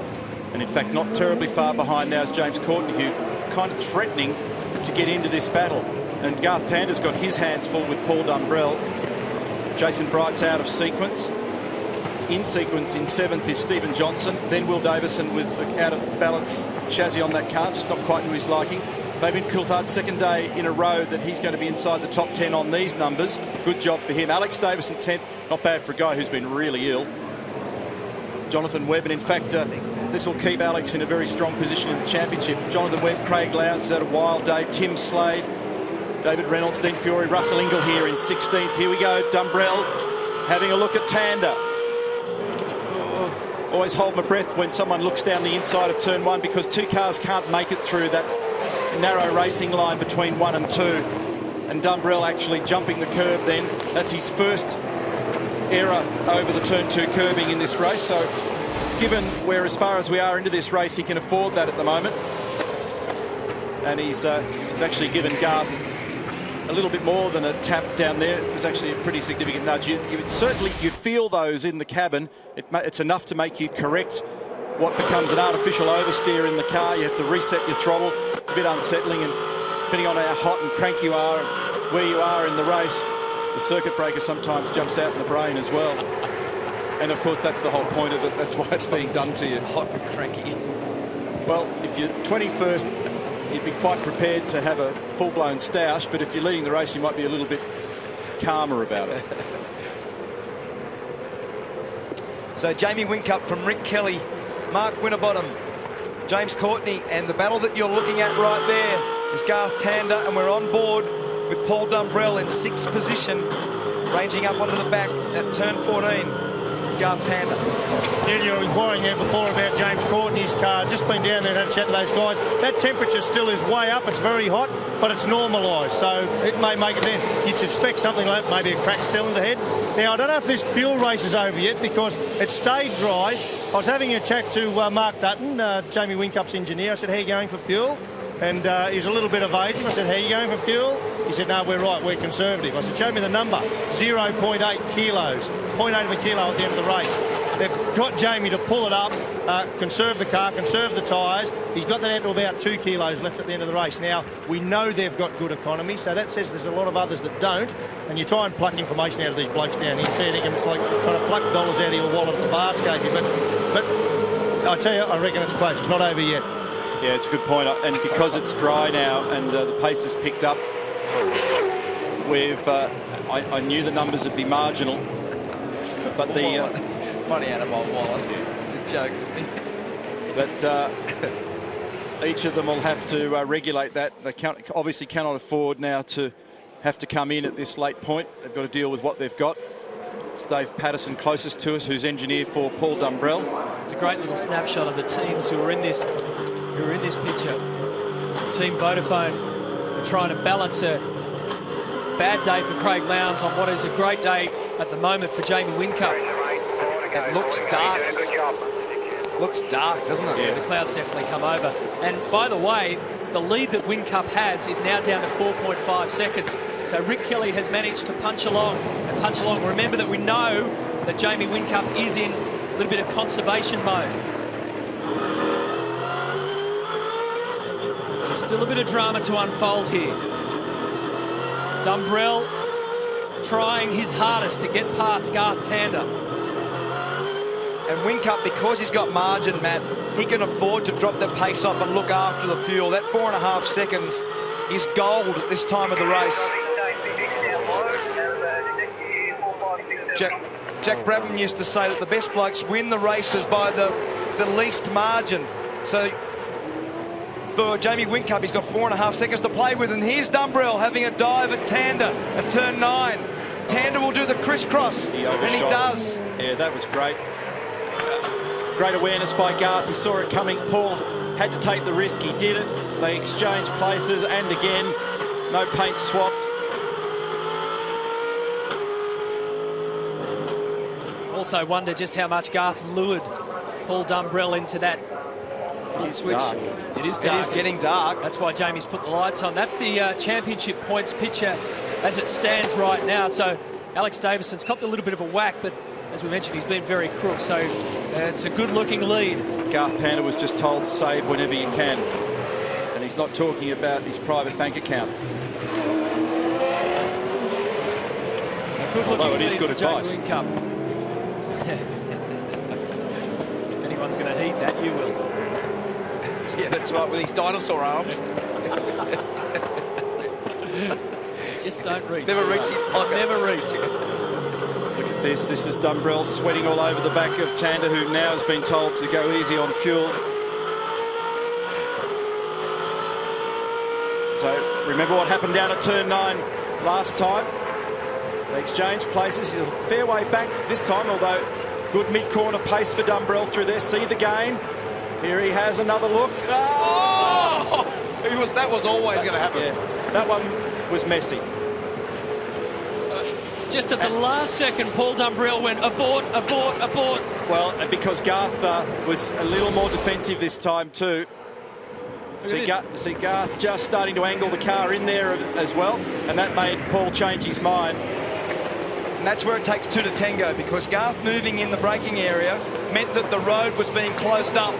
And in fact, not terribly far behind now is James Courtney, who kind of threatening to get into this battle. And Garth Tander's got his hands full with Paul Dumbrell. Jason Bright's out of sequence. In sequence in 7th is Stephen Johnson, then Will Davison with out of balance chassis on that car, just not quite to his liking. Fabian Coulthard's second day in a row that he's going to be inside the top 10 on these numbers. Good job for him. Alex Davison 10th, not bad for a guy who's been really ill. Jonathan Webb, and in fact, this will keep Alex in a very strong position in the championship. Jonathan Webb, Craig Lowndes had a wild day, Tim Slade, David Reynolds, Dean Fiore, Russell Ingall here in 16th. Here we go, Dumbrell having a look at Tander. Always hold my breath when someone looks down the inside of turn 1, because 2 cars can't make it through that narrow racing line between 1 and 2. And Dumbrell actually jumping the curb then. That's his first error over the turn 2 curbing in this race. So given we're as far as we are into this race, he can afford that at the moment. And he's actually given Garth a little bit more than a tap down there. It was actually a pretty significant nudge. You feel those in the cabin. It's enough to make you correct what becomes an artificial oversteer in the car. You have to reset your throttle. It's a bit unsettling, and depending on how hot and crank you are and where you are in the race, the circuit breaker sometimes jumps out in the brain as well. And of course, that's the whole point of it. That's why it's being done to you. Hot and cranky. Well, if you're 21st, you'd be quite prepared to have a full-blown stoush, but if you're leading the race, you might be a little bit calmer about it. So Jamie Whincup from Rick Kelly, Mark Winterbottom, James Courtney, and the battle that you're looking at right there is Garth Tander, and we're on board with Paul Dumbrell in 6th position, ranging up onto the back at turn 14. Garth Tander. Yeah, you were inquiring there before about James Courtney's car. Just been down there and had a chat to those guys. That temperature still is way up. It's very hot, but it's normalised, so it may make it then. You'd expect something like maybe a cracked cylinder head. Now, I don't know if this fuel race is over yet, because it stayed dry. I was having a chat to Mark Dutton, Jamie Whincup's engineer. I said, how are you going for fuel? And he's a little bit evasive. I said, how are you going for fuel? He said, no, we're right, we're conservative. I said, show me the number. 0.8 kilos, 0.8 of a kilo at the end of the race. They've got Jamie to pull it up, conserve the car, conserve the tyres. He's got that out to about 2 kilos left at the end of the race. Now, we know they've got good economy, so that says there's a lot of others that don't, and you try and pluck information out of these blokes down here. Fair dinkum, it's like trying to pluck dollars out of your wallet at the bar gave you. But I tell you, I reckon it's close. It's not over yet. Yeah, it's a good point. And because it's dry now and the pace has picked up, I knew the numbers would be marginal, but the money out of my wallet. It's a joke, isn't it? But each of them will have to regulate that. They obviously cannot afford now to have to come in at this late point. They've got to deal with what they've got. It's Dave Patterson closest to us, who's engineer for Paul Dumbrell. It's a great little snapshot of the teams who are in this picture. Team Vodafone are trying to balance a bad day for Craig Lowndes on what is a great day at the moment for Jamie Whincup. It looks dark. Looks dark, doesn't it? Yeah, the clouds definitely come over. And by the way, the lead that Whincup has is now down to 4.5 seconds. So Rick Kelly has managed to punch along and punch along. Remember that we know that Jamie Whincup is in a little bit of conservation mode. There's still a bit of drama to unfold here. Dumbrell trying his hardest to get past Garth Tander. And Whincup, because he's got margin, Matt, he can afford to drop the pace off and look after the fuel. That 4.5 seconds is gold at this time of the race. Jack Brabham used to say that the best blokes win the races by the least margin. So for Jamie Whincup, he's got 4.5 seconds to play with, and here's Dumbrell having a dive at Tander at turn 9. Tander will do the crisscross, and he does. Yeah, that was great. Great awareness by Garth. He saw it coming. Paul had to take the risk. He did it. They exchanged places, and again, no paint swapped. Also wonder just how much Garth lured Paul Dumbrell into that It's dark. It is dark. It is getting dark. That's why Jamie's put the lights on. That's the championship points picture as it stands right now. So Alex Davison's copped a little bit of a whack, but as we mentioned, he's been very crook. So it's a good-looking lead. Garth Tander was just told save whenever you can. And he's not talking about his private bank account. Although it is good advice. If anyone's going to heed that, you will. Yeah, that's right, with his dinosaur arms. Just don't reach. Never reach his pocket. Never reach. Look at this. This is Dumbrell sweating all over the back of Tander, who now has been told to go easy on fuel. So remember what happened down at turn 9 last time. They exchange places. He's a fair way back this time, although good mid-corner pace for Dumbrell through there. See the gain. Here he has another look. Oh! That was always going to happen. Yeah, that one was messy. Just at the last second, Paul Dumbrell went abort, abort, abort. Well, and because Garth was a little more defensive this time too. See Garth just starting to angle the car in there as well, and that made Paul change his mind. And that's where it takes two to tango, because Garth moving in the braking area meant that the road was being closed up.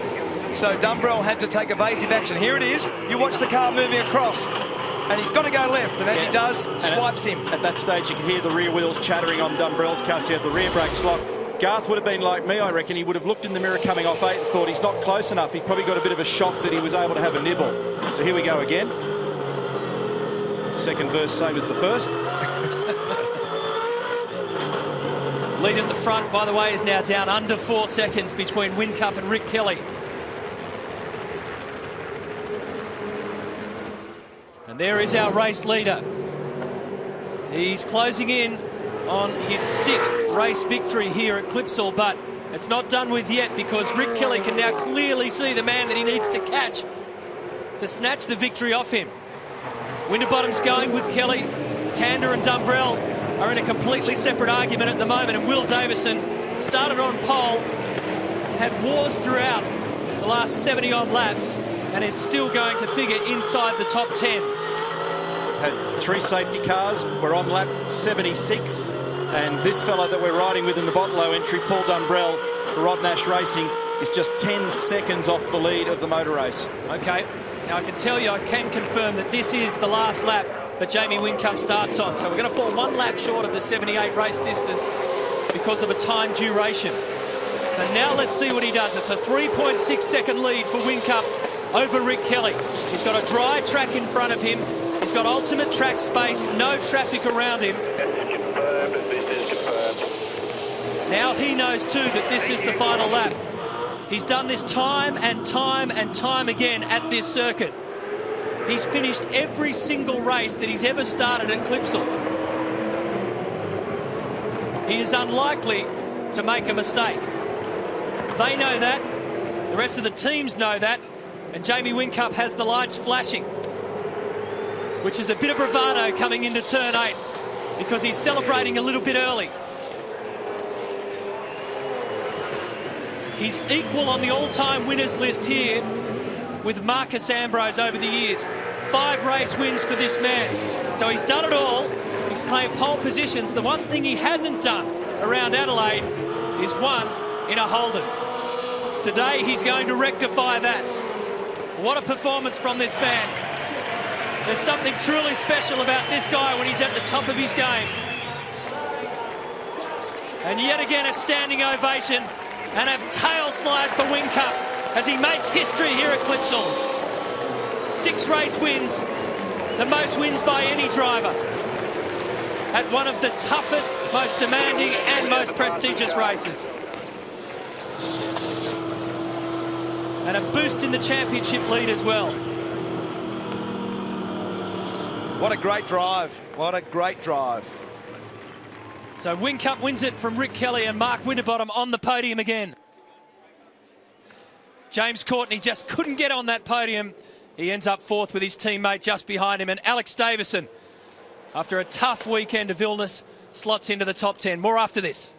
So Dumbrell had to take evasive action. Here it is. You watch the car moving across, and he's got to go left, and as he does, swipes him. At that stage, you can hear the rear wheels chattering on Dumbrell's car, so he had the rear brakes locked. Garth would have been like me, I reckon. He would have looked in the mirror coming off 8 and thought he's not close enough. He probably got a bit of a shock that he was able to have a nibble. So here we go again. Second verse, same as the first. Lead at the front, by the way, is now down under 4 seconds between Whincup and Rick Kelly. And there is our race leader. He's closing in on his 6th race victory here at Clipsal, but it's not done with yet, because Rick Kelly can now clearly see the man that he needs to catch to snatch the victory off him. Winterbottom's going with Kelly. Tander and Dumbrell are in a completely separate argument at the moment, and Will Davison started on pole, had wars throughout the last 70-odd laps, and is still going to figure inside the top 10. Had 3 safety cars. We're on lap 76. And this fellow that we're riding with in the Botlow entry, Paul Dumbrell, for Rod Nash Racing, is just 10 seconds off the lead of the motor race. Okay, now I can tell you, I can confirm that this is the last lap that Jamie Whincup starts on. So we're going to fall 1 lap short of the 78 race distance because of a time duration. So now let's see what he does. It's a 3.6 second lead for Whincup over Rick Kelly. He's got a dry track in front of him. He's got ultimate track space, no traffic around him. Now he knows too that this is the final lap. He's done this time and time and time again at this circuit. He's finished every single race that he's ever started at Clipsal. He is unlikely to make a mistake. They know that. The rest of the teams know that. And Jamie Whincup has the lights flashing, which is a bit of bravado coming into turn 8, because he's celebrating a little bit early. He's equal on the all-time winners list here with Marcus Ambrose over the years. 5 race wins for this man. So he's done it all. He's claimed pole positions. The one thing he hasn't done around Adelaide is won in a Holden. Today he's going to rectify that. What a performance from this man. There's something truly special about this guy when he's at the top of his game. And yet again a standing ovation and a tail slide for Whincup as he makes history here at Clipsal. 6 race wins, the most wins by any driver at one of the toughest, most demanding and most prestigious races. And a boost in the championship lead as well. What a great drive. What a great drive. So Whincup wins it from Rick Kelly and Mark Winterbottom on the podium again. James Courtney just couldn't get on that podium. He ends up 4th with his teammate just behind him. And Alex Davison, after a tough weekend of illness, slots into the top 10. More after this.